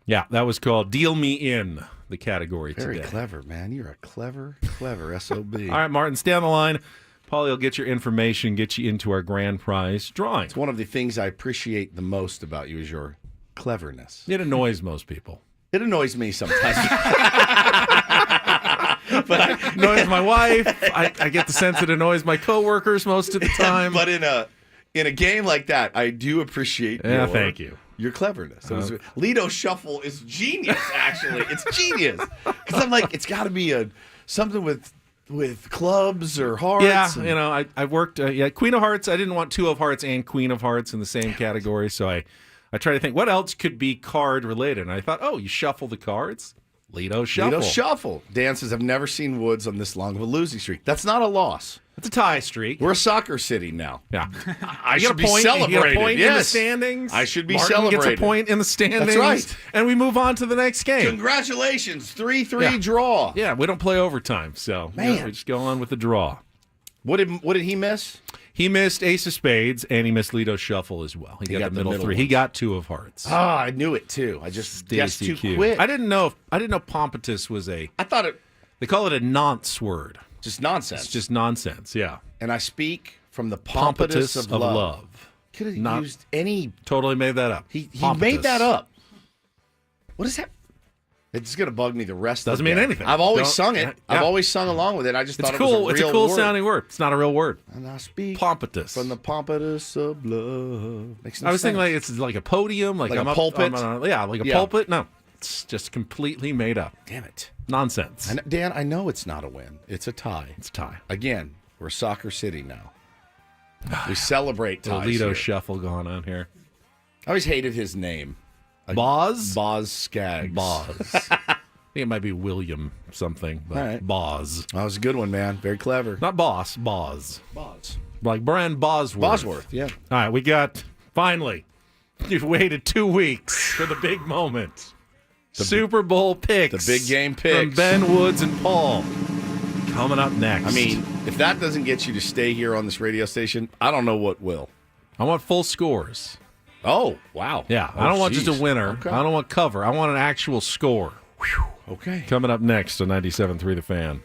Yeah, that was called Deal Me In, the category Very today. clever, man. You're a clever SOB. All right, Martin, stay on the line. Paulie will get your information, get you into our grand prize drawing. It's one of the things I appreciate the most about you is your cleverness. It annoys most people. It annoys me sometimes. But it annoys my wife. I get the sense it annoys my coworkers most of the time. But in a game like that, I do appreciate thank you. Your cleverness. Lido Shuffle is genius, actually. It's genius. Because I'm like, it's got to be something with clubs or hearts. Yeah, I worked, Queen of Hearts. I didn't want Two of Hearts and Queen of Hearts in the same category, so I tried to think, what else could be card related? And I thought, you shuffle the cards. Lido Shuffle. Dan says, I've never seen Woods on this long of a losing streak. That's not a loss. It's a tie streak. We're a soccer city now. Yeah. I should be celebrated. You get a point in the Yes. standings. I should be Martin celebrated. gets a point in the standings. That's right. And we move on to the next game. Congratulations. 3-3 draw. Yeah, we don't play overtime, so we just go on with the draw. What did he miss? He missed Ace of Spades, and he missed Lido Shuffle as well. He got the middle 3. ones. He got Two of Hearts. Oh, I knew it too. I just guessed too DCQ. quick. I didn't know pompatus was I thought it they call it a nonce word. just nonsense. It's just nonsense, yeah. And I speak from the pompatus of love. Could have Not- used any. Totally made that up. He Pompatus. made that up. What is that? It's going to bug me the rest Doesn't of the mean day. anything. I've always Don't- sung it. yeah. I've always sung along with it. I just It's thought cool. it was a real It's a cool word. sounding word. It's not a real word. And I speak Pompatus. from the pompatus of love. Makes no I was thinking sense. like it's like a podium, like Like I'm a up- pulpit? like a Yeah. pulpit. No, it's just completely made up. Damn it. Nonsense. Dan, I know it's not a win. It's a tie. It's a tie. Again, we're Soccer City now. We celebrate The ties Lido here. Shuffle going on here. I always hated his name. Boz? Boz Scaggs. Boz. I think it might be William something, but All right. Boz. That was a good one, man. Very clever. Not Boss, Boz. Boz. Like Brian Bosworth. Bosworth, yeah. All right, we got, finally, you've waited 2 weeks for the big moment. Super Bowl picks. The big game From picks. Ben Woods and Paul. Coming up next. I mean, if that doesn't get you to stay here on this radio station, I don't know what will. I want full scores. Oh, wow. Yeah, Oh, I don't want just a geez. winner. Okay. I don't want cover. I want an actual score. Okay. Coming up next on 97.3 The Fan.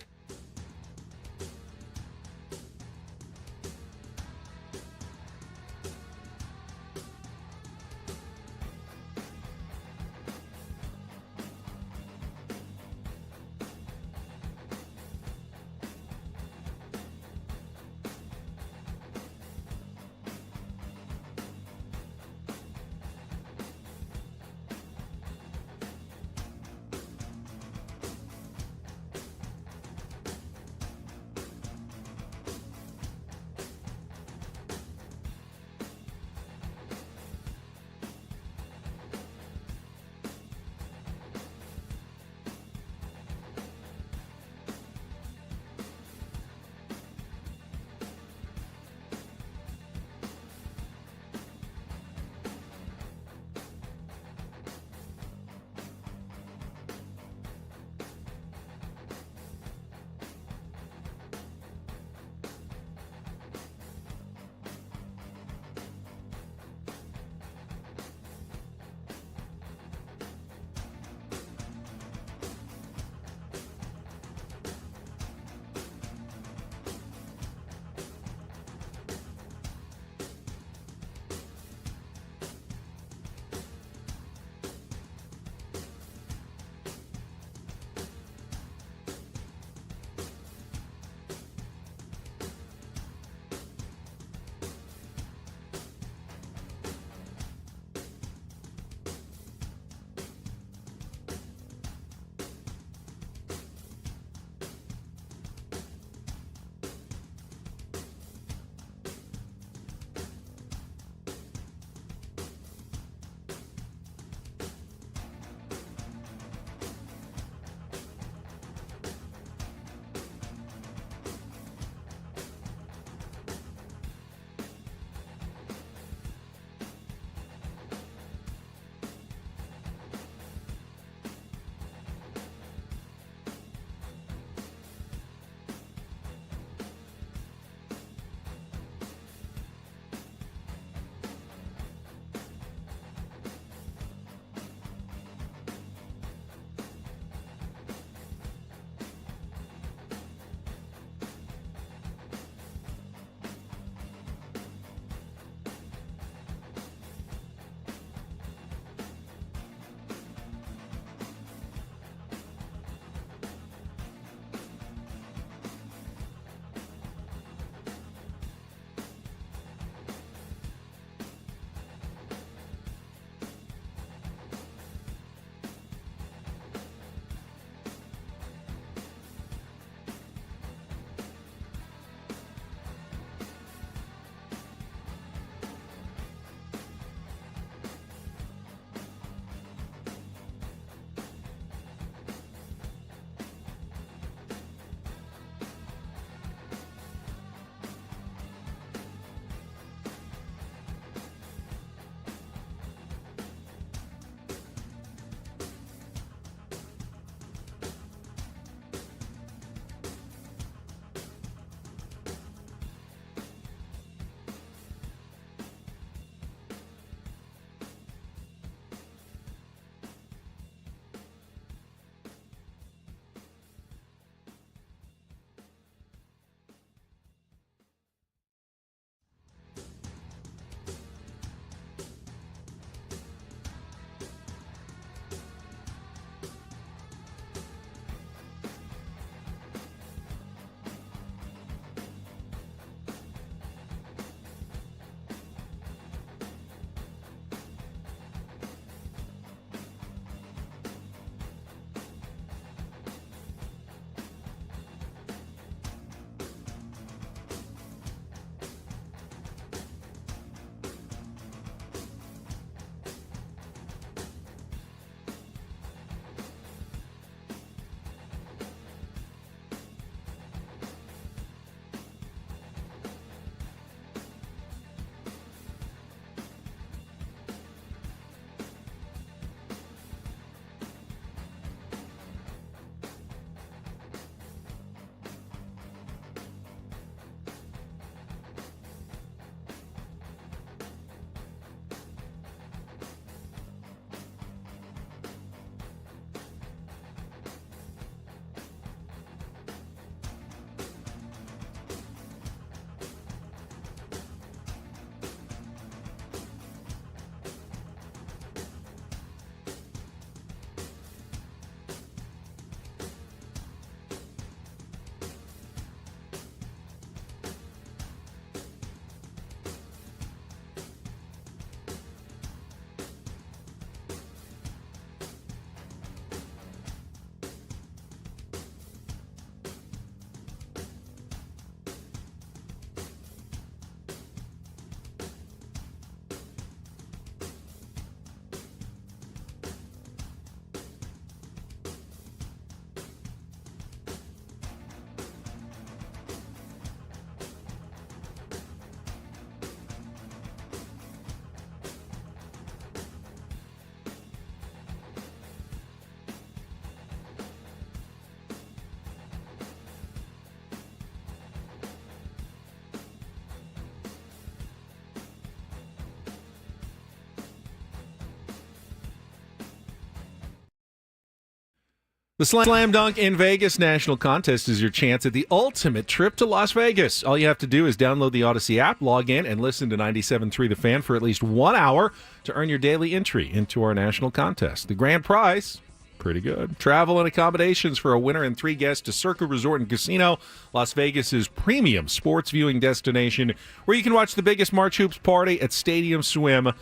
The Slam Dunk in Vegas National Contest is your chance at the ultimate trip to Las Vegas. All you have to do is download the Odyssey app, log in, and listen to 97.3 The Fan for at least 1 hour to earn your daily entry into our national contest. The grand prize, pretty good. Travel and accommodations for a winner and 3 guests to Circa Resort and Casino, Las Vegas's premium sports viewing destination, where you can watch the biggest March Hoops party at Stadium Swim,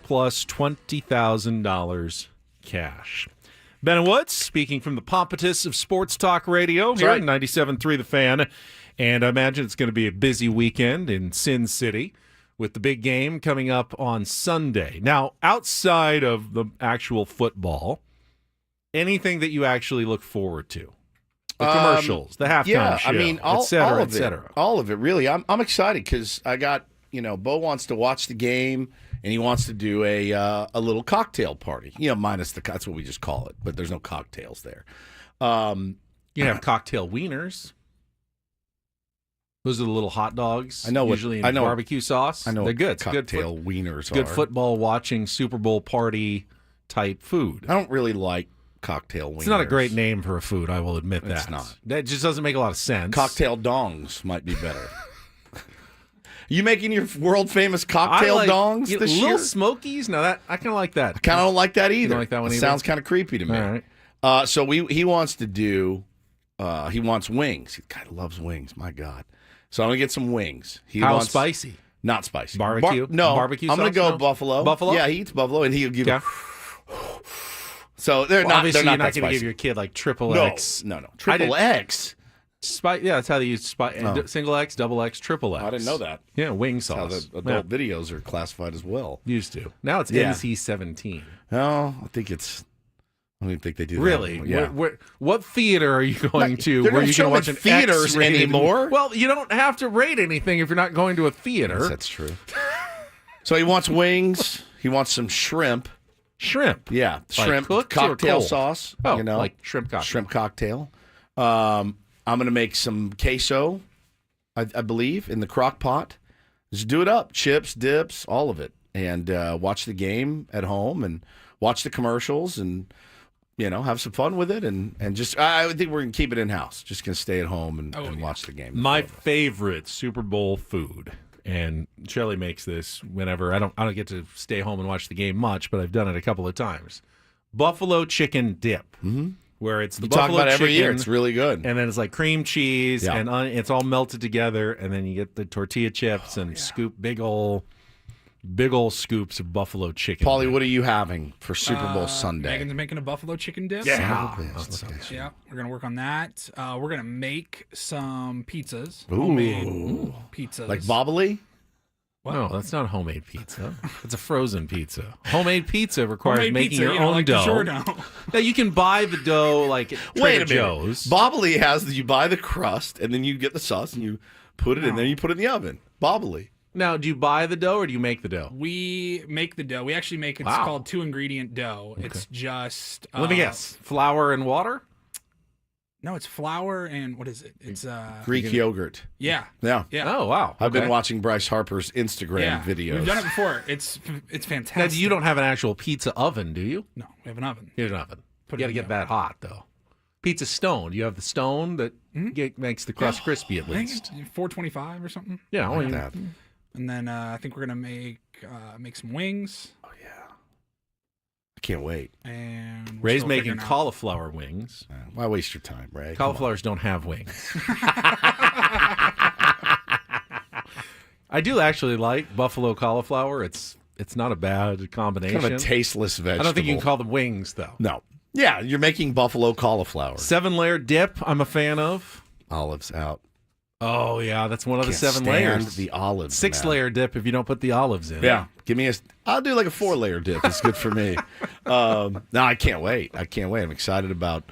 plus $20,000 cash. Ben Woods, speaking from the pompatus of Sports Talk Radio here at 97.3 The Fan. And I imagine it's going to be a busy weekend in Sin City with the big game coming up on Sunday. Now, outside of the actual football, anything that you actually look forward to? The commercials, the halftime show, I mean, et cetera, et cetera. All of it, really. I'm excited because I got, Bo wants to watch the game. And he wants to do a little cocktail party, minus that's what we just call it, but there's no cocktails there. You have cocktail wieners. Those are the little hot dogs. I know usually in barbecue sauce. I know they're good. It's cocktail wieners. Good football watching Super Bowl party type food. I don't really like cocktail wieners. It's not a great name for a food. I will admit that. It's not. That just doesn't make a lot of sense. Cocktail dongs might be better. You making your world famous cocktail dongs this year? Little Smokies? No, that I kind of like that. I kind of don't like that either. You don't like that one either? Sounds kind of creepy to me. All right. So he wants to do. He wants wings. God loves wings. My God. So I'm gonna get some wings. How spicy? Not spicy. Barbecue? No. Barbecue I'm gonna sauce? go No? buffalo. Buffalo? Yeah, he eats buffalo, and he'll give. Yeah. So they're not. Obviously, They're not you're not that going to spicy. give your kid like triple No, X. no. Triple X. Yeah, that's how they use single X, double X, triple X. I didn't know that. Yeah, wing That's how sauce. the adult videos are classified as well. Used to. Now it's Yeah. NC-17. No, I don't even think they do that. Really? anymore. Yeah. What theater are you going to They're where not you can watch showing an theaters X-rated anymore. Well, you don't have to rate anything if you're not going to a theater. Yes, that's true. So he wants wings. He wants some shrimp. Shrimp. Yeah, Like shrimp cooked or cocktail cold? sauce. Oh, like shrimp cocktail. Shrimp cocktail. I'm going to make some queso, I believe, in the crock pot. Just do it up. Chips, dips, all of it. And watch the game at home and watch the commercials and, have some fun with it. And just, I think we're going to keep it in-house. Just going to stay at home and watch the game. My favorite Super Bowl food, and Shelley makes this whenever I don't get to stay home and watch the game much, but I've done it a couple of times. Buffalo chicken dip. Mm-hmm. Where it's the you buffalo talk about chicken, every year. It's really good. and then it's like cream cheese, and it's all melted together, and then you get the tortilla chips and scoop big ol' scoops of buffalo chicken. Paulie, what are you having for Super Bowl Sunday? Megan's making a buffalo chicken dip. Yeah, Yeah, we're gonna work on that. We're gonna make some pizzas. Ooh. Homemade pizzas. Like bobbly? No, that's not homemade pizza. It's a frozen pizza. Homemade pizza requires Homemade making pizza, your own like dough. DiGiorno. Now you can buy the dough like at Wait a Trader minute. Joe's. Bobbly has you buy the crust and then you get the sauce and you put it in there. You put it in the oven. Bobbly. Now, do you buy the dough or do you make the dough? We make the dough. We actually make it's Wow. called 2-ingredient dough. Okay. It's just Let me guess. Flour and water? No, it's flour and what is it? It's Greek yogurt. Yeah. Yeah. Oh, wow. I've been Okay. watching Bryce Harper's Instagram videos. We've done it before. It's fantastic. Now, you don't have an actual pizza oven, do you? No, we have an oven. You have an oven. Put You it got to in get the that hot, though. Pizza stone. You have the stone that makes the crust crispy at I think least. it's 425 or something. Yeah, well, Like you- that. And then I think we're gonna make some wings. Oh, yeah. I can't wait. And we're Ray's still making figuring out- cauliflower wings. Why waste your time, Ray? Cauliflowers don't have wings. I do actually like buffalo cauliflower. It's not a bad combination. Kind of a tasteless vegetable. I don't think you can call them wings, though. No. Yeah, you're making buffalo cauliflower. 7-layer dip, I'm a fan of. Olives out. Oh, yeah, that's one of the Can't 7 stand layers. the olives. 6-layer dip if you don't put the olives in. Yeah. Give me I'll do like a 4-layer dip. It's good for me. No, I can't wait. I'm excited about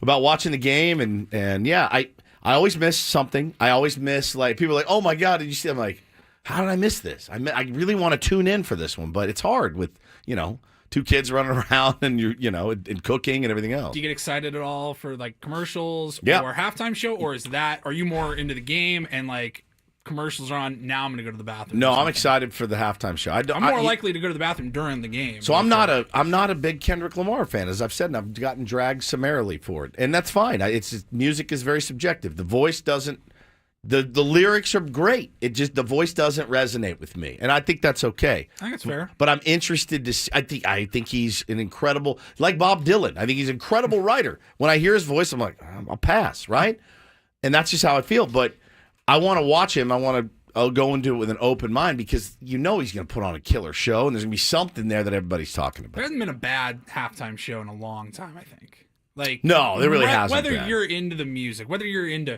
watching the game and yeah, I always miss something. I always miss, like, people are like, "Oh my God, did you see?" I'm like, "How did I miss this?" I really want to tune in for this one, but it's hard with, 2 kids running around and and cooking and everything else. Do you get excited at all for like commercials Yeah. or halftime show, or are you more into the game and like commercials are on. Now I'm going to go to the bathroom. No, I'm excited for the halftime show. I'm more likely to go to the bathroom during the game. So I'm not a big Kendrick Lamar fan, as I've said, and I've gotten dragged summarily for it, and that's fine. Music is very subjective. The voice doesn't. The lyrics are great. The voice doesn't resonate with me, and I think that's okay. I think it's fair. But I'm interested to see. I think he's an incredible, like Bob Dylan. I think he's an incredible writer. When I hear his voice, I'm like, I'll pass, right? And that's just how I feel. But I want to watch him. I'll go into it with an open mind because he's going to put on a killer show, and there's going to be something there that everybody's talking about. There hasn't been a bad halftime show in a long time, I think. No, there really hasn't. Whether you're into the music, whether you're into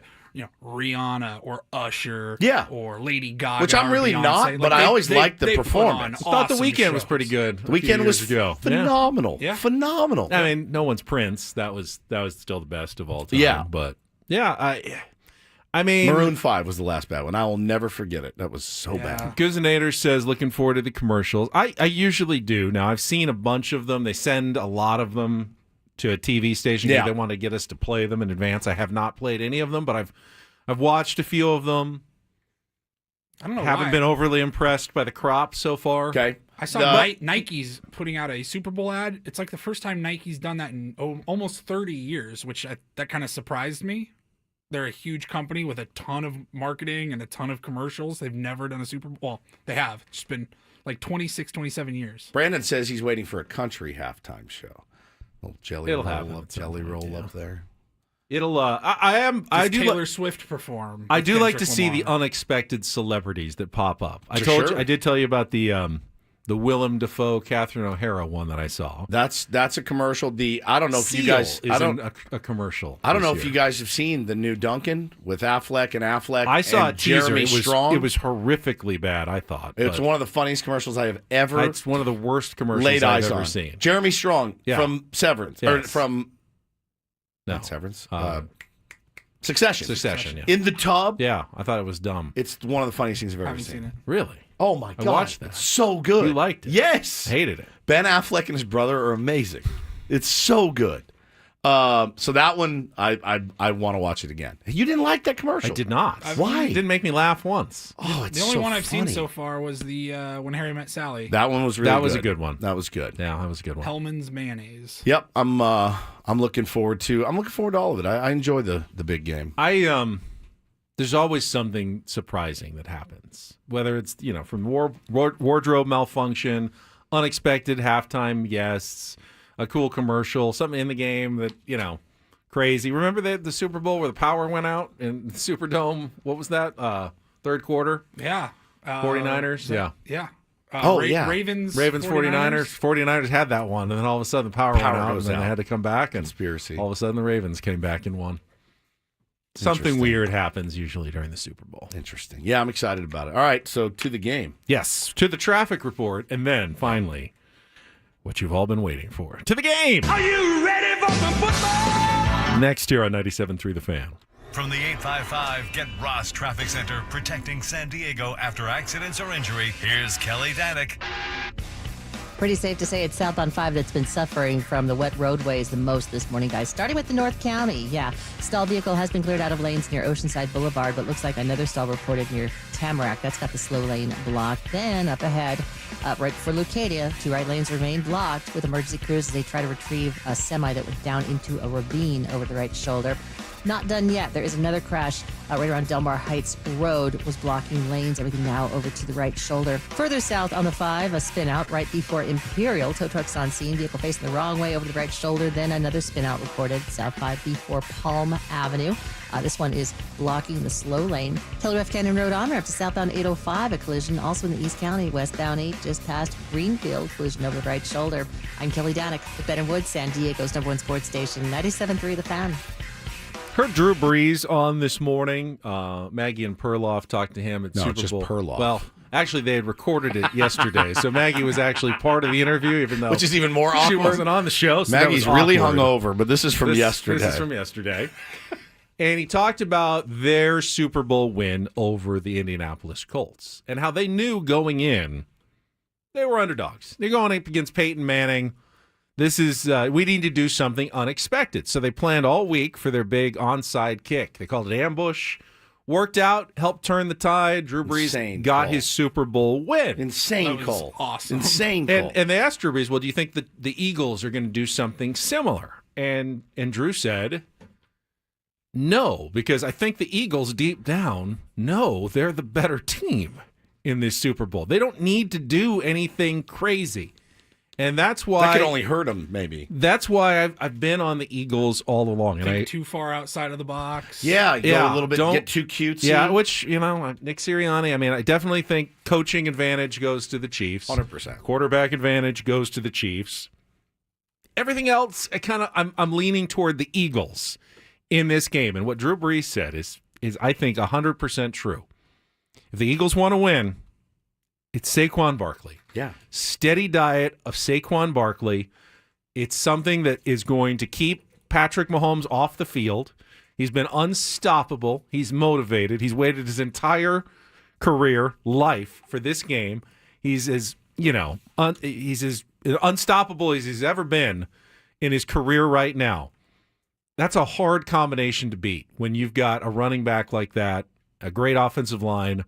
Rihanna or Usher, or Lady Gaga, which I'm really not, but I always liked the performance. I thought the weekend was pretty good. The weekend was phenomenal. Yeah. Phenomenal. I mean, no one's Prince. That was still the best of all time. Yeah, but I mean, Maroon 5 was the last bad one. I will never forget it. That was so bad. Guzinator says, looking forward to the commercials. I usually do. Now, I've seen a bunch of them. They send a lot of them to a TV station because they want to get us to play them in advance. I have not played any of them, but I've watched a few of them. I don't know. Haven't been overly impressed by the crop so far. Okay. I saw Nike's putting out a Super Bowl ad. It's like the first time Nike's done that in almost 30 years, which that kind of surprised me. They're a huge company with a ton of marketing and a ton of commercials. They've never done a Super Bowl. Well, they have. It's been like 26, 27 years. Brandon says he's waiting for a country halftime show. Little jelly roll up there. It'll. I do. Taylor Swift perform. I do like to see the unexpected celebrities that pop up. I did tell you about the Willem Dafoe, Catherine O'Hara one that I saw. That's a commercial. I don't know if you guys. A commercial. I don't know if you guys have seen the new Duncan with Affleck and Affleck. I saw a teaser. Jeremy Strong. It was horrifically bad. I thought it's one of the funniest commercials I have ever. It's one of the worst commercials I've ever seen. Jeremy Strong from Severance or from. No. Not Severance. Succession. Succession. In the tub. Yeah, I thought it was dumb. It's one of the funniest things I've ever seen it. Really? Oh my god! I watched that. It's so good. You liked it? Yes. Hated it. Ben Affleck and his brother are amazing. It's so good. So that one, I want to watch it again. You didn't like that commercial? I did not. Why? It didn't make me laugh once. Oh, it's the only so one I've funny. seen so far was the When Harry Met Sally. That one was really. That was a good one. That was good. Yeah, that was a good one. Hellman's mayonnaise. Yep, I'm looking forward to. I'm looking forward to all of it. I enjoy the big game. There's always something surprising that happens, whether it's from wardrobe malfunction, unexpected halftime guests, a cool commercial, something in the game that crazy. Remember the Super Bowl where the power went out in the Superdome? What was that? Third quarter? Yeah. 49ers? Yeah. Ravens 49ers. 49ers had that one, and then all of a sudden the power went out, and then they had to come back. And Conspiracy. All of a sudden the Ravens came back and won. Something weird happens usually during the Super Bowl. Interesting. Yeah, I'm excited about it. All right, so to the game. Yes, to the traffic report, and then finally, what you've all been waiting for. To the game! Are you ready for some football? Next here on 97.3 The Fan. From the 855 Get Ross Traffic Center, protecting San Diego after accidents or injury, here's Kelly Danick. Pretty safe to say it's southbound 5 that's been suffering from the wet roadways the most this morning, guys. Starting with the North County. Yeah, stalled vehicle has been cleared out of lanes near Oceanside Boulevard, but looks like another stall reported near Tamarack. That's got the slow lane blocked. Then up ahead, right before Leucadia, 2 right lanes remain blocked with emergency crews as they try to retrieve a semi that went down into a ravine over the right shoulder. Not done yet. There is another crash right around Delmar Heights Road was blocking lanes. Everything now over to the right shoulder. Further south on the 5, a spin out right before Imperial. Tow trucks on scene. Vehicle facing the wrong way over the right shoulder. Then another spin out reported south 5 before Palm Avenue. This one is blocking the slow lane. Telegraph Canyon Road on ramp to southbound 805. A collision also in the East County. Westbound 8 just past Greenfield. Collision over the right shoulder. I'm Kelly Danick with Ben and Wood, San Diego's #1 sports station. 97.3 The Fan. Heard Drew Brees on this morning. Maggie and Perloff talked to him at Super Bowl. just Perloff. Well, actually, they had recorded it yesterday, so Maggie was actually part of the interview, even though which is even more awkward. She wasn't on the show. So Maggie's that was really awkward. hungover, but this is from yesterday. This is from yesterday. And he talked about their Super Bowl win over the Indianapolis Colts and how they knew going in they were underdogs. They're going up against Peyton Manning. This is, we need to do something unexpected. So they planned all week for their big onside kick. They called it ambush. worked out, helped turn the tide. Drew Brees got his Super Bowl win. Insane call. Awesome. Insane call. And they asked Drew Brees, well, do you think that the Eagles are going to do something similar? And Drew said, no, because I think the Eagles deep down know they're the better team in this Super Bowl. They don't need to do anything crazy. And that's why that could only hurt them, maybe. That's why I've been on the Eagles all along. Think too far outside of the box. Yeah, go a little bit, get too cutesy. Yeah, which, Nick Sirianni, I mean, I definitely think coaching advantage goes to the Chiefs. 100%. Quarterback advantage goes to the Chiefs. Everything else, I'm leaning toward the Eagles in this game. And what Drew Brees said is I think 100% true. If the Eagles want to win, it's Saquon Barkley. Yeah. Steady diet of Saquon Barkley. It's something that is going to keep Patrick Mahomes off the field. He's been unstoppable. He's motivated. He's waited his entire career, life for this game. He's as, he's as unstoppable as he's ever been in his career right now. That's a hard combination to beat when you've got a running back like that, a great offensive line.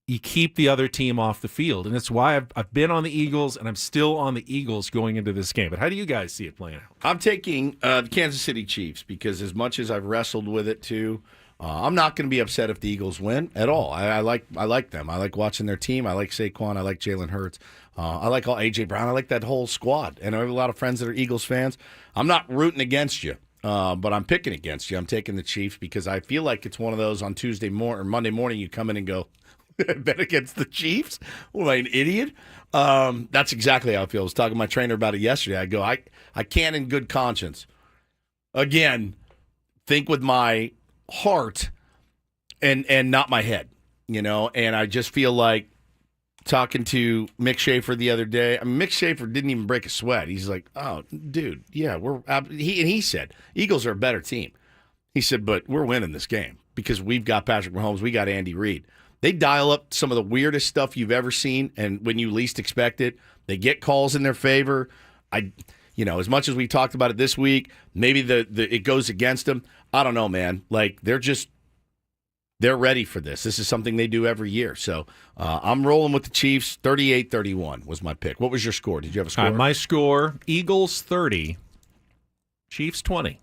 You keep the other team off the field. And it's why I've been on the Eagles, and I'm still on the Eagles going into this game. But how do you guys see it playing out? I'm taking the Kansas City Chiefs because as much as I've wrestled with it too, I'm not going to be upset if the Eagles win at all. I like them. I like watching their team. I like Saquon. I like Jalen Hurts. I like all A.J. Brown. I like that whole squad. And I have a lot of friends that are Eagles fans. I'm not rooting against you, but I'm picking against you. I'm taking the Chiefs because I feel like it's one of those on Tuesday morning or Monday morning you come in and go, bet against the Chiefs? What am I, an idiot? That's exactly how I feel. I was talking to my trainer about it yesterday. I go, I can't in good conscience, again, think with my heart and not my head, and I just feel like talking to Mick Schaefer the other day. I mean, Mick Schaefer didn't even break a sweat. He's like, oh, dude, yeah, he said, Eagles are a better team. He said, but we're winning this game because we've got Patrick Mahomes, we got Andy Reid. They dial up some of the weirdest stuff you've ever seen, and when you least expect it, they get calls in their favor. As much as we talked about it this week, maybe it goes against them. I don't know, man. Like they're ready for this. This is something they do every year. So I'm rolling with the Chiefs. 38-31 was my pick. What was your score? Did you have a score? My score: Eagles 30, Chiefs 20.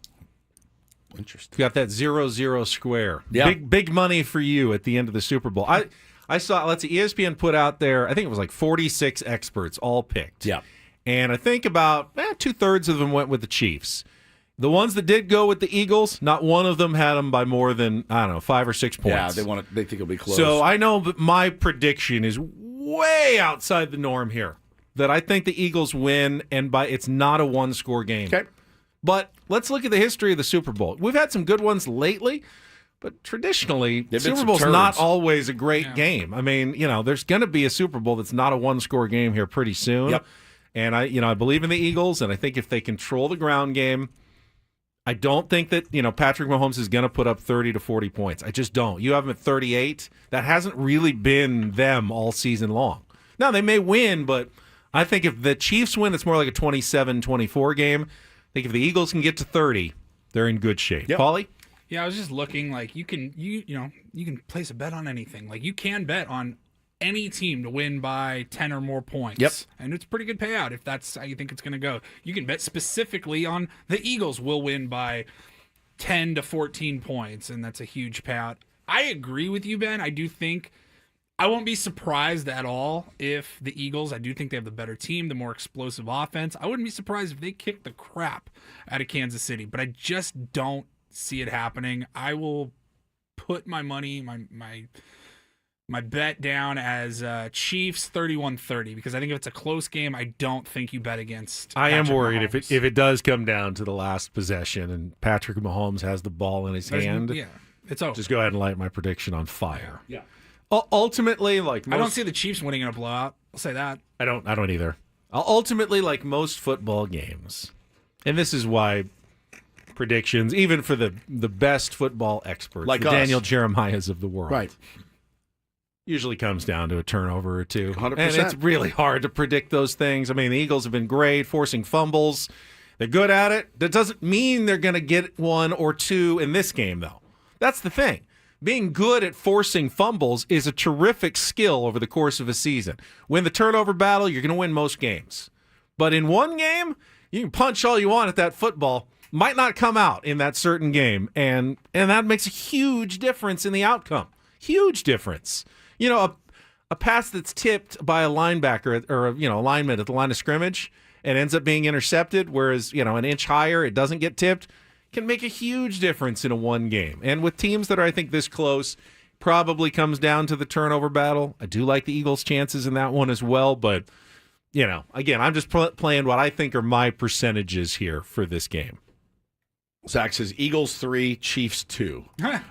Interesting. You got that 0-0 square. Yeah. Big money for you at the end of the Super Bowl. I saw, let's see, ESPN put out there, I think it was like 46 experts all picked. Yeah. And I think about 2/3 of them went with the Chiefs. The ones that did go with the Eagles, not one of them had them by more than, 5 or 6 points. Yeah, they think it'll be close. So I know that my prediction is way outside the norm here. That I think the Eagles win, and it's not a one-score game. Okay. But let's look at the history of the Super Bowl. We've had some good ones lately, but traditionally, Super Bowl's not always a great game. I mean, there's going to be a Super Bowl that's not a one-score game here pretty soon. Yep. And I believe in the Eagles, and I think if they control the ground game, I don't think that, Patrick Mahomes is going to put up 30 to 40 points. I just don't. You have him at 38. That hasn't really been them all season long. Now, they may win, but I think if the Chiefs win, it's more like a 27-24 game. I think if the Eagles can get to 30, they're in good shape. Yep. Paulie? Yeah, I was just looking like you can place a bet on anything. Like you can bet on any team to win by 10 or more points. Yep. And it's a pretty good payout if that's how you think it's going to go. You can bet specifically on the Eagles will win by 10 to 14 points, and that's a huge payout. I agree with you, Ben. I do think I won't be surprised at all if the Eagles, I do think they have the better team, the more explosive offense. I wouldn't be surprised if they kick the crap out of Kansas City, but I just don't see it happening. I will put my money, my bet down as Chiefs 31-30 because I think if it's a close game, I don't think you bet against I am Patrick worried Mahomes. if it does come down to the last possession and Patrick Mahomes has the ball in his hand. Yeah, it's over. Just go ahead and light my prediction on fire. Yeah. Ultimately, I don't see the Chiefs winning in a blowout. I'll say that. I don't either. Ultimately, like most football games, and this is why predictions, even for the best football experts, like the Daniel Jeremiahs of the world, Right. usually comes down to a turnover or two. 100%. And it's really hard to predict those things. I mean, the Eagles have been great, forcing fumbles. They're good at it. That doesn't mean they're going to get one or two in this game, though. That's the thing. being good at forcing fumbles is a terrific skill over the course of a season. Win the turnover battle, you're going to win most games. But in one game, you can punch all you want at that football. Might not come out in that certain game, and that makes a huge difference in the outcome. Huge difference. A pass that's tipped by a linebacker or a lineman at the line of scrimmage and ends up being intercepted, whereas an inch higher it doesn't get tipped, can make a huge difference in a one game. And with teams that are, I think, this close, probably comes down to the turnover battle. I do like the Eagles' chances in that one as well, but again, I'm just playing what I think are my percentages here for this game. Zach says Eagles 3, Chiefs 2.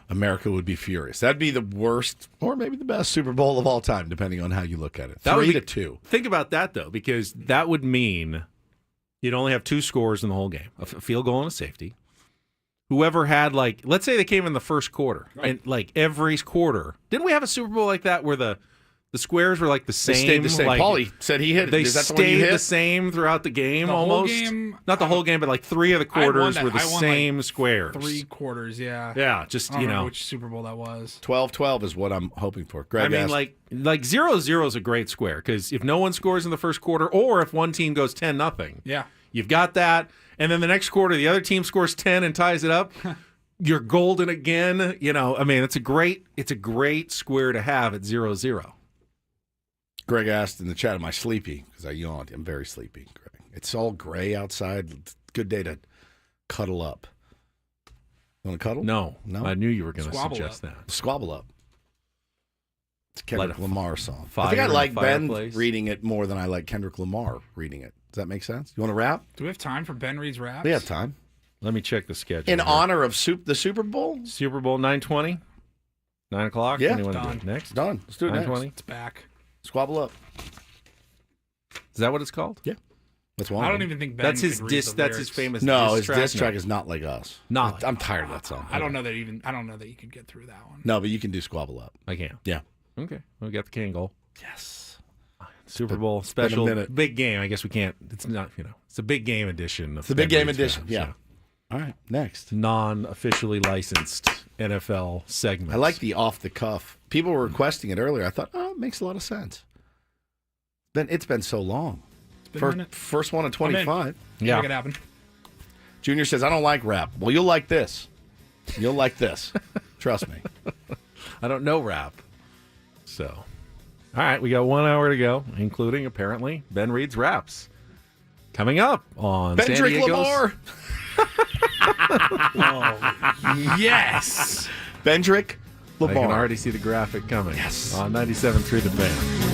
America would be furious. That'd be the worst or maybe the best Super Bowl of all time, depending on how you look at it. 3-2. Think about that, though, because that would mean you'd only have 2 scores in the whole game, a field goal and a safety. Whoever had, let's say they came in the first quarter, and every quarter. Didn't we have a Super Bowl like that where the squares were the same? They stayed the same. Paulie said he hit it. They Is that the one you stayed hit? the same throughout the game The almost. whole game, not the whole game, but 3 of the quarters were the I won same squares. 3 quarters, yeah. Yeah, just, I don't remember which Super Bowl that was. 12-12 is what I'm hoping for. Greg asked, 0-0 is a great square because if no one scores in the first quarter or if one team goes 10-0, yeah, you've got that. And then the next quarter, the other team scores 10 and ties it up. You're golden again. It's a great square to have at 0-0. Greg asked in the chat, am I sleepy? Because I yawned. I'm very sleepy, Greg. It's all gray outside. It's a good day to cuddle up. You want to cuddle? No. I knew you were going to Squabble suggest up. that. Squabble up. It's a Kendrick Lamar song. Fire I think I in like the Ben fireplace. reading it more than I like Kendrick Lamar reading it. Does that make sense? You want to rap? Do we have time for Ben Reed's raps? We have time. Let me check the schedule. In honor of the Super Bowl? Super Bowl 9:20? 9 o'clock? Yeah. What do you want to Done. do? Next? Done. Let's do it 9:20? next. It's back. Squabble up. Is that what it's called? Yeah. That's one. I don't even think Ben That's his could read diss. the That's his lyrics. famous. No, his diss diss track No. is not like us. Not. I'm tired of that song. I don't know that you could get through that one. No, but you can do Squabble Up. I can. Yeah. Okay. We got the Kangol. Yes. Super Bowl been a special. minute. Big game. I guess we can't. It's not. It's a big game edition. It's the big game edition. Yeah. All right. Next. Non-officially licensed NFL segment. I like the off the cuff. People were requesting it earlier. I thought, it makes a lot of sense. It's been so long. First one in 25. Yeah. Make it happen. Junior says, I don't like rap. Well, you'll like this. You'll like this. Trust me. I don't know rap. So, all right, we got 1 hour to go, including apparently Ben Reed's raps. Coming up on San Kendrick Diego's... Lamar. Yes. Kendrick Lamar. I can already see the graphic coming. Yes. On 97.3 The Fan.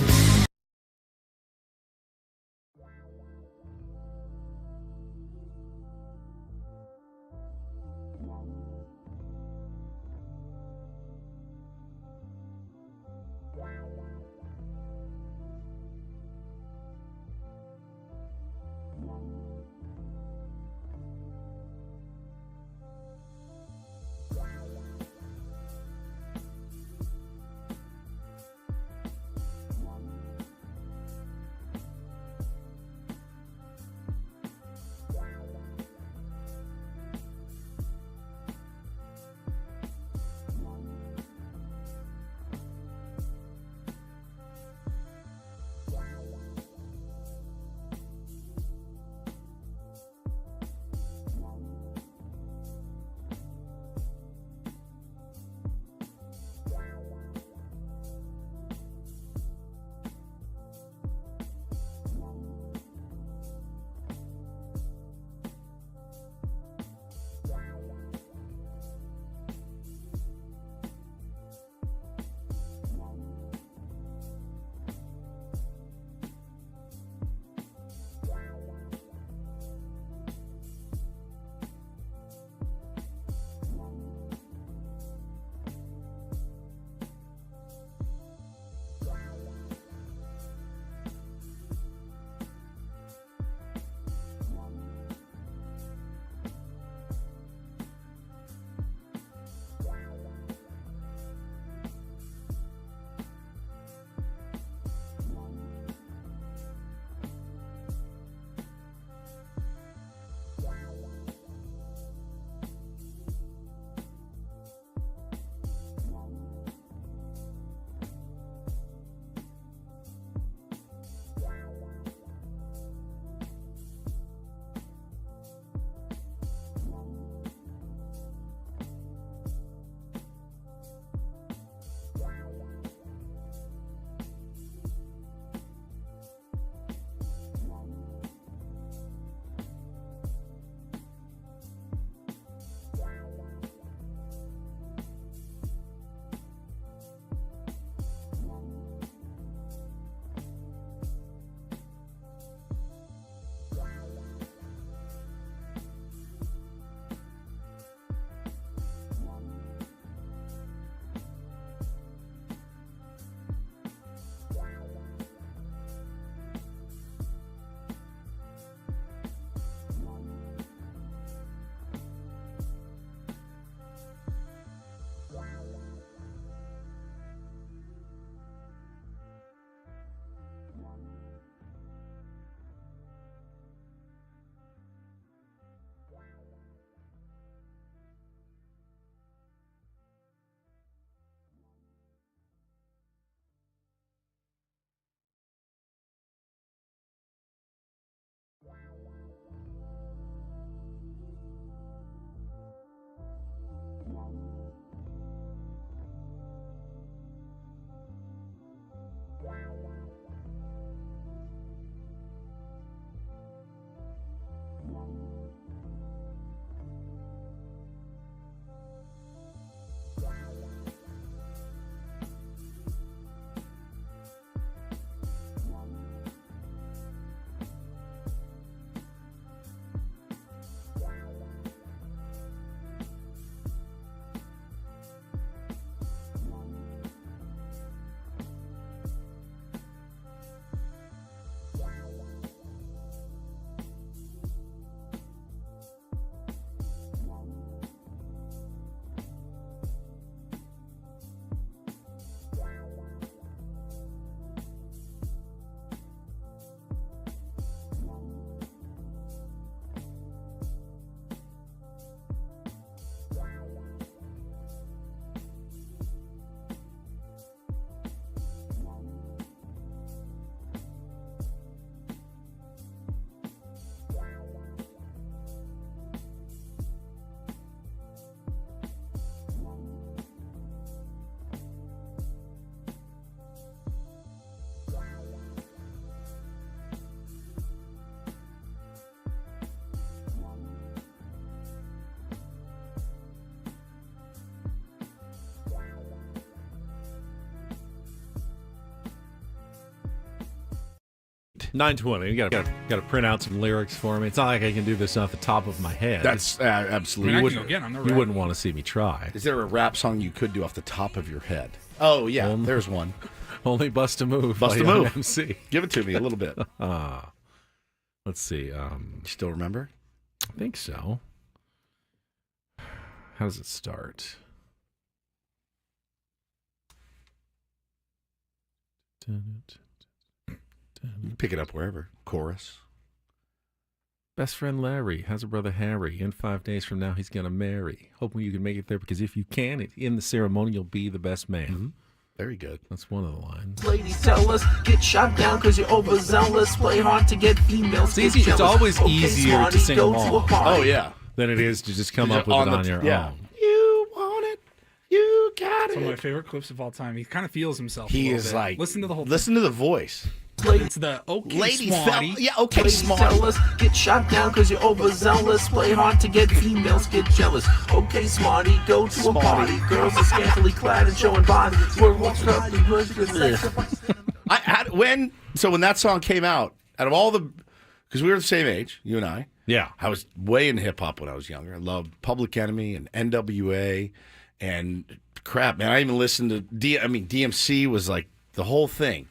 9:20. You got to print out some lyrics for me. It's not like I can do this off the top of my head. That's absolutely. I mean, I can go get on the You rap. wouldn't want to see me try. Is there a rap song you could do off the top of your head? Oh, yeah, there's one. Only Bust a Move. Bust by a Young Move. MC. Give it to me a little bit. Let's see. You still remember? I think so. How does it start? You can pick it up wherever. Chorus. Best friend Larry has a brother Harry. In 5 days from now, he's going to marry. Hoping you can make it there because if you can, in the ceremony, you'll be the best man. Mm-hmm. Very good. That's one of the lines. Ladies tell us, get shot down because you're overzealous. Play hard to get females. It's easy. It's always easier to sing along. Oh, yeah. Than it is to just come up with it on your own. You want it. You got It's one of my it. favorite clips of all time. He kind of feels himself. He a little is bit. like. Listen to the whole. Listen to the voice. It's the okay, Ladies Smarty. tell. Yeah, okay, Ladies smart. tell us, get shot down because you're overzealous. Play hard to get females, get jealous. Okay, smarty, go to a party. Girls are scantily clad and showing body. We're walking up and When that song came out, out of all the, because we were the same age, you and I. Yeah. I was way into hip hop when I was younger. I loved Public Enemy and NWA, and crap, man. I even listened to DMC was like the whole thing.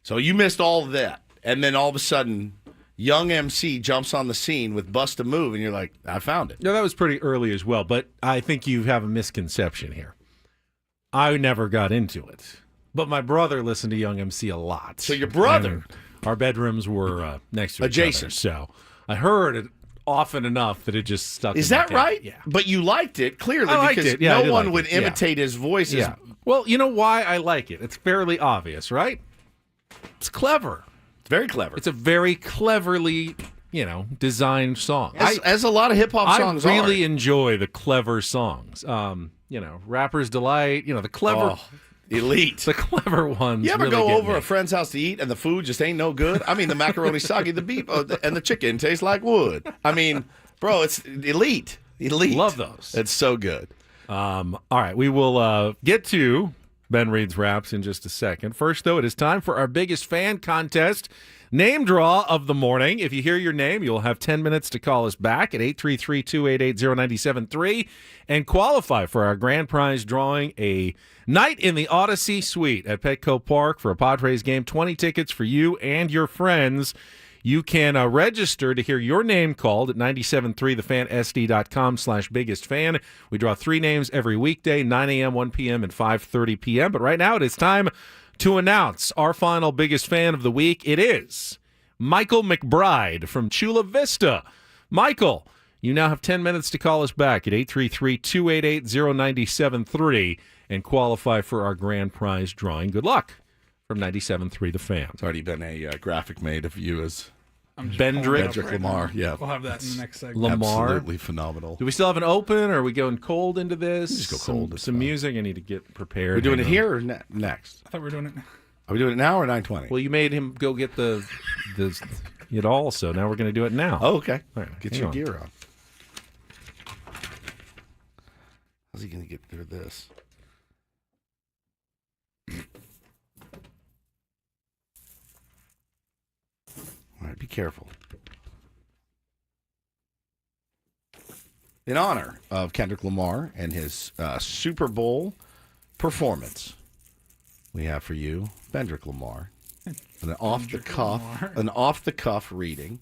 So you missed all of that, and then all of a sudden, Young MC jumps on the scene with Bust a Move, and you're like, I found it. No, that was pretty early as well, but I think you have a misconception here. I never got into it, but my brother listened to Young MC a lot. So your brother? And our bedrooms were next to each Adjacent. other, so I heard it often enough that it just stuck. Is in my that head. right? Yeah. But you liked it, clearly, I liked because it. Yeah, I no did one like would it. Yeah. imitate his voice. Yeah. Well, you know why I like it? It's fairly obvious, right? It's clever. It's very clever. It's a very cleverly, designed song. As a lot of hip hop songs I really are. enjoy the clever songs. Rapper's Delight, the clever, elite. the clever ones. You ever really go get over me. a friend's house to eat and the food just ain't no good? I mean, the macaroni soggy, the beef, and the chicken tastes like wood. I mean, bro, it's elite. Elite. Love those. It's so good. All right, we will get to Ben Reed's Raps in just a second. First, though, it is time for our biggest fan contest name draw of the morning. If you hear your name, you'll have 10 minutes to call us back at 833-288-0973 and qualify for our grand prize drawing, a night in the Odyssey Suite at Petco Park for a Padres game, 20 tickets for you and your friends. You can register to hear your name called at 973thefansd.com/biggestfan. We draw 3 names every weekday, 9 a.m., 1 p.m., and 5:30 p.m. But right now it is time to announce our final biggest fan of the week. It is Michael McBride from Chula Vista. Michael, you now have 10 minutes to call us back at 833-288-0973 and qualify for our grand prize drawing. Good luck. From 97.3 The Fan. It's already been a graphic made of you as Bendrick Lamar. Yeah, We'll have that in the next segment. Lamar. Absolutely phenomenal. Do we still have an open, or are we going cold into this? Just go cold, it's Some fine. music. I need to get prepared. We're doing it Hang on. here or next? I thought we were doing it. Are we doing it now or 9:20? Well, you made him go get it all, so now we're going to do it now. Oh, okay. All right, Get hang your on. gear on. How's he going to get through this? All right, be careful. In honor of Kendrick Lamar and his Super Bowl performance, we have for you Kendrick Lamar, an off the cuff reading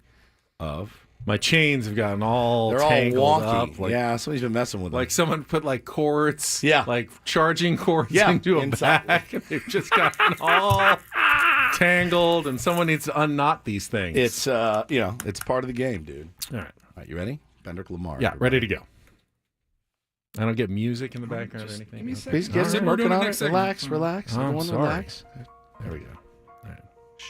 of. My chains have gotten all They're all tangled wonky. up. Like, Yeah, somebody's been messing with them. like someone put like cords, Yeah. like charging cords Yeah, into a inside. bag, and they've just gotten all tangled, and someone needs to unknot these things. It's it's part of the game, dude. all right. All right, you ready? Kendrick Lamar. Yeah, everybody. ready to go. I don't get music in the background or anything. give me a Okay. second. Please get We're it. doing Working it on next it. segment. Relax, relax. Oh, I'm Everyone sorry. relax. There we go. All right. Shh.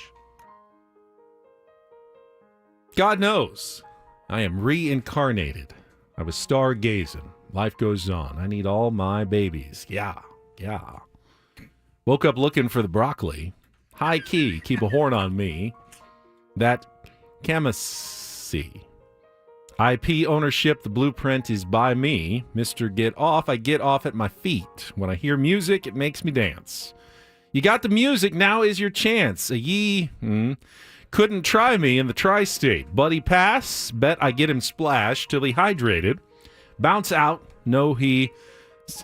God knows I am reincarnated. I was stargazing. Life goes on. I need all my babies. Yeah. Woke up looking for the broccoli. High key, keep a horn on me. That chemacy. IP ownership, the blueprint is by me. Mr. Get Off, I get off at my feet. When I hear music, it makes me dance. You got the music, now is your chance. Couldn't try me in the tri-state. Buddy pass, bet I get him splashed till he hydrated. Bounce out, know he's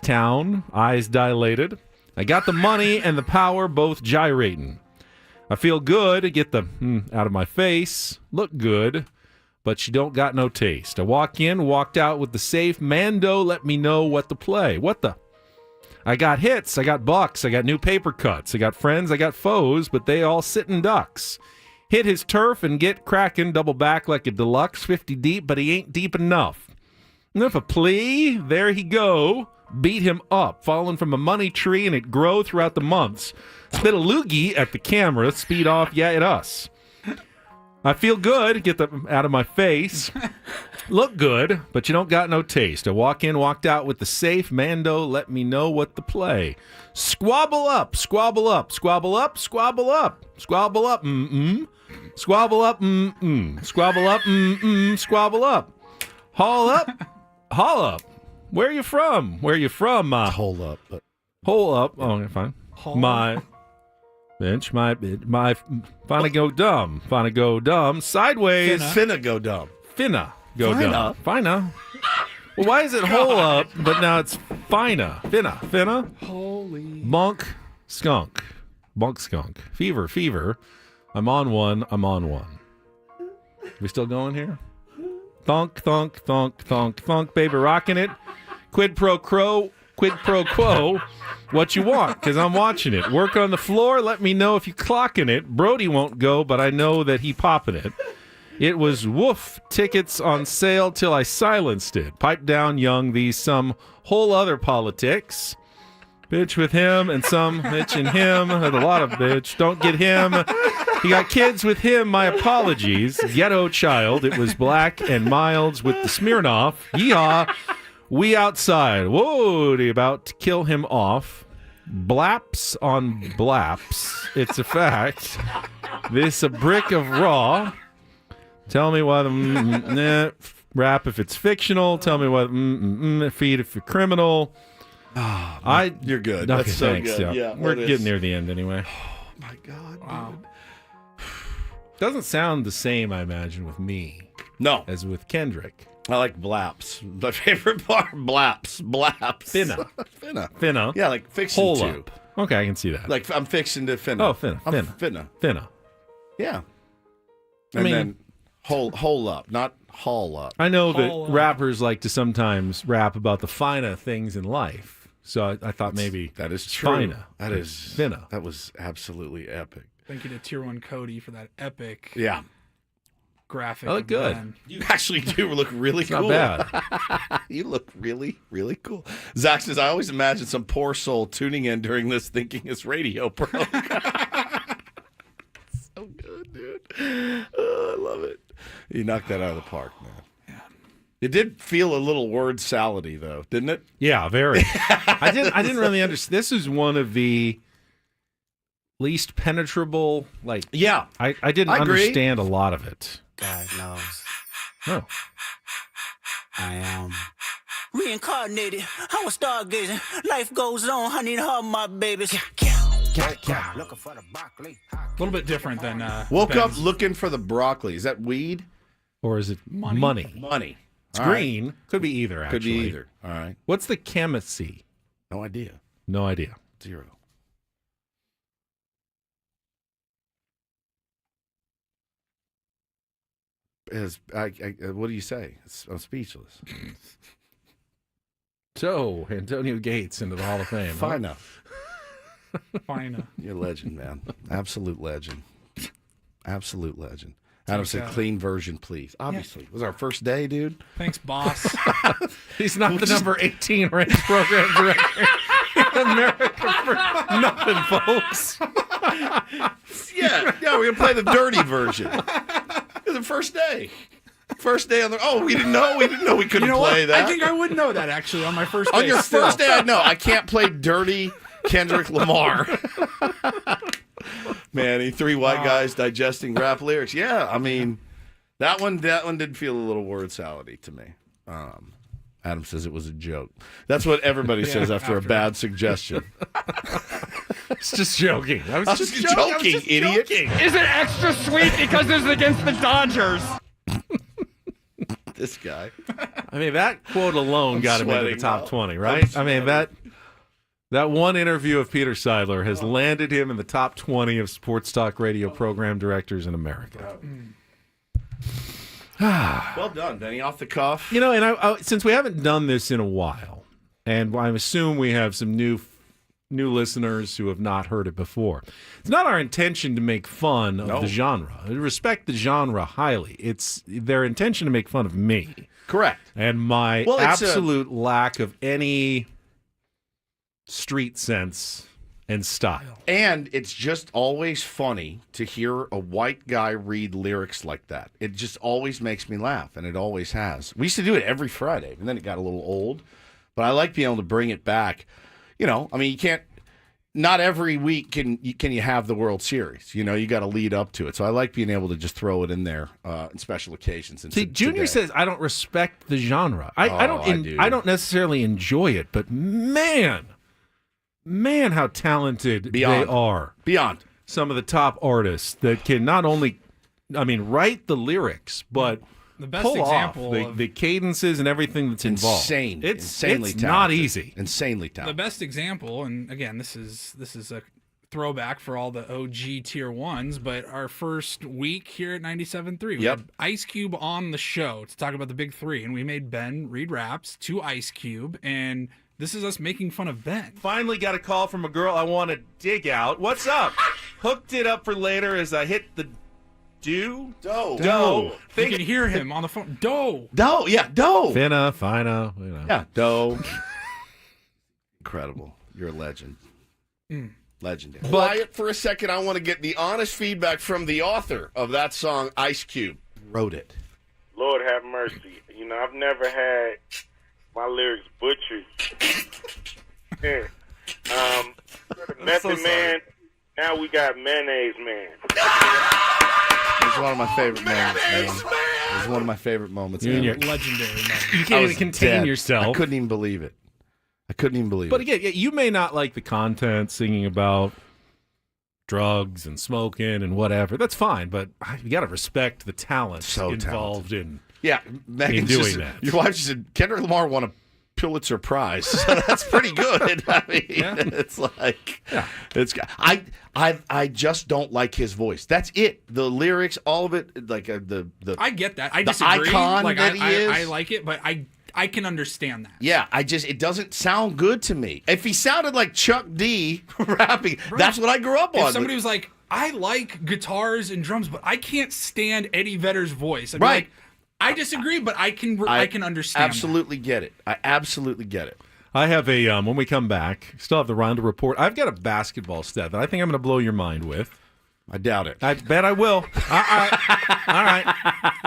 town, eyes dilated. I got the money and the power both gyrating. I feel good, get the out of my face. Look good, but she don't got no taste. I walk in, walked out with the safe. Mando let me know what to play. What the? I got hits, I got bucks, I got new paper cuts. I got friends, I got foes, but they all sitting ducks. Hit his turf and get cracking, double back like a deluxe, 50 deep, but he ain't deep enough. Enough a plea, there he go. Beat him up, falling from a money tree, and it grow throughout the months. Spit a loogie at the camera, speed off, yeah, at us. I feel good, get the out of my face. Look good, but you don't got no taste. I walk in, walked out with the safe. Mando let me know what to play. Squabble up, squabble up, squabble up, squabble up, squabble up, squabble up, squabble up, squabble up. Haul up, haul up. Where you from? Where you from? Hold up. Hole up. Oh, okay, fine. My bitch, my finna go dumb. Finna go dumb. Sideways. Finna go dumb. Finna go dumb. Finna. Well, why is it hole up, but now it's finna? Finna. Holy. Monk skunk. Monk skunk. Fever. I'm on one. We still going here? Thunk, baby, rocking it. Quid pro quo. What you want? Because I'm watching it. Work on the floor. Let me know if you clocking it. Brody won't go, but I know that he popping it. It was woof. Tickets on sale till I silenced it. Pipe down, young. These some whole other politics. Bitch with him and some bitch and him. There's a lot of bitch. Don't get him. He got kids with him. My apologies. Ghetto child. It was Black and Milds with the Smirnoff. Yeehaw. We outside. Whoa, they about to kill him off. Blaps on blaps. It's a fact. This a brick of raw. Tell me why the rap if it's fictional. Tell me why feed if you're criminal. You're good. Okay, That's so thanks, good. Yeah, we're getting near the end anyway. Oh my God. Wow. Dude. Doesn't sound the same, I imagine, with me. No. As with Kendrick. I like blaps. My favorite part, blaps. Finna. Finna. Yeah, like fixing Hole to. up. Okay, I can see that. Like I'm fixing to finna. Oh, finna. Finna. Yeah. I mean, then hole up, not haul up. I know that rappers like to sometimes rap about the finer things in life. So I thought maybe that is true. Fina. That is finna. That was absolutely epic. Thank you to Tier 1 Cody for that epic graphic. I look good. Ben. You actually do look really cool. Not bad. You look really, really cool. Zach says, I always imagine some poor soul tuning in during this thinking it's radio broke. So good, dude. Oh, I love it. You knocked that out of the park, man. Yeah. It did feel a little word salady, though, didn't it? Yeah, very. I didn't really understand. This is one of the least penetrable, I didn't understand a lot of it. God knows. Oh. I am reincarnated. I was stargazing. Life goes on. I need her, my babies. Looking for the broccoli. A little bit different than. Woke up looking for the broccoli. Is that weed? Or is it money? Money. It's green. Right. Could be either, actually. Could be either. All right. What's the chemacy? No idea. No idea. 0. What do you say? I'm speechless. So, Antonio Gates into the Hall of Fame. Fina. You're a legend, man. Absolute legend. Absolute legend. Adam said, clean version, please. Obviously. It was our first day, dude. Thanks, boss. He's not the number 18 ranked program director in America for nothing, folks. Yeah, we're going to play the dirty version. It was the first day. First day on the... Oh, we didn't know we couldn't play that. I think I would know that, actually, on my first day. On your first day, I know. I can't play dirty Kendrick Lamar. Man, 3 white guys digesting rap lyrics. Yeah, I mean, that one did feel a little word salady to me. Adam says it was a joke. That's what everybody says after a bad suggestion. was just joking. I was just joking, idiot. Is it extra sweet because it's against the Dodgers? This guy. I mean, that quote alone got him into the top 20, right? I mean, that one interview of Peter Seidler has landed him in the top 20 of sports talk radio program directors in America. Well done, Benny. Off the cuff. You know, and I since we haven't done this in a while, and I assume we have some new listeners who have not heard it before. It's not our intention to make fun of the genre. I respect the genre highly. It's their intention to make fun of me. Correct. And my absolute lack of any street sense and style. And it's just always funny to hear a white guy read lyrics like that. It just always makes me laugh, and it always has. We used to do it every Friday, and then it got a little old. But I like being able to bring it back. You know, I mean, you can't. Not every week can you have the World Series. You know, you got to lead up to it. So I like being able to just throw it in there in special occasions. And see, Junior says I don't respect the genre. I don't necessarily enjoy it, but man, how talented they are. Beyond some of the top artists that can not only, write the lyrics, but the best pull example off the cadences and everything that's involved. Insanely It's talented. not easy. Insanely talented. The best example, and again, this is a throwback for all the OG tier ones, but our first week here at 97.3, we had Ice Cube on the show to talk about the big three, and we made Ben read raps to Ice Cube, and this is us making fun of Ben. Finally got a call from a girl I want to dig out. What's up? Hooked it up for later as I hit the dough. You can hear him on the phone. Dough. Finna, fina. You know. Yeah, dough. Incredible. You're a legend. Legendary. Quiet for a second. I want to get the honest feedback from the author of that song, Ice Cube. Wrote it. Lord have mercy. You know, I've never had my lyrics butchered. Method Man. Now we got Mayonnaise Man. It's one of my favorite moments, man. It was one of my favorite moments. Legendary moment. You can't even contain yourself. I couldn't even believe it. But again, you may not like the content, singing about drugs and smoking and whatever. That's fine, but you got to respect the talent involved in doing that. Your wife said Kendrick Lamar won a Pulitzer Prize. So that's pretty good. I mean, it's like I just don't like his voice. That's it. The lyrics, all of it, like the I get that. I the disagree. icon like that he is. I like it, but I can understand that. Yeah, it doesn't sound good to me. If he sounded like Chuck D rapping, that's what I grew up on. If somebody was like, I like guitars and drums, but I can't stand Eddie Vedder's voice. I'd be like, I disagree, but I can understand. Absolutely get it. I absolutely get it. I have a when we come back, still have the Reindl Report. I've got a basketball stat that I think I'm going to blow your mind with. I doubt it. I bet I will. All right.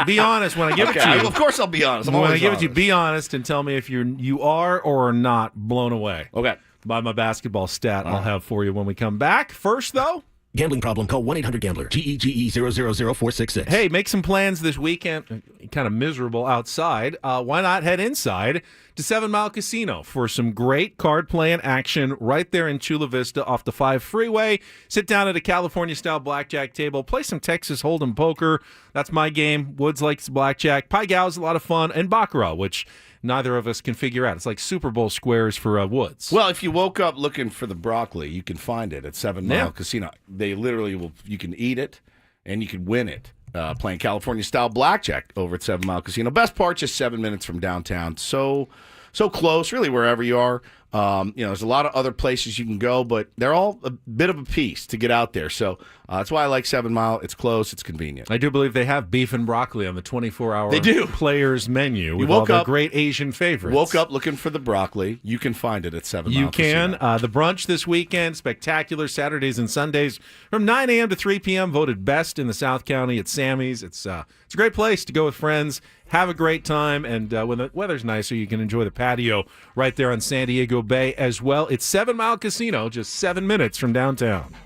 Be honest when I give it to you. Of course I'll be honest. When I give it to you, be honest and tell me if you are or are not blown away. Okay. By my basketball stat I'll have for you when we come back. First, though. Gambling problem? Call 1-800-GAMBLER. GEGE 000-466. Hey, make some plans this weekend. Kind of miserable outside. Why not head inside to 7 Mile Casino for some great card playing action right there in Chula Vista off the 5 freeway. Sit down at a California-style blackjack table. Play some Texas Hold'em poker. That's my game. Woods likes blackjack. Pai Gow is a lot of fun. And Baccarat, which neither of us can figure out. It's like Super Bowl squares for Woods. Well, if you woke up looking for the broccoli, you can find it at 7 Mile Casino. They literally will. You can eat it, and you can win it playing California-style blackjack over at 7 Mile Casino. Best part, just 7 minutes from downtown. So close, really, wherever you are. There's a lot of other places you can go, but they're all a bit of a piece to get out there. So that's why I like 7 Mile. It's close. It's convenient. I do believe they have beef and broccoli on the 24-hour They do. players menu with all the great Asian favorites. Woke up looking for the broccoli. You can find it at 7 Mile. You can. The brunch this weekend, spectacular Saturdays and Sundays from 9 a.m. to 3 p.m. Voted best in the South County at Sammy's. It's a great place to go with friends. Have a great time, and when the weather's nicer, you can enjoy the patio right there on San Diego Bay as well. It's 7 Mile Casino, just 7 minutes from downtown.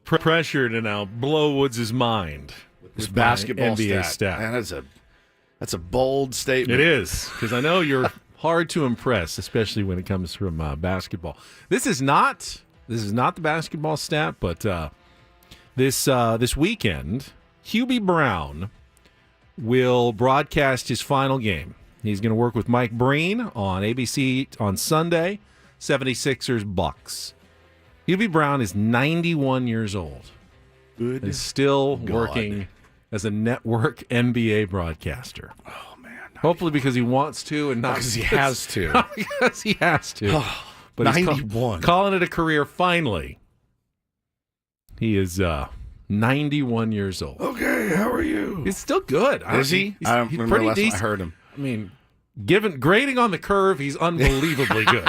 pressure to now blow Woods' mind This with basketball NBA stat. Man, that's a bold statement. It is, because I know you're hard to impress, especially when it comes from basketball. This is not the basketball stat, but this weekend, Hubie Brown will broadcast his final game. He's going to work with Mike Breen on ABC on Sunday, 76ers Bucks. Hubie Brown is 91 years old. Good. And is still working as a network NBA broadcaster. Oh, man. Hopefully because he wants to and not because he has to. Not because he has to. But 91. He's calling it a career finally. He is 91 years old. Okay, how are you? He's still good. Is he? I don't remember pretty last time I decent. heard him. I mean, grading on the curve, he's unbelievably good.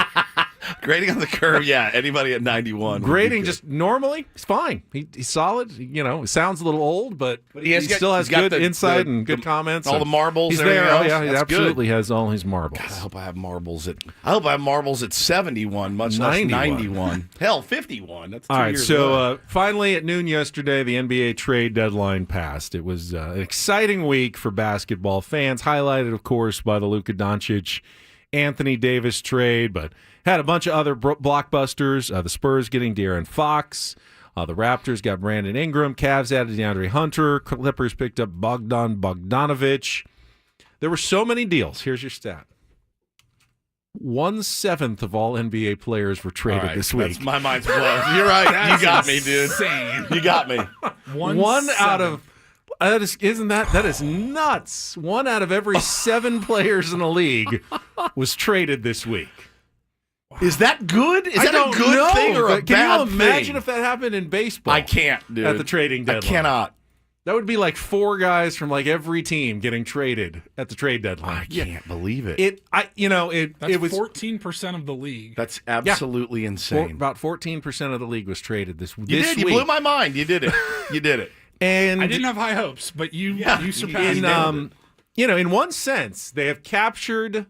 Grading on the curve, yeah. Anybody at 91. Grading just normally, he's fine. He's solid. He sounds a little old, but he still has good insight and good comments. All the marbles. He's and there. everything Oh else. yeah, he That's absolutely good. has all his marbles. God, I hope I have marbles at 71, much less 91. Hell, 51. That's 2 all right. years So away. finally, at noon yesterday, the NBA trade deadline passed. It was an exciting week for basketball fans, highlighted, of course, by the Luka Doncic, Anthony Davis trade, but had a bunch of other blockbusters. The Spurs getting De'Aaron Fox. The Raptors got Brandon Ingram. Cavs added DeAndre Hunter. Clippers picked up Bogdan Bogdanovic. There were so many deals. Here's your stat. 1/7 of all NBA players were traded this week. My mind's blown. You're right. You got me, dude. Insane. You got me. One out of that is nuts. 1 out of every 7 players in the league was traded this week. Is that good? Is that a good thing or a bad thing? Can you imagine if that happened in baseball? I can't, dude. At the trading deadline. I cannot. That would be like 4 guys from like every team getting traded at the trade deadline. I can't believe it. That's It was 14% of the league. That's absolutely insane. About 14% of the league was traded this You week. blew my mind. You did it. You did it. And I didn't have high hopes, but you surpassed in, it. In one sense, they have captured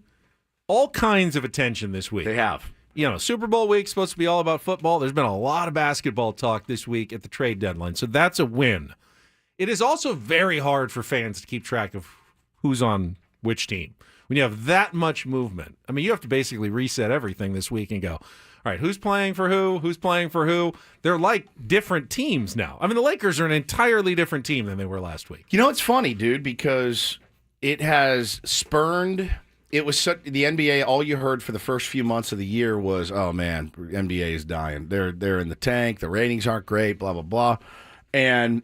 all kinds of attention this week. They have. Super Bowl week supposed to be all about football. There's been a lot of basketball talk this week at the trade deadline, so that's a win. It is also very hard for fans to keep track of who's on which team. When you have that much movement, I mean, you have to basically reset everything this week and go, all right, who's playing for who? Who's playing for who? They're like different teams now. I mean, the Lakers are an entirely different team than they were last week. It's funny, dude, because it has spurned. It was the NBA. All you heard for the first few months of the year was, "Oh man, NBA is dying. They're in the tank. The ratings aren't great. Blah blah blah." And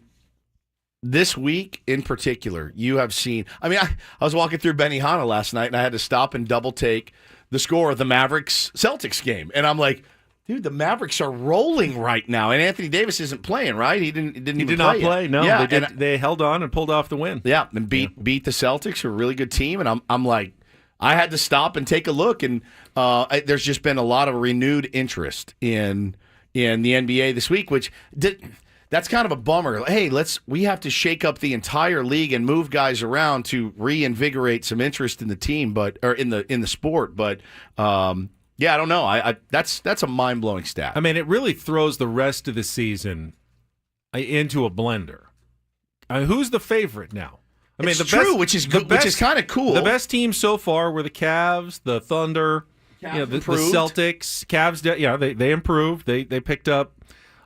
this week in particular, you have seen. I mean, I was walking through Benihana last night, and I had to stop and double take the score of the Mavericks-Celtics game, and I'm like, dude, the Mavericks are rolling right now, and Anthony Davis isn't playing, right? He did not play. Yet. No, yeah, they held on and pulled off the win. Yeah, and beat the Celtics, who are a really good team, and I'm like, I had to stop and take a look, and there's just been a lot of renewed interest in the NBA this week, which that's kind of a bummer. Hey, we have to shake up the entire league and move guys around to reinvigorate some interest in the team, or in the sport. But yeah, I don't know. That's a mind blowing stat. I mean, it really throws the rest of the season into a blender. Who's the favorite now? I mean, it's true, which is good, which is kind of cool. The best teams so far were the Cavs, the Thunder, the Celtics. Cavs, they improved. They picked up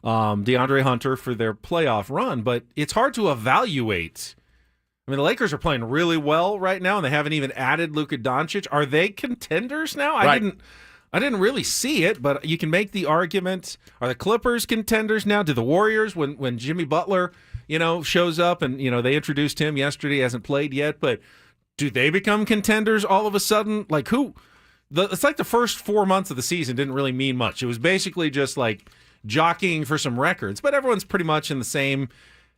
DeAndre Hunter for their playoff run, but it's hard to evaluate. I mean, the Lakers are playing really well right now, and they haven't even added Luka Doncic. Are they contenders now? Right. I didn't really see it, but you can make the argument. Are the Clippers contenders now? Do the Warriors, when Jimmy Butler shows up and, they introduced him yesterday, hasn't played yet, but do they become contenders all of a sudden? Like who? It's like the first 4 months of the season didn't really mean much. It was basically just like jockeying for some records, but everyone's pretty much in the same,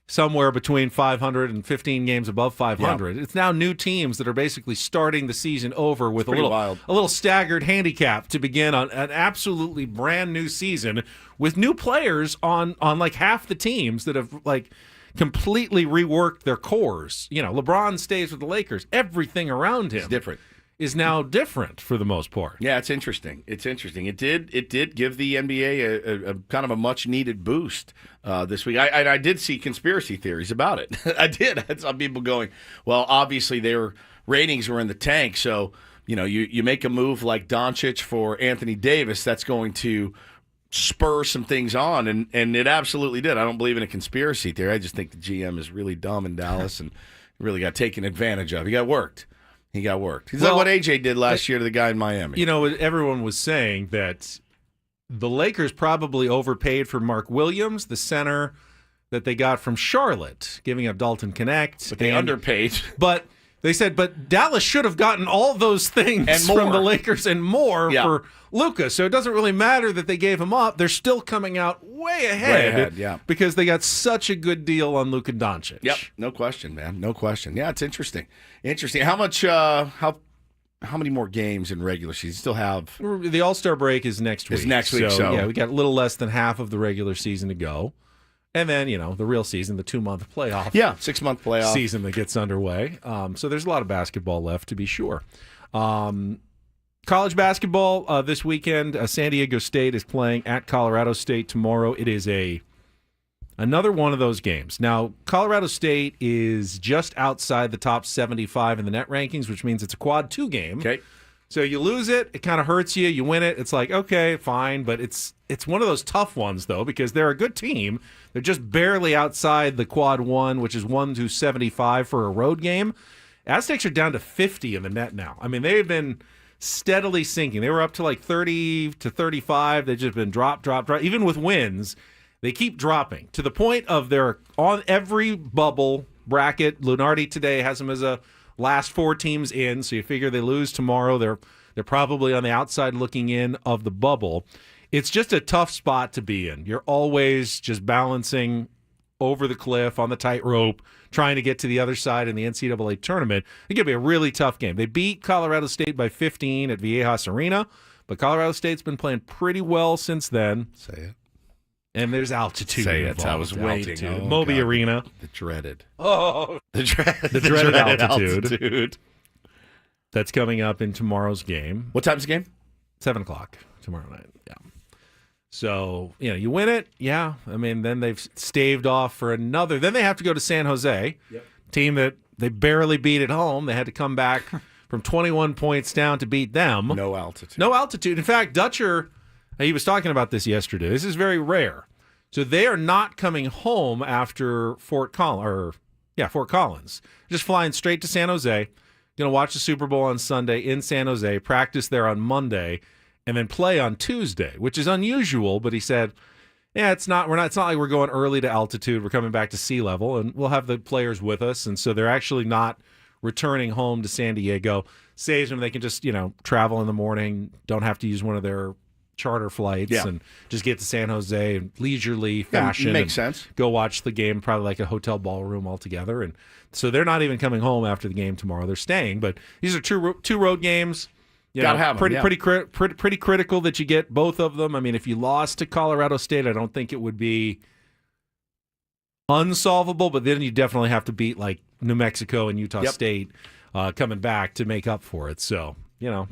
somewhere between 500 and 15 games above 500. Yeah. It's now new teams that are basically starting the season over with a little staggered handicap to begin on an absolutely brand new season with new players on like half the teams that have like completely reworked their cores. LeBron stays with the Lakers. Everything around him is different. is now different for the most part. Yeah, it's interesting. It did give the NBA a kind of a much needed boost this week. I did see conspiracy theories about it. I did. I had some people going, well, obviously their ratings were in the tank, so you make a move like Doncic for Anthony Davis, that's going to spur some things on, and it absolutely did. I don't believe in a conspiracy theory. I just think the GM is really dumb in Dallas and really got taken advantage of. He got worked. He's like what AJ did last year to the guy in Miami. Everyone was saying that the Lakers probably overpaid for Mark Williams, the center that they got from Charlotte, giving up Dalton Connect. But they underpaid. But they said, but Dallas should have gotten all those things and more from the Lakers and more for Luka. So it doesn't really matter that they gave him up. They're still coming out way ahead, because they got such a good deal on Luka Doncic. Yep, no question, man. No question. Yeah, it's interesting. How much? How many more games in regular season? Still have the All-Star break is next week. So yeah, we got a little less than half of the regular season to go. And then, the real season, the 2-month playoff. 6-month playoff season that gets underway. So there's a lot of basketball left, to be sure. College basketball this weekend, San Diego State is playing at Colorado State tomorrow. It is another one of those games. Now, Colorado State is just outside the top 75 in the net rankings, which means it's a quad 2 game. Okay. So you lose it, it kind of hurts you. You win it, it's like, okay, fine. But it's one of those tough ones, though, because they're a good team. They're just barely outside the quad 1, which is 1 to 75 for a road game. Aztecs are down to 50 in the net now. I mean, they've been steadily sinking. They were up to like 30 to 35. They've just been drop. Even with wins, they keep dropping to the point of they're on every bubble bracket. Lunardi today has them as a last 4 teams in, so you figure they lose tomorrow. They're probably on the outside looking in of the bubble. It's just a tough spot to be in. You're always just balancing over the cliff on the tightrope, trying to get to the other side in the NCAA tournament. It's going to be a really tough game. They beat Colorado State by 15 at Viejas Arena, but Colorado State's been playing pretty well since then. Say it. And there's altitude. Say involved. it. I was waiting. Oh, Moby God. Arena. The dreaded. Oh. The dreaded altitude. That's coming up in tomorrow's game. What time's the game? 7 o'clock tomorrow night. Yeah. So, you win it. Yeah. I mean, then they've staved off for another. Then they have to go to San Jose, team that they barely beat at home. They had to come back from 21 points down to beat them. No altitude. In fact, Dutcher, he was talking about this yesterday. This is very rare. So they are not coming home after Fort Collins. Just flying straight to San Jose. Going to watch the Super Bowl on Sunday in San Jose, practice there on Monday, and then play on Tuesday, which is unusual. But he said, it's not like we're going early to altitude. We're coming back to sea level, and we'll have the players with us. And so they're actually not returning home to San Diego. Saves them. They can just, travel in the morning, don't have to use one of their charter flights and just get to San Jose in leisurely fashion. Makes sense. Go watch the game, probably like a hotel ballroom altogether. And so they're not even coming home after the game tomorrow. They're staying. But these are two road games. Gotta have them, pretty critical that you get both of them. I mean, if you lost to Colorado State, I don't think it would be unsolvable, but then you definitely have to beat like New Mexico and Utah State coming back to make up for it. So,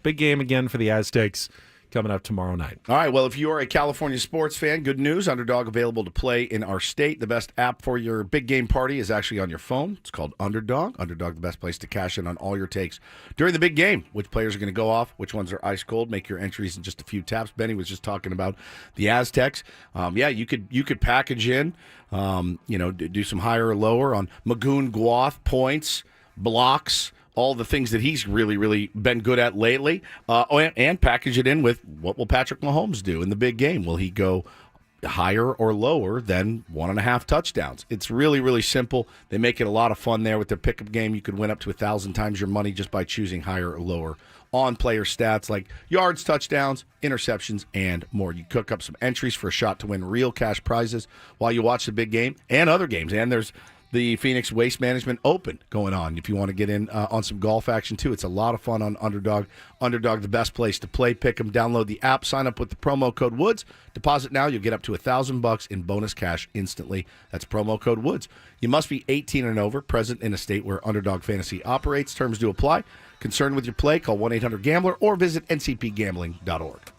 big game again for the Aztecs coming up tomorrow night. All right, well, if you are a California sports fan, good news. Underdog available to play in our state. The best app for your big game party is actually on your phone. It's called Underdog. Underdog, the best place to cash in on all your takes during the big game. Which players are going to go off, which ones are ice cold. Make your entries in just a few taps. Benny was just talking about the Aztecs. You could package in, do some higher or lower on Magoon Guath points, blocks, all the things that he's really, really been good at lately, and package it in with what will Patrick Mahomes do in the big game? Will he go higher or lower than 1.5 touchdowns? It's really, really simple. They make it a lot of fun there with their pickup game. You could win up to 1,000 times your money just by choosing higher or lower on player stats like yards, touchdowns, interceptions, and more. You cook up some entries for a shot to win real cash prizes while you watch the big game and other games. And there's the Phoenix Waste Management Open going on. If you want to get in on some golf action, too, it's a lot of fun on Underdog. Underdog, the best place to play. Pick them, download the app, sign up with the promo code WOODS. Deposit now. You'll get up to $1,000 in bonus cash instantly. That's promo code WOODS. You must be 18 and over, present in a state where Underdog Fantasy operates. Terms do apply. Concerned with your play? Call 1-800-GAMBLER or visit ncpgambling.org.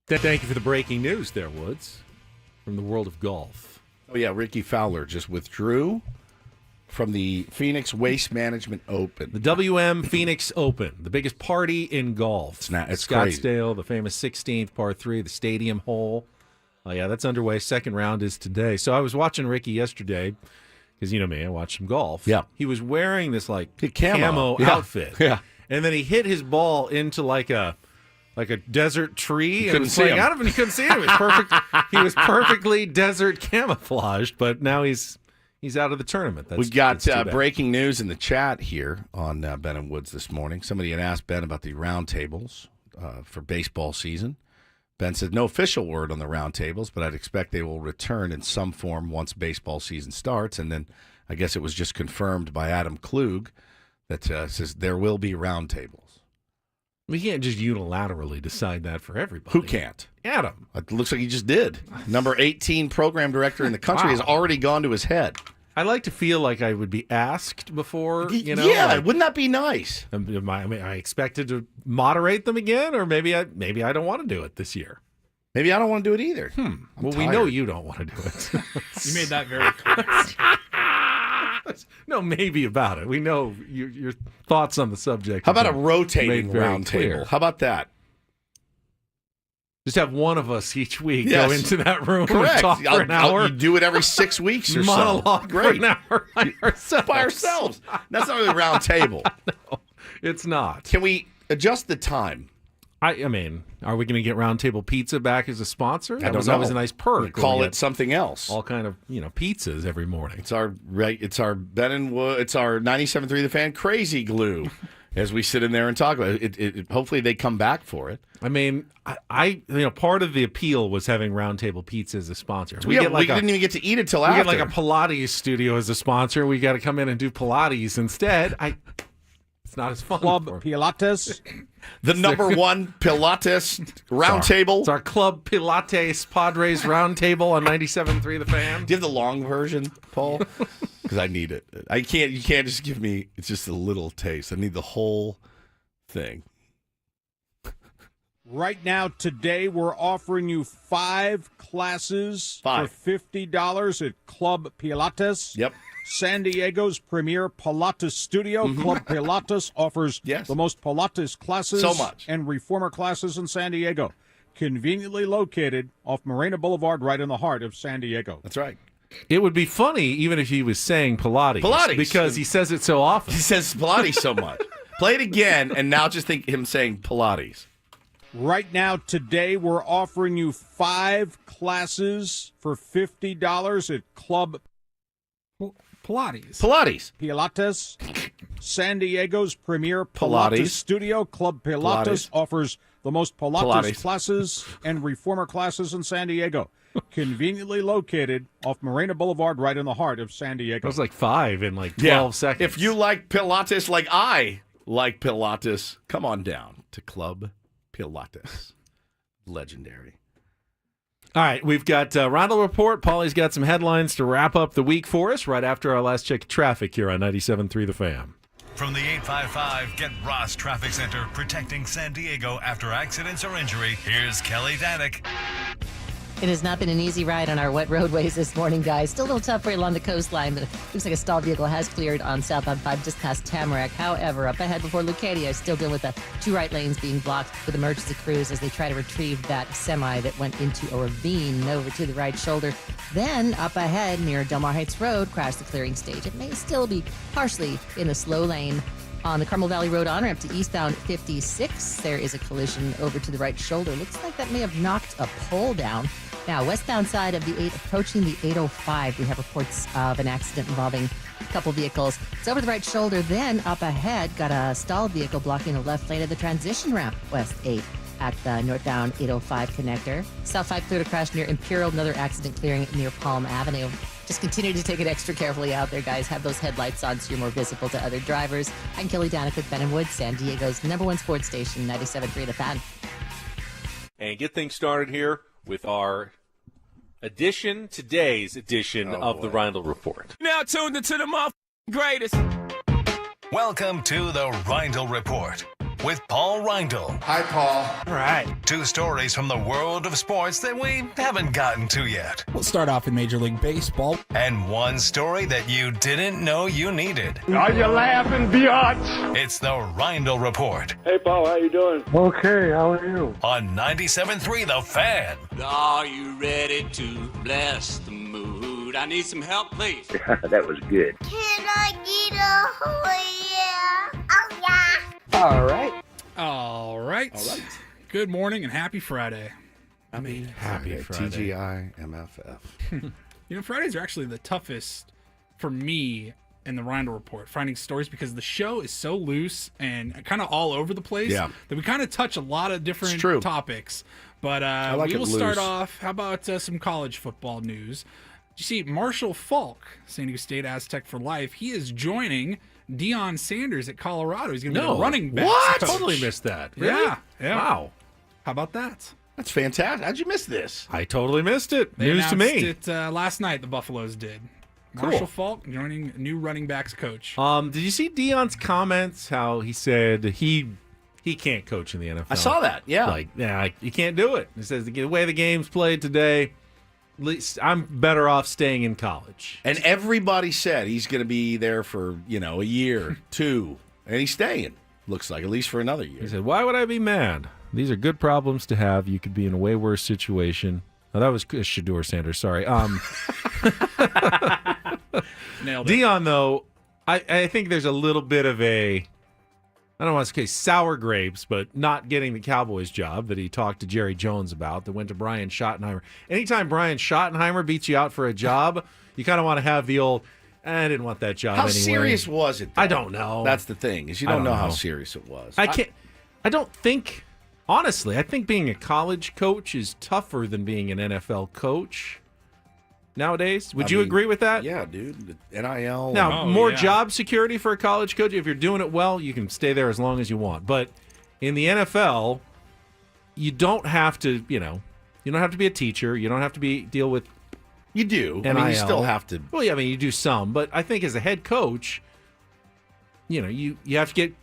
Thank you for the breaking news there, Woods, from the world of golf. Oh, yeah, Ricky Fowler just withdrew from the Phoenix Waste Management Open. The WM Phoenix Open, the biggest party in golf. It's Scottsdale, crazy. The famous 16th par 3, the stadium hole. Oh, yeah, that's underway. Second round is today. So I was watching Ricky yesterday, because you know me, I watch some golf. Yeah. He was wearing this like camo outfit. Yeah. And then he hit his ball into like a desert tree. Couldn't see him. Out of it. He couldn't see him. It was perfect. He was perfectly desert camouflaged, but now he's out of the tournament. We got breaking news in the chat here on Ben and Woods this morning. Somebody had asked Ben about the roundtables for baseball season. Ben said no official word on the roundtables, but I'd expect they will return in some form once baseball season starts. And then I guess it was just confirmed by Adam Klug that says there will be roundtables. We can't just unilaterally decide that for everybody. Who can't? Adam. It looks like he just did. Number 18 program director in the country has already gone to his head. I like to feel like I would be asked before, Yeah, like, wouldn't that be nice? I expected to moderate them again, or maybe I don't want to do it this year. Maybe I don't want to do it either. Well, we know you don't want to do it. You made that very clear. No, maybe about it. We know your thoughts on the subject. How about a rotating roundtable? How about that? Just have one of us each week go into that room Correct. and talk for an hour. You do it every 6 weeks or Monologue so. for an hour by ourselves. By ourselves. That's not really a round table. No, it's not. Can we adjust the time? I mean, are we going to get Roundtable Pizza back as a sponsor? That was know. always a nice perk. We call it something else. All kind of pizzas every morning. It's our Ben and Wood. It's our 97.3 The Fan crazy glue. As we sit in there and talk about it, hopefully they come back for it. I mean, I part of the appeal was having Roundtable Pizza as a sponsor. We didn't even get to eat it till after. We get like a Pilates studio as a sponsor. We got to come in and do Pilates instead. It's not as fun. Club Pilates. The number one Pilates roundtable. It's our Club Pilates Padres roundtable on 97.3 The Fan. Do you have the long version, Paul? Because I need it. You can't just give me, it's just a little taste. I need the whole thing. Right now, today, we're offering you 5 classes for $50 at Club Pilates. Yep. San Diego's premier Pilates studio. Club Pilates offers the most Pilates classes and reformer classes in San Diego. Conveniently located off Marina Boulevard, right in the heart of San Diego. That's right. It would be funny even if he was saying Pilates. Pilates. Because he says it so often. He says Pilates so much. Play it again, and now just think him saying Pilates. Right now, today, we're offering you 5 classes for $50 at Club Pilates. Pilates. San Diego's premier Pilates studio. Club Pilates offers the most Pilates classes and reformer classes in San Diego. Conveniently located off Marina Boulevard, right in the heart of San Diego. That was like 5 in like 12 seconds. If you like Pilates like I like Pilates, come on down to Club Pilates. Legendary. All right, we've got Reindl Report. Paulie's got some headlines to wrap up the week for us right after our last check of traffic here on 97.3 The Fan. From the 855 Get Ross Traffic Center, protecting San Diego after accidents or injury, here's Kelly Danick. It has not been an easy ride on our wet roadways this morning, guys. Still a little tough right along the coastline, but it looks like a stalled vehicle has cleared on southbound 5 just past Tamarack. However, up ahead before Leucadia, still dealing with the 2 right lanes being blocked with emergency crews as they try to retrieve that semi that went into a ravine over to the right shoulder. Then up ahead near Del Mar Heights Road, crashed the clearing stage. It may still be partially in the slow lane. On the Carmel Valley Road on-ramp to eastbound 56, there is a collision over to the right shoulder. Looks like that may have knocked a pole down. Now, westbound side of the 8, approaching the 805, we have reports of an accident involving a couple vehicles. It's over the right shoulder, then up ahead, got a stalled vehicle blocking the left lane of the transition ramp, west 8, at the northbound 805 connector. South 5 clear to crash near Imperial, another accident clearing near Palm Avenue. Just continue to take it extra carefully out there, guys. Have those headlights on so you're more visible to other drivers. I'm Kelly Danick with Ben & Wood, San Diego's #1 sports station, 97.3 The Fan. And get things started here with our today's edition of the Reindl Report. Now tuned into the greatest. Welcome to the Reindl Report. with Paul Reindl. Hi, Paul. All right. 2 stories from the world of sports that we haven't gotten to yet. We'll start off in Major League Baseball. And 1 story that you didn't know you needed. Are you laughing, biatch? It's the Reindl Report Hey, Paul, how you doing? Okay, how are you? on 97.3 The Fan. Are you ready to bless the mood? I need some help, please. That was good. Can I get a oh yeah? Oh yeah. All right. All right. Good morning and happy Friday. Happy Friday. TGI MFF. You know, Fridays are actually the toughest for me in the Reindl Report, finding stories, because the show is so loose and kind of all over the place that we kind of touch a lot of different topics. But we will start off. How about some college football news? You see, Marshall Falk, San Diego State Aztec for life, he is joining Deion Sanders at Colorado. He's going to be the running back. What? Totally missed that. Really? Yeah. Wow. How about that? That's fantastic. How'd you miss this? I totally missed it. They News to me. announced it last night, the Buffaloes did. Cool. Marshall Falk joining new running backs coach. Did you see Deion's comments? How he said he can't coach in the NFL. I saw that. Yeah. Like, you can't do it. He says the way the game's played today, at least I'm better off staying in college. And everybody said he's going to be there for, a year, 2, and he's staying. Looks like, at least for another year. He said, "Why would I be mad? These are good problems to have. You could be in a way worse situation." Oh, that was Shedeur Sanders. Sorry. Nailed it. Deion, though, I think there's a little bit of a, I don't want to say sour grapes, but not getting the Cowboys job that he talked to Jerry Jones about, that went to Brian Schottenheimer. Anytime Brian Schottenheimer beats you out for a job, you kind of want to have the old, I didn't want that job How anyway. serious was it, though? I don't know. That's the thing, is you don't know how serious it was. I don't think, honestly, I think being a college coach is tougher than being an NFL coach nowadays. Would you agree with that? Yeah, dude. The NIL. Now, more job security for a college coach. If you're doing it well, you can stay there as long as you want. But in the NFL, you don't have to, you don't have to be a teacher. You don't have to deal with You do. NIL. I mean, you still have to. Well, yeah, I mean, you do some. But I think as a head coach, you have to get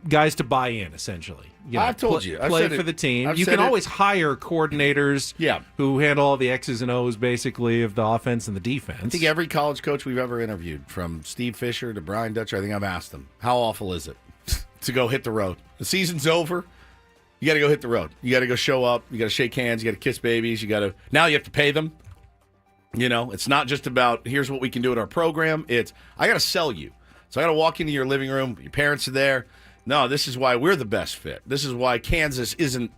guys to buy in, essentially. I've told you. I've play said for it. the team. I've You said can it. always hire coordinators who handle all the X's and O's, basically, of the offense and the defense. I think every college coach we've ever interviewed, from Steve Fisher to Brian Dutcher, I think I've asked them, how awful is it to go hit the road? The season's over. You got to go hit the road. You got to go show up. You got to shake hands. You got to kiss babies. Now you have to pay them. It's not just about, here's what we can do in our program. It's, I got to sell you. So I got to walk into your living room. Your parents are there. No, this is why we're the best fit. This is why Kansas isn't,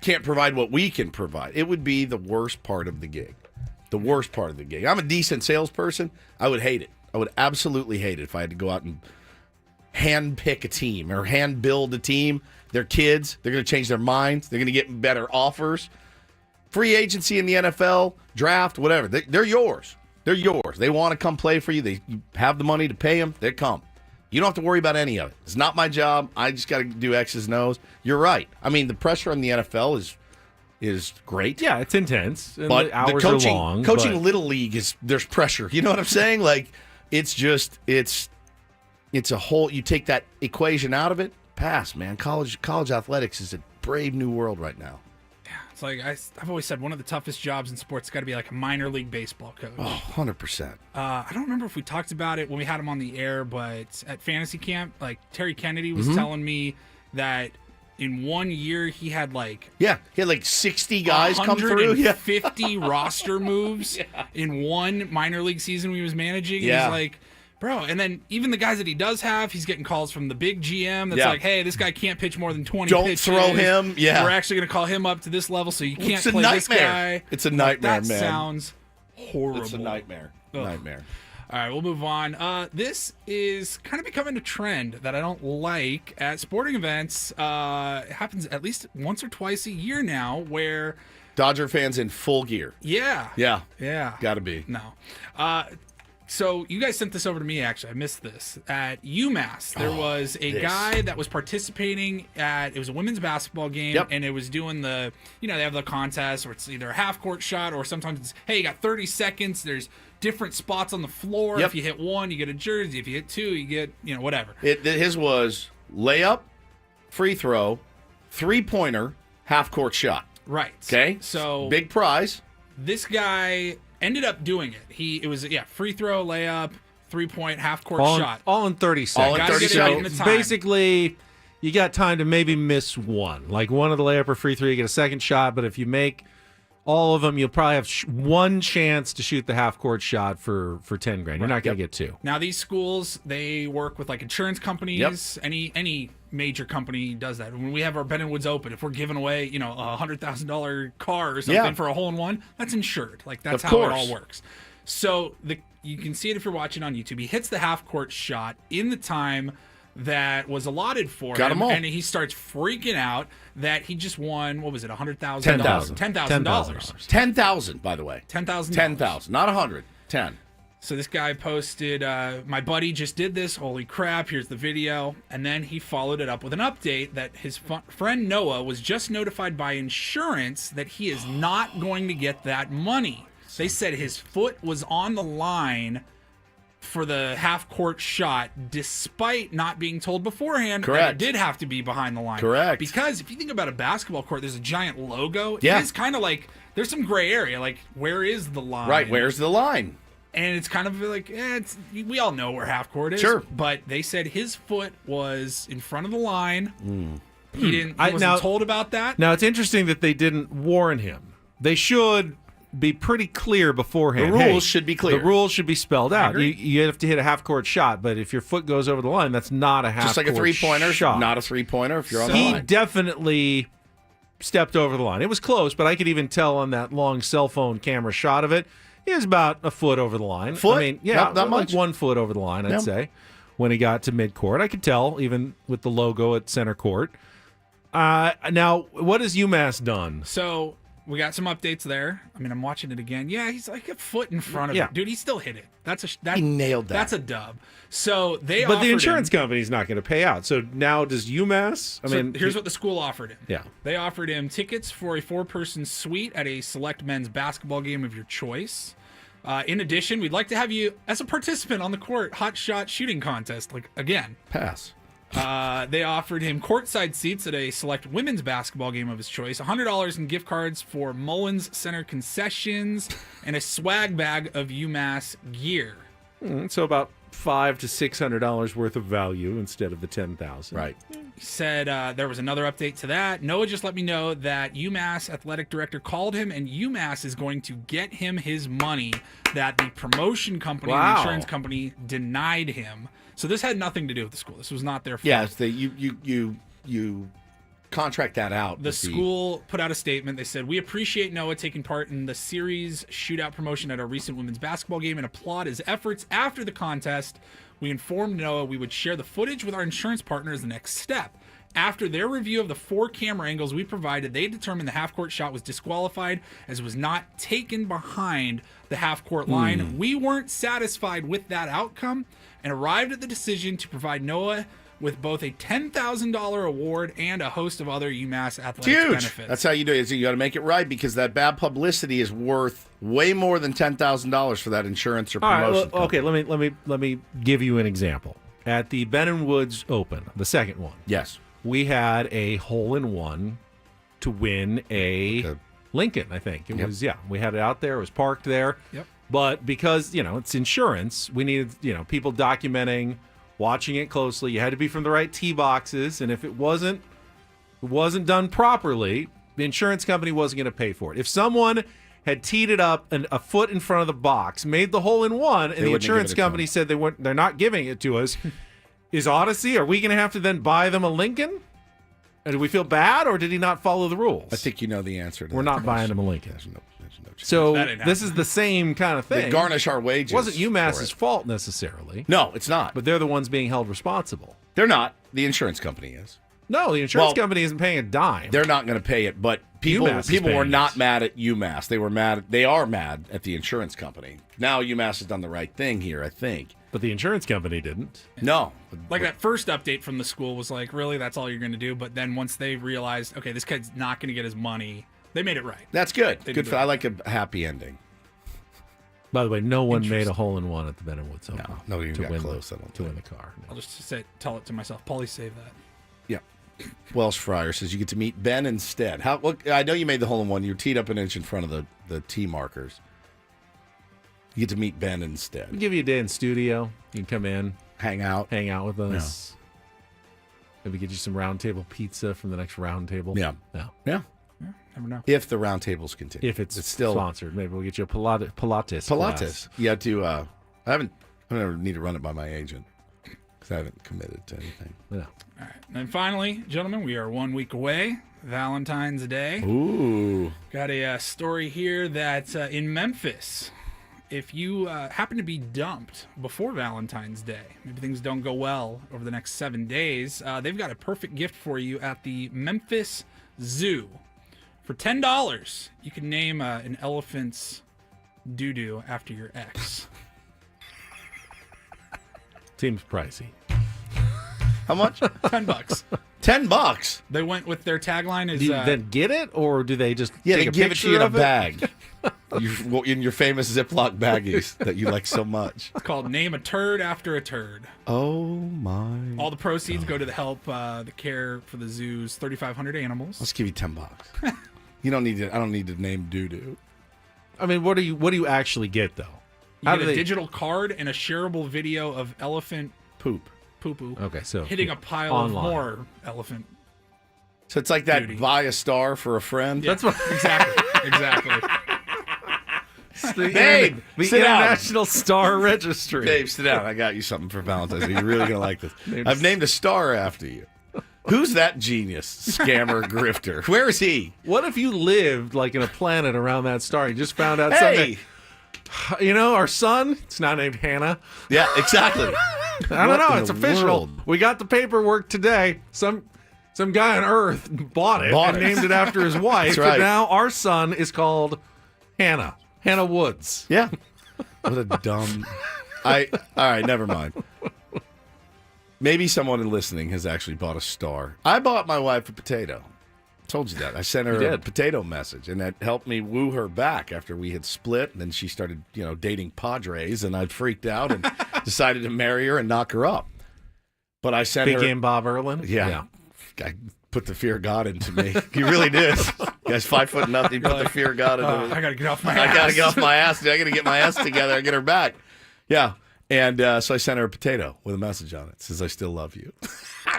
can't provide what we can provide. It would be the worst part of the gig. The worst part of the gig. I'm a decent salesperson. I would hate it. I would absolutely hate it if I had to go out and hand pick a team or hand build a team. They're kids. They're going to change their minds. They're going to get better offers. Free agency in the NFL, draft, whatever. They're yours. They're yours. They want to come play for you. You have the money to pay them. They come. You don't have to worry about any of it. It's not my job. I just got to do X's and O's. You're right. I mean, the pressure on the NFL is great. Yeah, it's intense. And But the hours the coaching, are long. coaching Little League there's pressure. You know what I'm saying? Like, it's a whole, you take that equation out of it, pass, man. College athletics is a brave new world right now. It's like I've always said, one of the toughest jobs in sports has got to be like a minor league baseball coach. Oh, 100%. I don't remember if we talked about it when we had him on the air, but at fantasy camp, like Terry Kennedy was telling me that in 1 year he had like 60 guys come through. 50 roster moves in one minor league season we was managing. Yeah. He's like, bro, and then even the guys that he does have, he's getting calls from the big GM that's like, hey, this guy can't pitch more than 20 Don't pitches. throw him. Yeah. We're actually going to call him up to this level, so you can't It's a play this nightmare. guy. It's a nightmare, that man. Sounds horrible. It's a nightmare. Ugh. Nightmare. All right, we'll move on. This is kind of becoming a trend that I don't like at sporting events. It happens at least once or twice a year now where Dodger fans in full gear. Yeah. Yeah. Got to be. No. So you guys sent this over to me, actually. I missed this. At UMass, there was a guy that was participating it was a women's basketball game, and it was doing they have the contest where it's either a half-court shot or sometimes it's, hey, you got 30 seconds. There's different spots on the floor. If you hit one, you get a jersey. If you hit two, you get, whatever. His was layup, free throw, 3-pointer, half-court shot. Right. Okay? So big prize. This guy ended up doing it. It was free throw, layup, 3-point, half-court shot. All in 30 seconds. All in 30 seconds. So basically, you got time to maybe miss one. Like one of the layup or free throw, you get a second shot. But if you make all of them, you'll probably have one chance to shoot the half-court shot for $10,000. You're not going to get two. Now, these schools, they work with like insurance companies. Any major company does that. When we have our Ben & Woods Open, if we're giving away, a $100,000 car or something for a hole-in-one, that's insured. Like, that's how it all works. So you can see it if you're watching on YouTube. He hits the half-court shot in the time that was allotted for him, and he starts freaking out that he just won, what was it, $100,000? $10,000. 10,000, by the way. 10,000. 10,000, not 100. 10. So this guy posted, my buddy just did this. Holy crap, here's the video. And then he followed it up with an update that his friend Noah was just notified by insurance that he is not going to get that money. They said his foot was on the line for the half-court shot, despite not being told beforehand that it did have to be behind the line. Correct. Because if you think about a basketball court, there's a giant logo. Yeah. It is kind of like, there's some gray area. Like, where is the line? Right, where's the line? And it's kind of like, we all know where half-court is. Sure. But they said his foot was in front of the line. He wasn't told about that. Now, it's interesting that they didn't warn him. They should be pretty clear beforehand. The rules should be clear. The rules should be spelled out. You have to hit a half-court shot, but if your foot goes over the line, that's not a half-court shot. Just like a three-pointer, not a three-pointer if you're on the line. He definitely stepped over the line. It was close, but I could even tell on that long cell phone camera shot of it, he was about a foot over the line. Foot? I mean, yeah, not like much. 1 foot over the line, I'd say, when he got to midcourt. I could tell, even with the logo at center court. Now, what has UMass done? So we got some updates there. I mean, I'm watching it again. Yeah, he's like a foot in front of it. Dude, he still hit it. He nailed that. That's a dub. So they But the insurance company's not going to pay out. So now does UMass? Here's what the school offered him. Yeah. They offered him tickets for a 4-person suite at a select men's basketball game of your choice. In addition, we'd like to have you as a participant on the court hot shot shooting contest. Like, again. Pass. They offered him courtside seats at a select women's basketball game of his choice, $100 in gift cards for Mullins Center concessions, and a swag bag of UMass gear. So about $500 to $600 worth of value instead of the $10,000. Right. He said there was another update to that. Noah just let me know that UMass athletic director called him, and UMass is going to get him his money that the promotion company, the insurance company, denied him. So this had nothing to do with the school. This was not their fault. Yeah, you contract that out. The school put out a statement. They said, we appreciate Noah taking part in the series shootout promotion at our recent women's basketball game and applaud his efforts. After the contest, we informed Noah we would share the footage with our insurance partner as the next step. After their review of the 4 camera angles we provided, they determined the half-court shot was disqualified as it was not taken behind the half-court line. We weren't satisfied with that outcome and arrived at the decision to provide Noah with both a $10,000 award and a host of other UMass athletics benefits. That's how you do it. You got to make it right because that bad publicity is worth way more than $10,000 for that insurance or promotion. Okay, let me give you an example. At the Ben & Woods Open, the second one. Yes. We had a hole-in-one to win a Lincoln, I think. It was, we had it out there. It was parked there. Yep. But because, it's insurance, we needed, people documenting, watching it closely. You had to be from the right tee boxes, and if it wasn't done properly, the insurance company wasn't going to pay for it. If someone had teed it up a foot in front of the box, made the hole-in-one, and the insurance company said they're not giving it to us, is Odyssey, are we going to have to then buy them a Lincoln? And do we feel bad, or did he not follow the rules? I think you know the answer to We're not buying him a Lincoln. There's no so this is the same kind of thing. They garnish our wages. It wasn't UMass's fault necessarily. No, it's not. But they're the ones being held responsible. They're not. The insurance company is. No, the insurance company isn't paying a dime. They're not going to pay it, but people were not mad at UMass. They are mad at the insurance company. Now UMass has done the right thing here, I think. But the insurance company didn't. No. Like that first update from the school was like, really, that's all you're going to do? But then once they realized, okay, this kid's not going to get his money, they made it right. That's good. I like a happy ending. By the way, no one made a hole-in-one at the Ben & Woods Open. No, you got win close. To win the car. I'll just tell it to myself. Paulie, save that. Yeah. Welsh Fryer says you get to meet Ben instead. I know you made the hole in one. You're teed up an inch in front of the tee markers. You get to meet Ben instead. We'll give you a day in studio. You can come in, hang out with us. Yeah. Maybe get you some round table pizza from the next round table. Yeah. Never know. If the round tables continue. If it's still sponsored. Maybe we'll get you a Pilates. Class. You have to, I never need to run it by my agent because I haven't committed to anything. Yeah. All right. And then finally, gentlemen, we are 1 week away. Valentine's Day. Ooh. Got a story here that in Memphis, if you happen to be dumped before Valentine's Day, maybe things don't go well over the next 7 days, they've got a perfect gift for you at the Memphis Zoo. For $10, you can name an elephant's doo-doo after your ex. Seems pricey. How much? $10. $10. They went with their tagline is... Do you then get it, or do they just they take a give it to you in a picture of bag? In your famous Ziploc baggies that you like so much. It's called Name a Turd After a Turd. Oh, my. All the proceeds go to the care for the zoo's 3,500 animals. Let's give you $10. You don't need to. I don't need to name doo-doo. I mean, what do you actually get, though? You get a digital card and a shareable video of elephant poo-poo. Okay, so hitting a pile online. of more elephant. So it's like that buy a star for a friend? Yeah, that's what exactly. Babe, the sit International down. Star Registry. Babe, sit down. I got you something for Valentine's Day. You're really going to like this. I've named a star after you. Who's that genius, scammer, grifter? Where is he? What if you lived like in a planet around that star? You just found out something. You know, our son, it's not named Hannah. Yeah, exactly. I don't know. It's official. World? We got the paperwork today. Some guy on Earth bought it and named it after his wife. That's right. And now our son is called Hannah. Hannah Woods. Yeah. What a dumb... All right, never mind. Maybe someone listening has actually bought a star. I bought my wife a potato. Told you that. I sent her a potato message, and that helped me woo her back after we had split. And then she started, dating Padres, and I freaked out and decided to marry her and knock her up. But I sent her... Big game Bob Erlin? Yeah. I put the fear of God into me. He really did. Guy's 5 foot nothing. He put the fear of God into me. I got to get off my ass. I got to get off my ass. I got to get my ass together and get her back. Yeah. And so I sent her a potato with a message on it. It says, I still love you.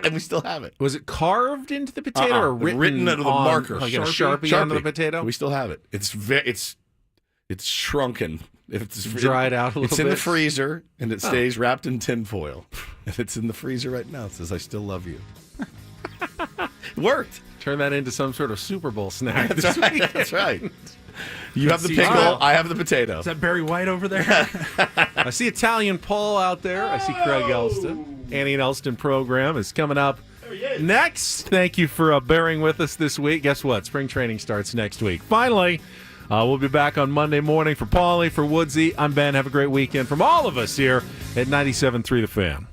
And we still have it. Was it carved into the potato or written into the marker? Like a Sharpie onto the potato? We still have it. It's shrunken. It's dried out a little bit. It's in the freezer, and it stays wrapped in tinfoil. And it's in the freezer right now. It says, I still love you. It worked. Turn that into some sort of Super Bowl snack. That's right. That's right. You have the pickle. I have the potato. Is that Barry White over there? I see Italian Paul out there. I see Craig Elston. Annie and Elston program is coming up next. Thank you for bearing with us this week. Guess what? Spring training starts next week. Finally, we'll be back on Monday morning. For Paulie, for Woodsy, I'm Ben. Have a great weekend from all of us here at 97.3 The Fan.